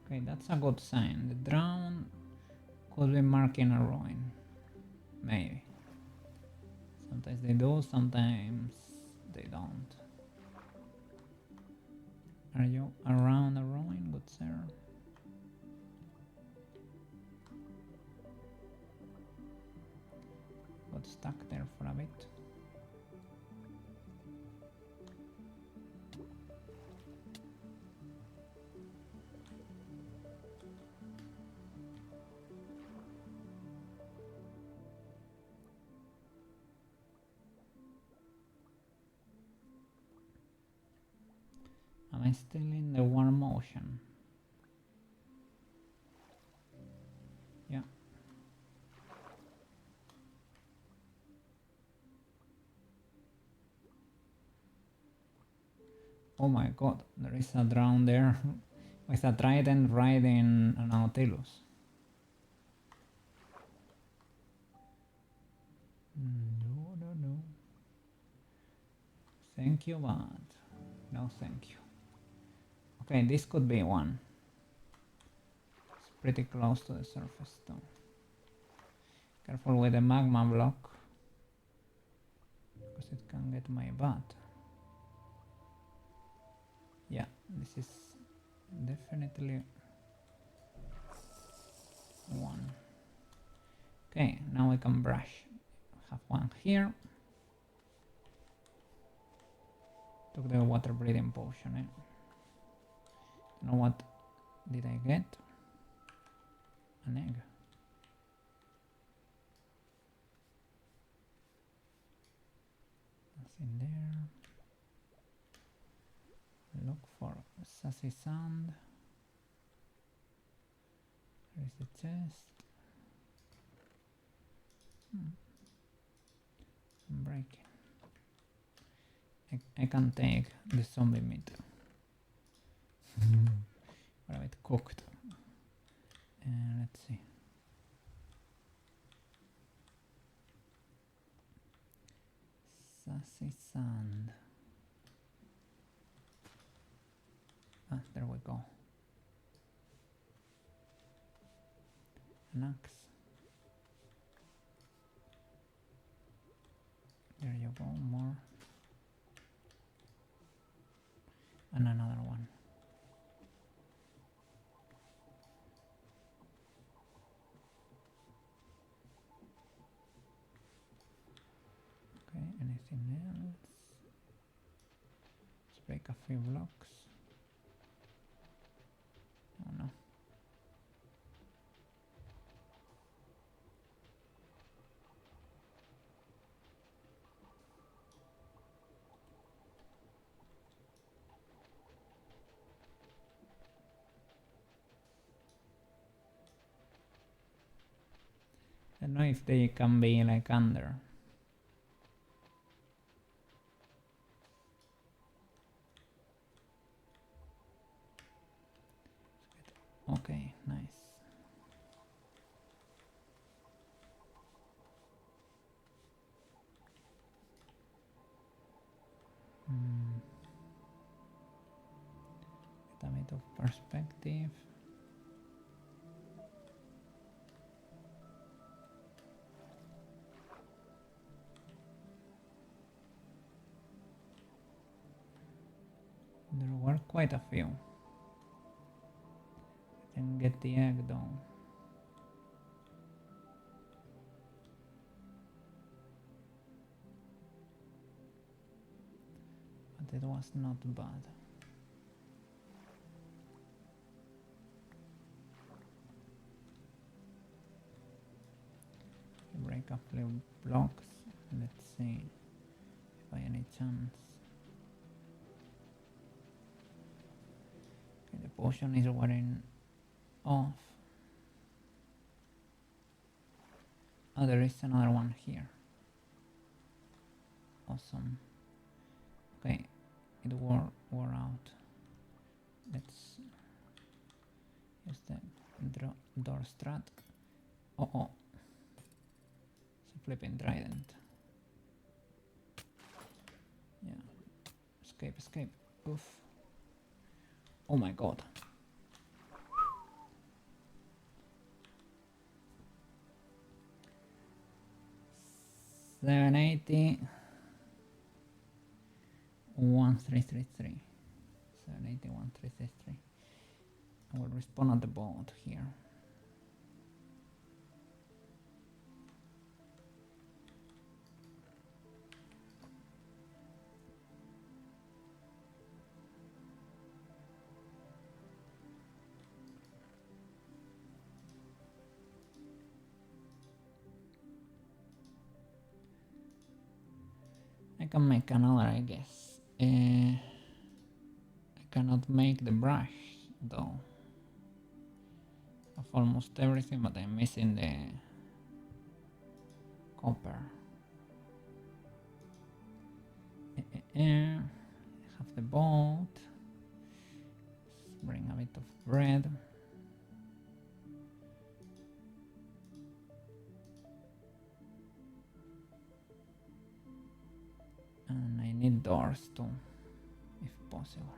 Okay, that's a good sign. The drown could be marking a ruin. Maybe. Sometimes they do, sometimes they don't. Are you around a ruin, good sir? Got stuck there for a bit. Am I still in the warm ocean? Yeah. Oh my god, there is a drown there with a trident riding an Nautilus. No. Thank you, but no thank you. Okay, this could be one. It's pretty close to the surface though. Careful with the magma block, because it can get my butt. Yeah, this is definitely one. Okay, now we can brush. Have one here. Took the water breathing potion. You know what did I get? An egg. Nothing there. Look for sassy sand. There is the chest. I'm breaking. I can take the zombie meat. But it cooked. And let's see. Sassy sand. Ah, there we go. An axe. There you go, more. And another one. Okay, anything else? Let's break a few blocks. Oh no. don't know if they can be like under. Okay, nice. Get a bit of perspective. There were quite a few. Didn't get the egg though. But it was not bad. Break a few blocks. Let's see if by any chance. Okay, the potion is wearing off. Oh, there is another one here. Awesome. Okay, it wore out. Let's use the door strat. Oh. It's a flipping trident. Yeah. Escape. Oof. Oh my god. $780. 1333. 780 1333. I will respawn at the boat here. I can make another, I guess. I cannot make the brush though. Of almost everything, but I'm missing the copper. I have the boat. Let's bring a bit of bread. And I need doors too, if possible.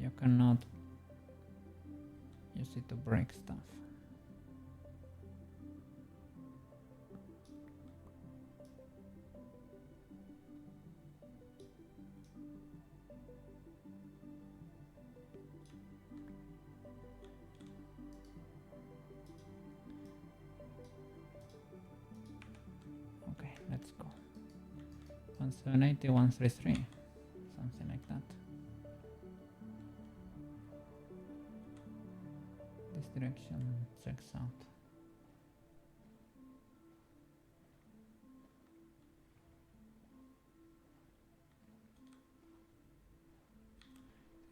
You cannot use it to break stuff. Okay, let's go. 1780, 133, something like that. This direction checks out.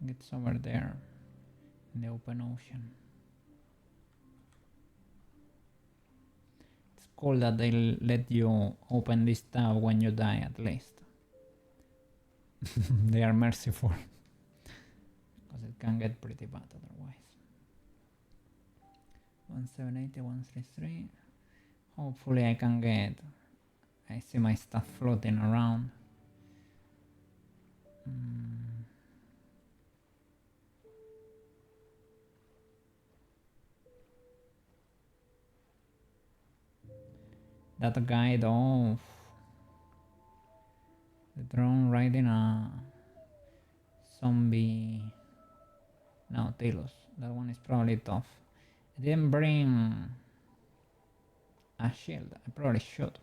I think it's over there in the open ocean. It's cool that they'll let you open this tab when you die at least. They are merciful. Because it can get pretty bad otherwise. 1780, 133. Hopefully I can get... I see my stuff floating around. That guy though... The drone riding a... zombie... Nautilus. That one is probably tough. I didn't bring a shield. I probably should.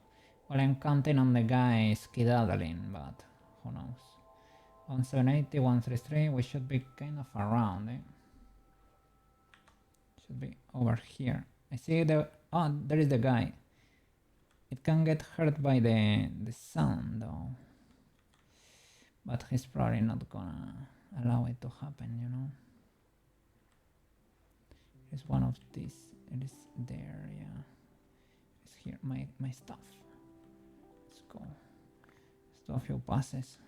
Well, I'm counting on the guy skedaddling, but who knows. 1780, 133. We should be kind of around, eh? Should be over here. I see the... Oh, there is the guy. It can get hurt by the sun, though. But he's probably not gonna allow it to happen, you know. It's one of these. It is there, yeah. It's here, my stuff. Let's go. Let's do a few passes.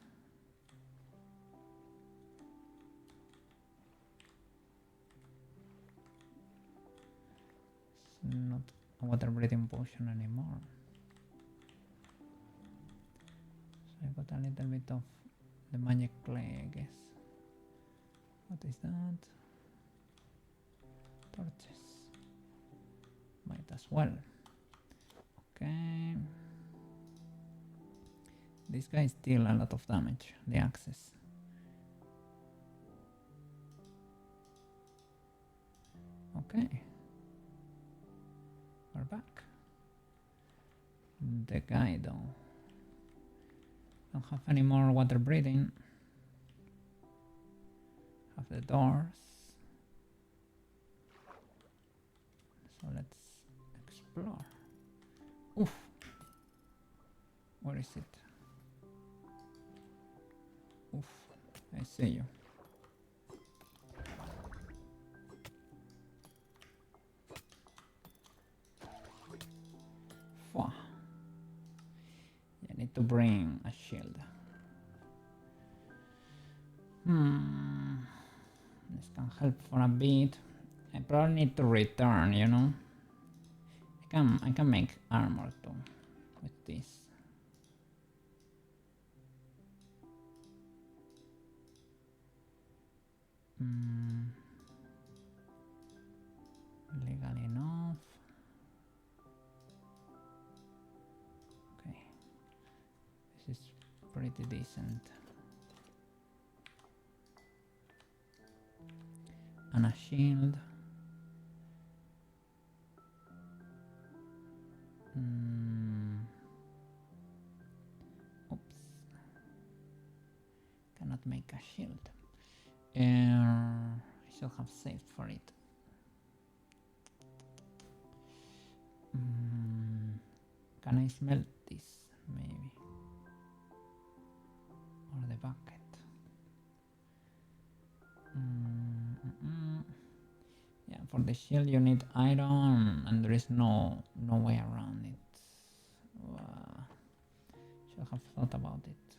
It's not a water breathing potion anymore. So I got a little bit of the magic clay, I guess. What is that? Torches. Might as well. Okay. This guy is still a lot of damage, the axes. Okay. We're back. The guy though. Don't have any more water breathing. Have the doors. So let's explore. Oof. Where is it? Oof. I see you. Fwah. You need to bring a shield. This can help for a bit. I probably need to return, you know. I can make armor too with this. Legal enough. Okay. This is pretty decent. And a shield. Oops. Cannot make a shield. I should have saved for it. Can I smelt this? Maybe. Or the bucket. Yeah, for the shield you need iron, and there is no way around it. Should have thought about it.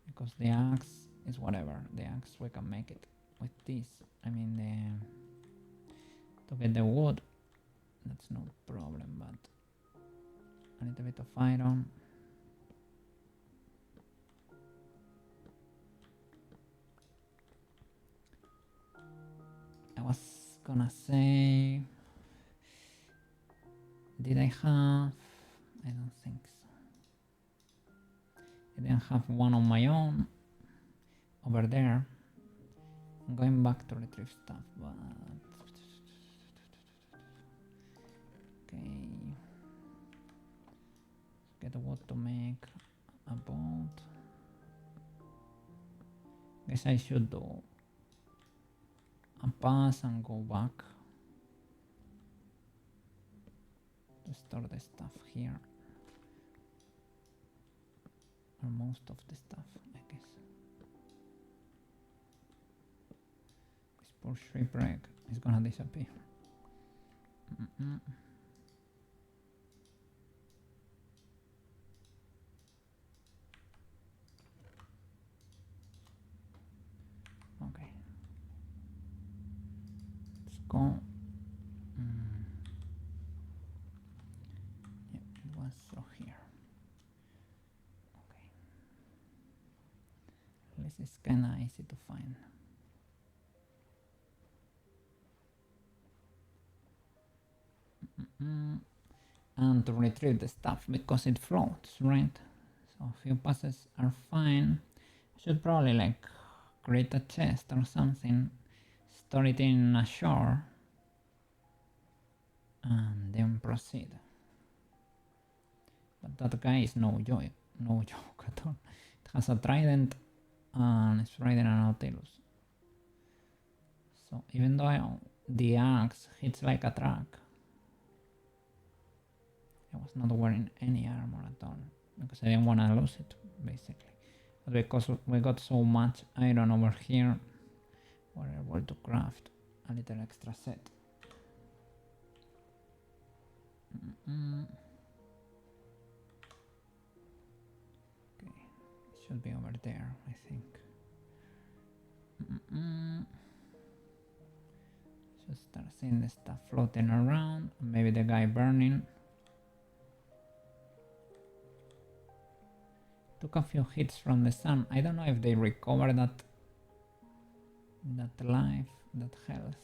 Because the axe is whatever. The axe we can make it with this. I mean, to get the wood, that's no problem. But a little bit of iron. I was gonna say, did I have? I don't think so. I didn't have one on my own over there. I'm going back to retrieve stuff, but okay. Get what to make a boat. Guess I should do a pass and go back to store the stuff here, or most of the stuff, I guess. This poor shipwreck is gonna disappear. Okay. Let's go. Yeah, it was through here. Okay. This is kinda easy to find. And to retrieve the stuff because it floats, right? So a few passes are fine. I should probably like create a chest or something, store it in a shore, and then proceed. But that guy is no joke at all. It has a trident and it's riding an Nautilus. So even though the axe hits like a truck, I was not wearing any armor at all because I didn't want to lose it, basically. But because we got so much iron over here, we're able to craft a little extra set. Okay, it should be over there, I think. Just start seeing the stuff floating around. Maybe the guy burning. Took a few hits from the sun. I don't know if they recover that life, that health.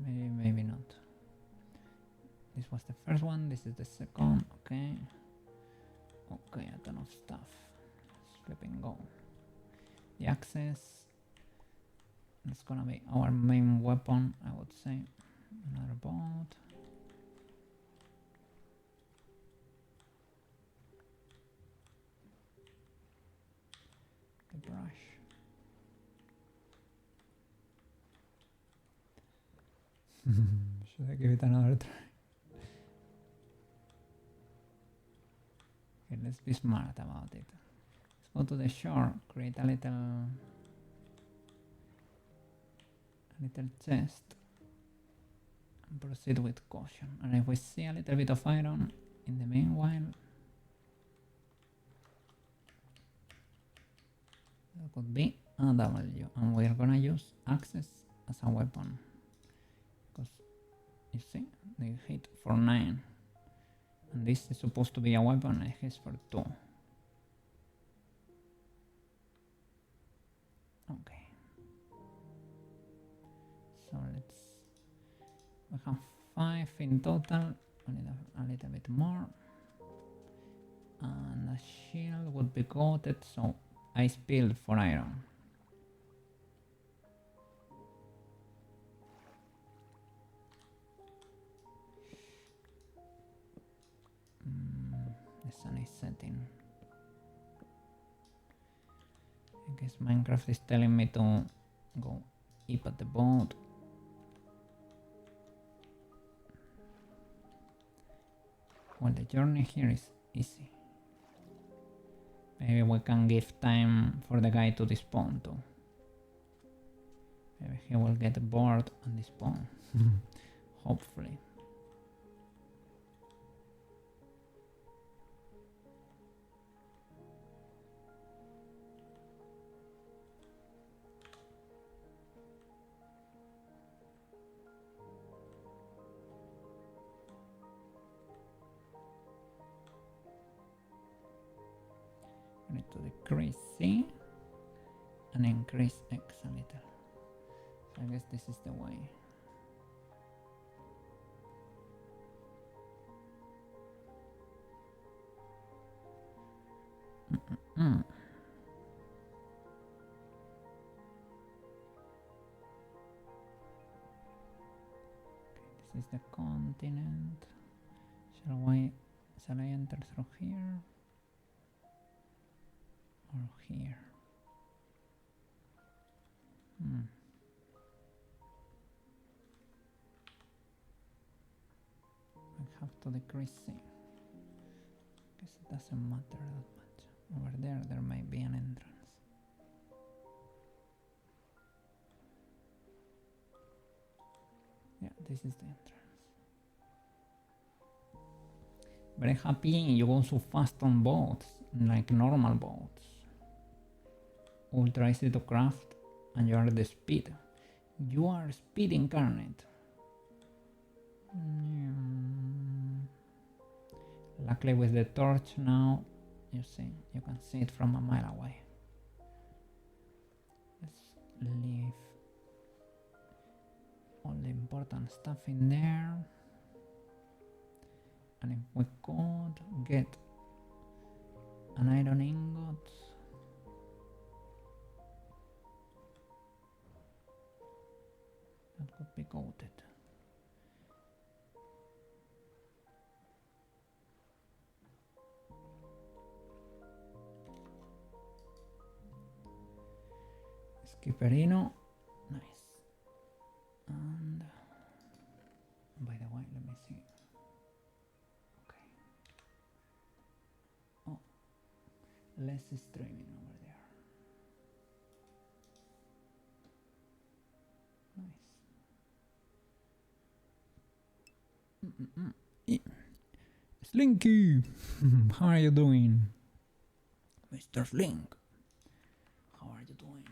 Maybe not. This was the first one, this is the second. Okay, a ton of stuff. Let's flip and go. The axes, that's gonna be our main weapon, I would say. Another boat. The brush. Should I give it another try? Okay, let's be smart about it. Let's go to the shore, create a little chest, and proceed with caution. And if we see a little bit of iron in the meanwhile, that could be a W. And we're gonna use axes as a weapon. Because you see, they hit for 9. And this is supposed to be a weapon, it hits for 2. Okay. So we have 5 in total, we need a little bit more. And the shield would be coated, so I spilled for iron. The sun is setting. I guess Minecraft is telling me to go eat at the boat. Well, the journey here is easy. Maybe we can give time for the guy to despawn too. Maybe he will get bored and despawn. Hopefully. We need to decrease C and increase X a little. So I guess this is the way. This is the continent. Shall I enter through here? Or here? I have to decrease C. Guess it doesn't matter that much. Over there might be an entrance. Yeah, this is the entrance. Very happy you go so fast on boats, like normal boats. Ultra easy to craft, and you are the speed. You are speed incarnate. Luckily with the torch now, you see, you can see it from a mile away. Let's leave all the important stuff in there. And if we could get an iron ingot, that could be coated. Skipperino, nice. And by the way, let me see. less streaming over there. Nice. Slinky, how are you doing? Mr. Slink, how are you doing?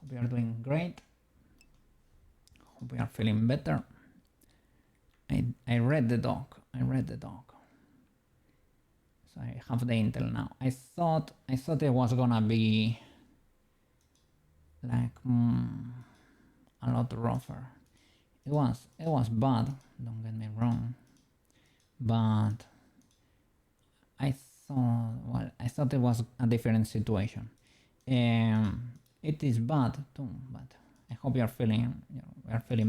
Hope you are doing great. Hope you are feeling better. I read the doc. So I have the intel now. I thought it was gonna be like a lot rougher. It was bad, don't get me wrong. But I thought it was a different situation. It is bad too, but I hope you're feeling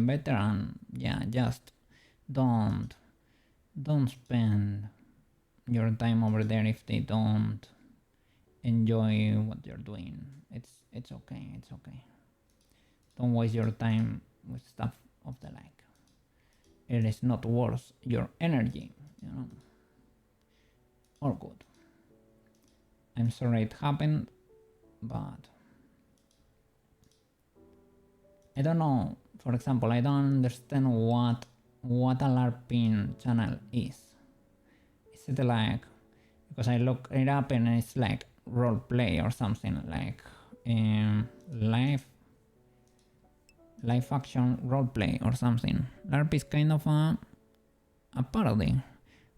better, and yeah, just don't spend your time over there if they don't enjoy what you're doing. It's okay. Don't waste your time with stuff of the like. It is not worth your energy, you know. All good. I'm sorry it happened, but I don't know. For example, I don't understand what a LARPing channel is. Is it like, because I look it up and it's like role play or something, like live action role play or something. LARP is kind of a parody,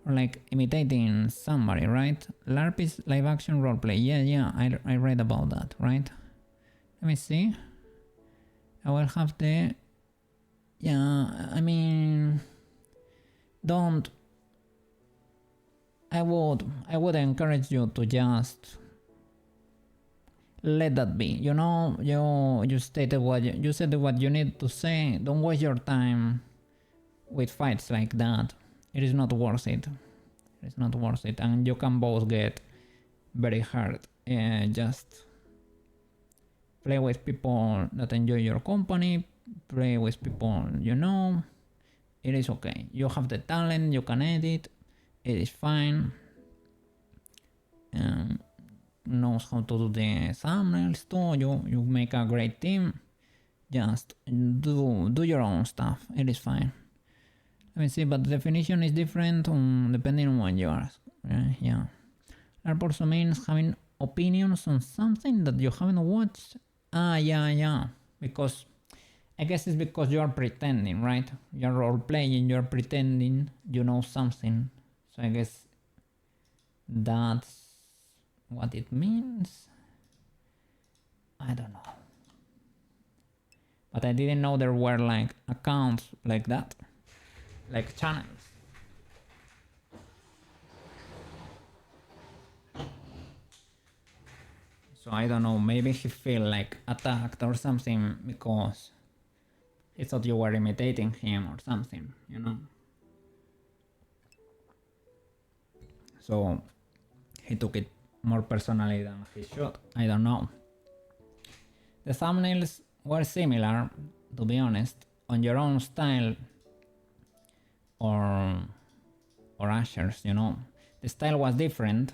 or like imitating somebody, right? LARP is live action role play. Yeah, I read about that, right? Let me see. I will have the... Yeah, I mean... I would encourage you to just let that be. You know, you stated you said what you need to say. Don't waste your time with fights like that. It is not worth it. And you can both get very hurt. Just play with people that enjoy your company. Play with people you know. It is okay. You have the talent. You can edit. It is fine. Knows how to do the thumbnails too. You make a great team. Just do your own stuff. It is fine. Let me see, but the definition is different depending on what you ask. Yeah. LARP also means having opinions on something that you haven't watched. Yeah. Because I guess it's because you are pretending, right? You're role playing. You're pretending you know something. So I guess that's what it means. I don't know. But I didn't know there were like accounts like that. Like channels. So I don't know, maybe he feel like attacked or something because he thought you were imitating him or something, you know? So he took it more personally than he should. I don't know. The thumbnails were similar, to be honest, on your own style or Asher's, you know. The style was different.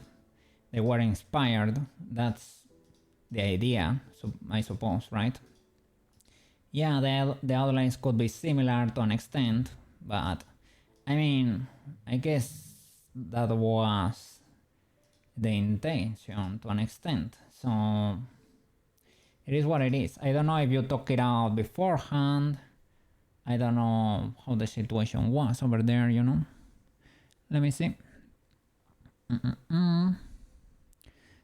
They were inspired. That's the idea, so I suppose, right? Yeah, the outlines could be similar to an extent, but I mean, I guess that was the intention to an extent. So it is what it is. I don't know if you talk it out beforehand. I don't know how the situation was over there, you know. Let me see.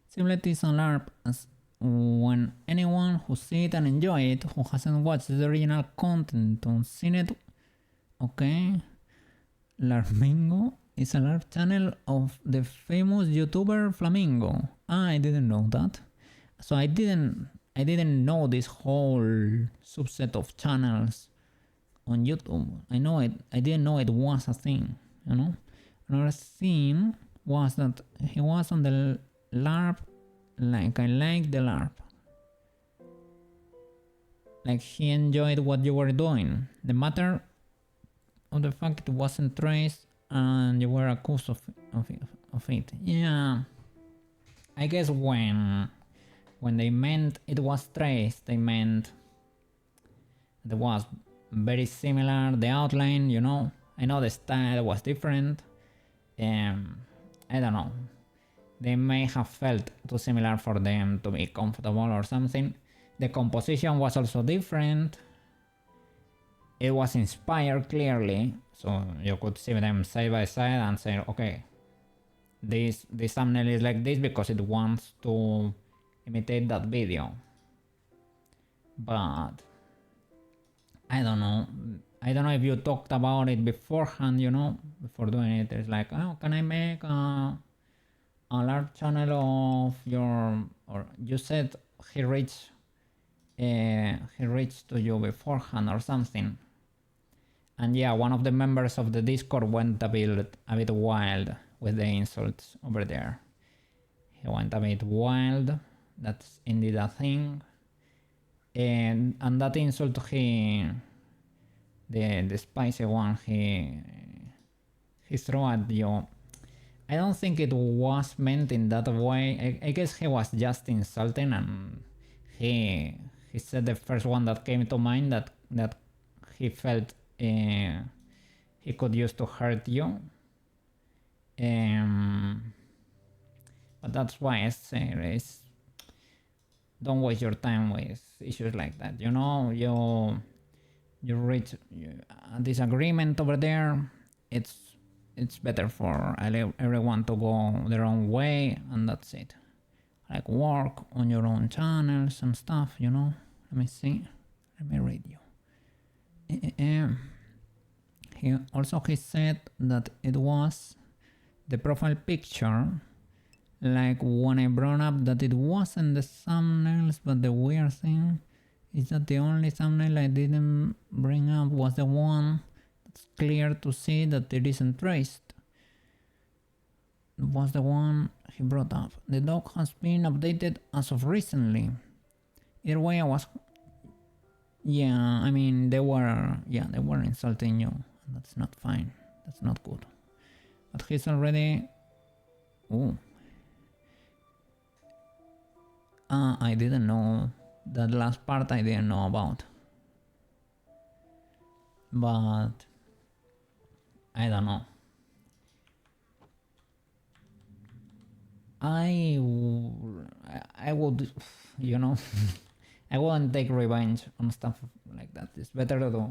Similarities on LARP as when anyone who see it and enjoy it, who hasn't watched the original content or seen it. Okay. Larmingo is a LARP channel of the famous YouTuber Flamingo. I didn't know that. So I didn't know this whole subset of channels on YouTube. I didn't know it was a thing, you know. Another thing was that he was on the LARP, like I like the LARP. Like he enjoyed what you were doing. The matter of the fact it wasn't traced and you were accused of it. Yeah. I guess when they meant it was traced, they meant it was very similar, the outline, you know. I know the style was different. I don't know. They may have felt too similar for them to be comfortable or something. The composition was also different. It was inspired clearly, so you could see them side by side and say, okay, this thumbnail is like this because it wants to imitate that video. But I don't know. I don't know if you talked about it beforehand, you know, before doing it. It's like, oh, can I make a large channel of your, or you said he reached to you beforehand or something. And yeah, one of the members of the Discord went a bit wild with the insults over there. He went a bit wild. That's indeed a thing. And that insult the spicy one he threw at you, I don't think it was meant in that way. I guess he was just insulting, and he said the first one that came to mind that he felt he could use to hurt you. But that's why I say don't waste your time with issues like that. You know, you reach a disagreement over there. It's better for everyone to go their own way, and that's it. Like work on your own channels and stuff, you know. Let me see. Let me read you. He said that it was the profile picture. Like when I brought up that it wasn't the thumbnails, but the weird thing is that the only thumbnail I didn't bring up was the one that's clear to see that it isn't traced. It was the one he brought up. The dog has been updated as of recently. Either way, I was... Yeah, I mean, they were insulting you. That's not fine. That's not good. But he's already... Oh. I didn't know. That last part I didn't know about. But... I don't know. I would, you know, I wouldn't take revenge on stuff like that. It's better to...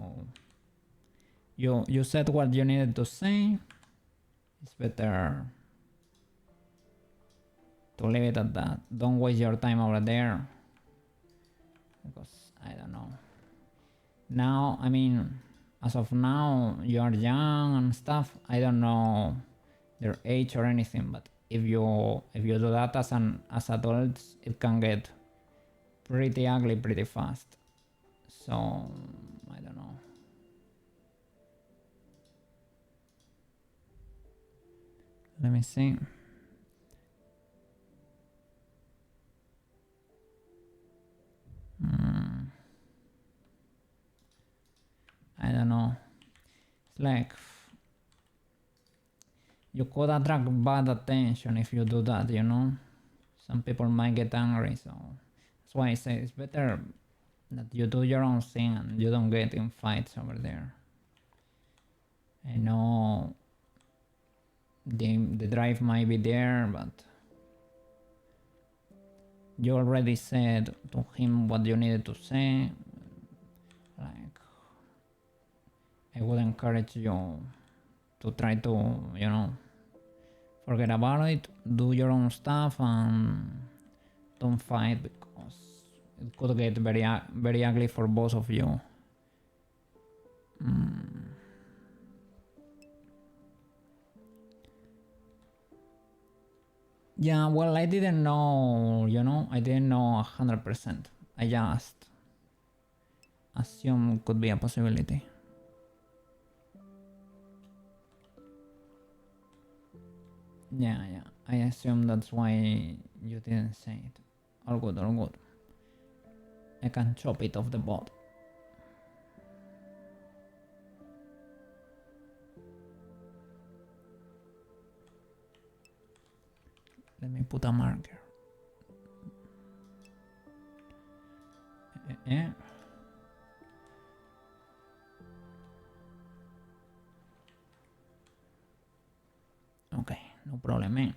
You said what you needed to say. It's better to leave it at that. Don't waste your time over there. Because, I don't know. Now, I mean, as of now, you are young and stuff. I don't know their age or anything, but if you do that as adults, it can get pretty ugly pretty fast. So I don't know. Let me see. I don't know. It's like you could attract bad attention if you do that, you know? Some people might get angry, so that's why I say it's better that you do your own thing and you don't get in fights over there. I know the drive might be there, but you already said to him what you needed to say. Like, I would encourage you to try to, you know, forget about it, do your own stuff, and don't fight, because it could get very ugly for both of you. Yeah, well, I didn't know, you know, I didn't know 100%. I just assumed could be a possibility. Yeah, I assume that's why you didn't say it. All good, all good. I can chop it off the bot. Let me put a marker. No problem, man.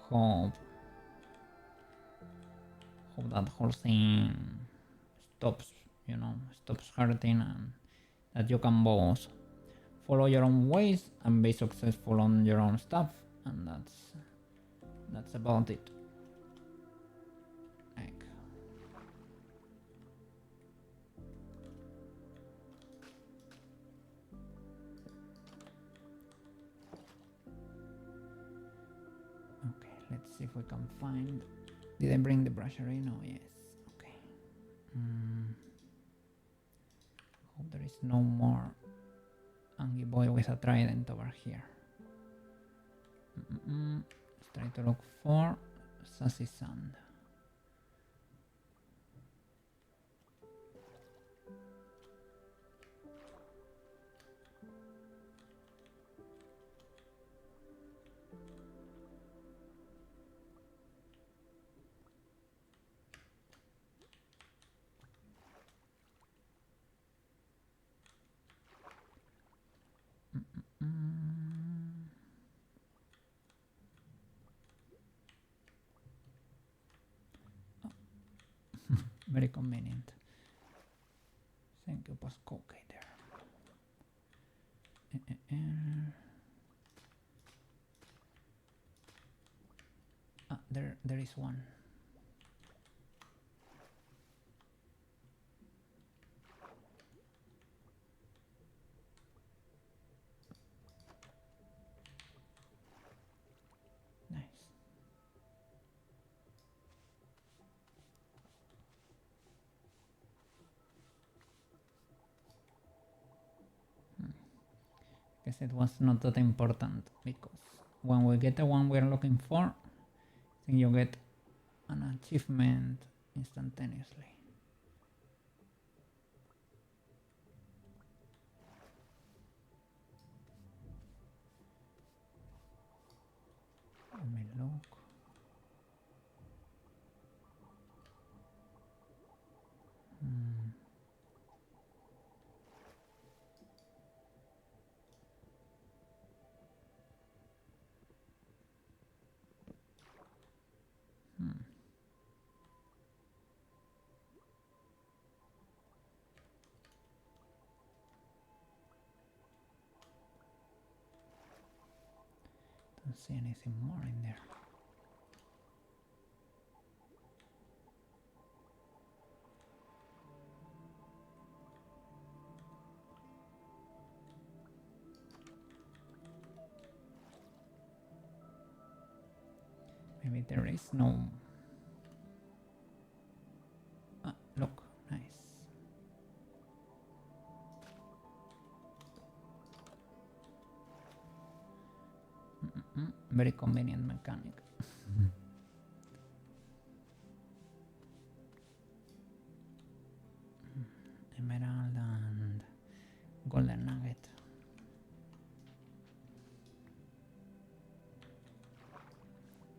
Hope that whole thing stops, stops hurting, and that you can both follow your own ways and be successful on your own stuff, and that's about it. Like, okay, let's see if we can find. Did I bring the brasserie? No, yes. Okay. Hope there is no more angry boy with a trident over here. Let's try to look for sassy sand. Very convenient. Thank you, Pasco. Okay, there. There is one. Nice. Guess it was not that important, because when we get the one we're looking for, I think you get an achievement instantaneously. Let me look. Don't see anything more in there. Maybe there is no. Look, nice. Very convenient mechanic. Emerald and golden nugget.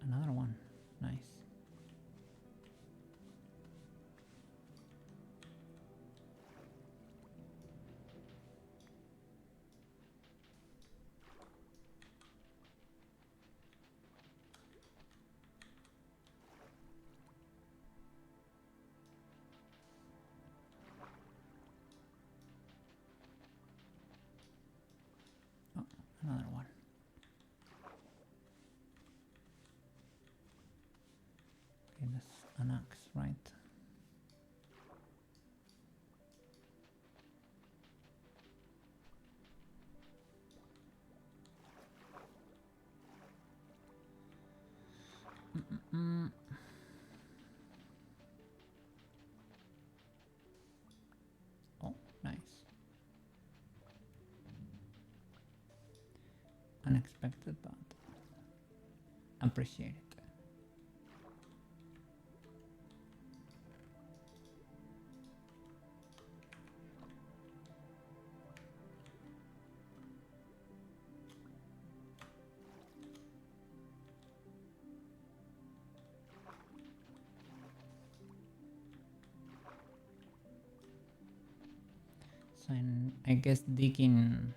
Another one. Nice. Another one. Okay, that's an axe, right? Oh, nice. Unexpected, but appreciate it. So I guess digging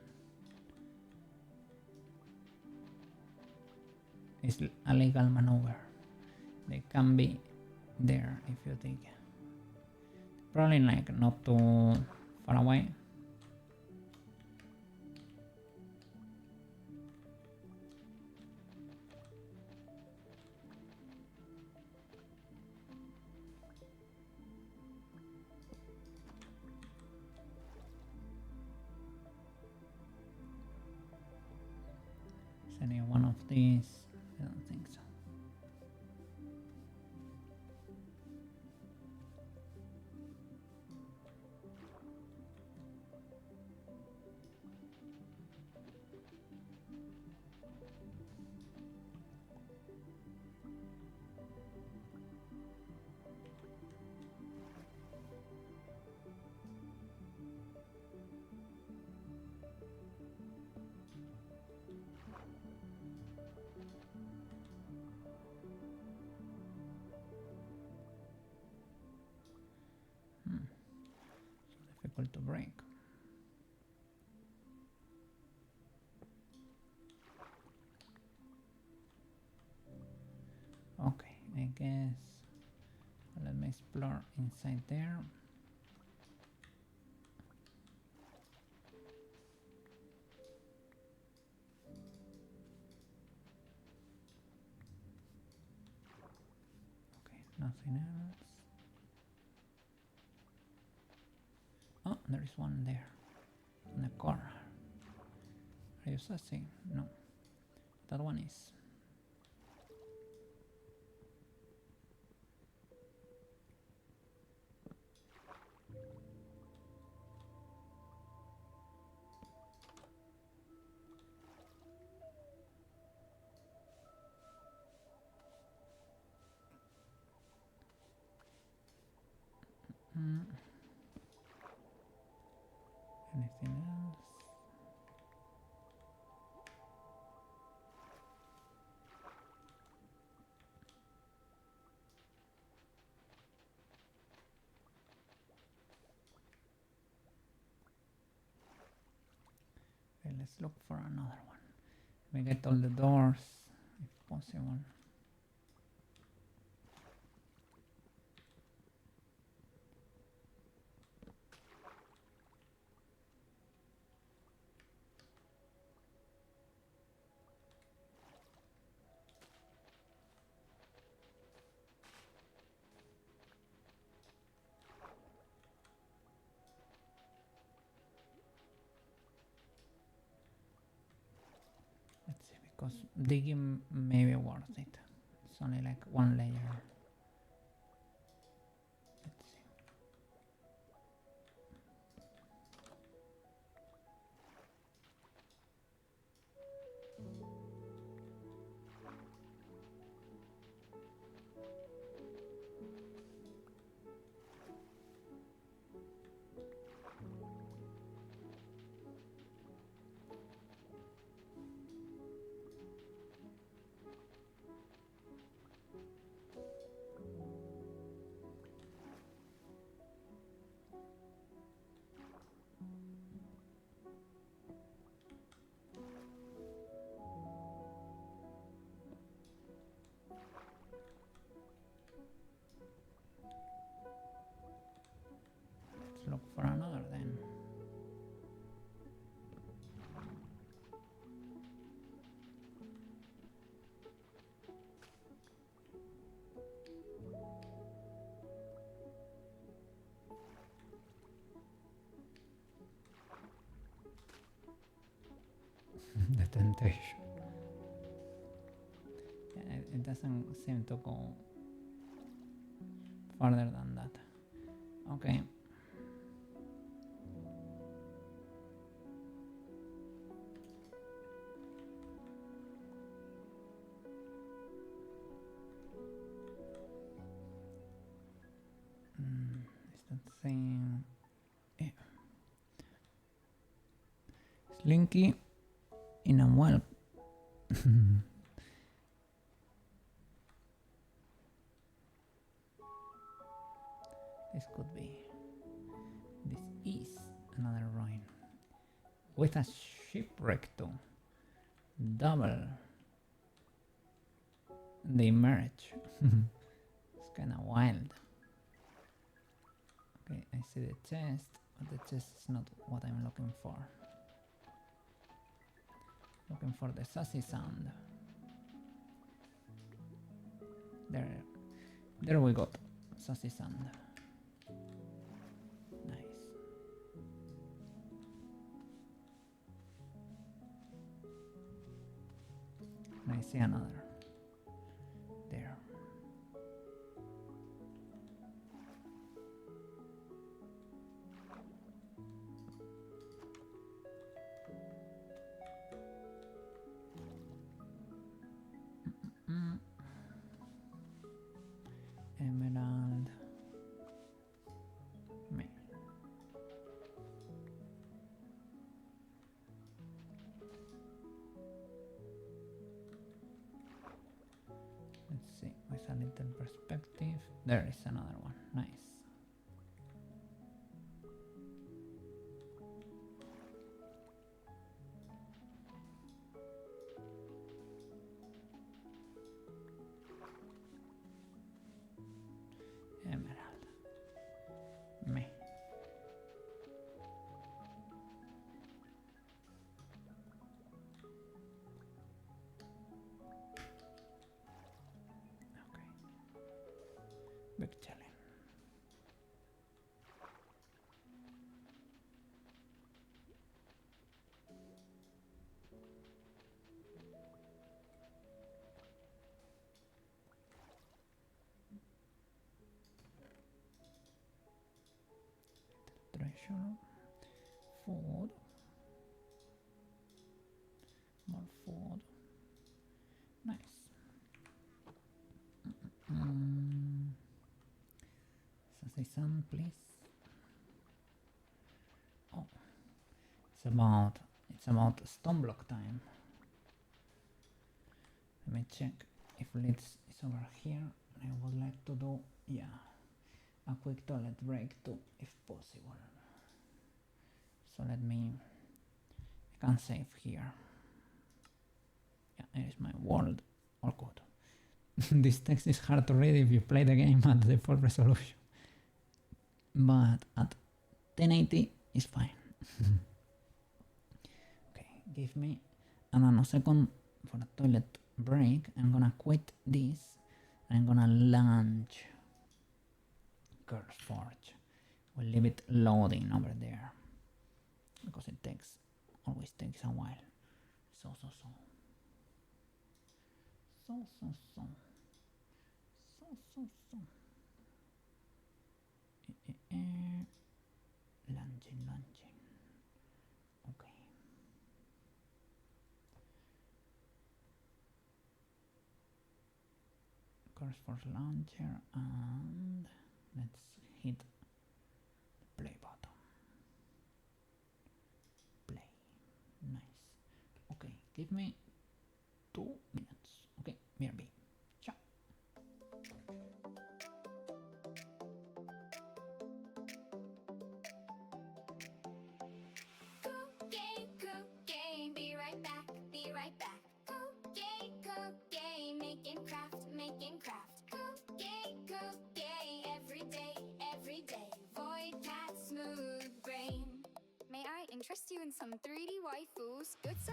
It's a legal maneuver. They can be there if you think. Probably like not too far away. Is any one of these? I don't think so. Difficult to break. Okay, I guess let me explore inside there. Okay, nothing else. Oh, there is one there in the corner. Are you sussing? No, that one is. Anything else? Okay, let's look for another one. We get all the doors if possible. Let's see, because digging may be worth it. It's only like one layer. Let's see. Let's look for another then. The temptation. Yeah, it doesn't seem to go further than that. Okay. Is that thing? Yeah. Slinky in a well. This could be. This is another ruin with a shipwreck too. Double. they merge. It's kind of wild. Okay, I see the chest, but the chest is not what I'm looking for. Looking for the sassy sound. There we got sassy sound. Nice. And I see another. There. Emerald. Me. Let's see, with a little perspective. There is another one. Nice. Emerald. Me. Okay. Big challenge. Treasure. Food. More food. Nice. Say some, please. Oh, it's about stone block time. Let me check if Leeds is over here. I would like to do, yeah, a quick toilet break too, if possible. So let me, I can save here. Yeah, here is my world. All good. This text is hard to read if you play the game at the full resolution, but at 1080 is fine. Okay, give me a nanosecond for a toilet break. I'm gonna quit this. I'm gonna launch Curse Forge. We'll leave it loading over there because it always takes a while. So. Launching. Okay. Curse Force launcher, and let's hit the play button. Play. Nice. Okay, give me 2 minutes. Okay, BRB. Ciao. Right back. Cook game, making craft. Cook game, every day. Void cat, smooth brain. May I interest you in some 3D waifus? Good sir?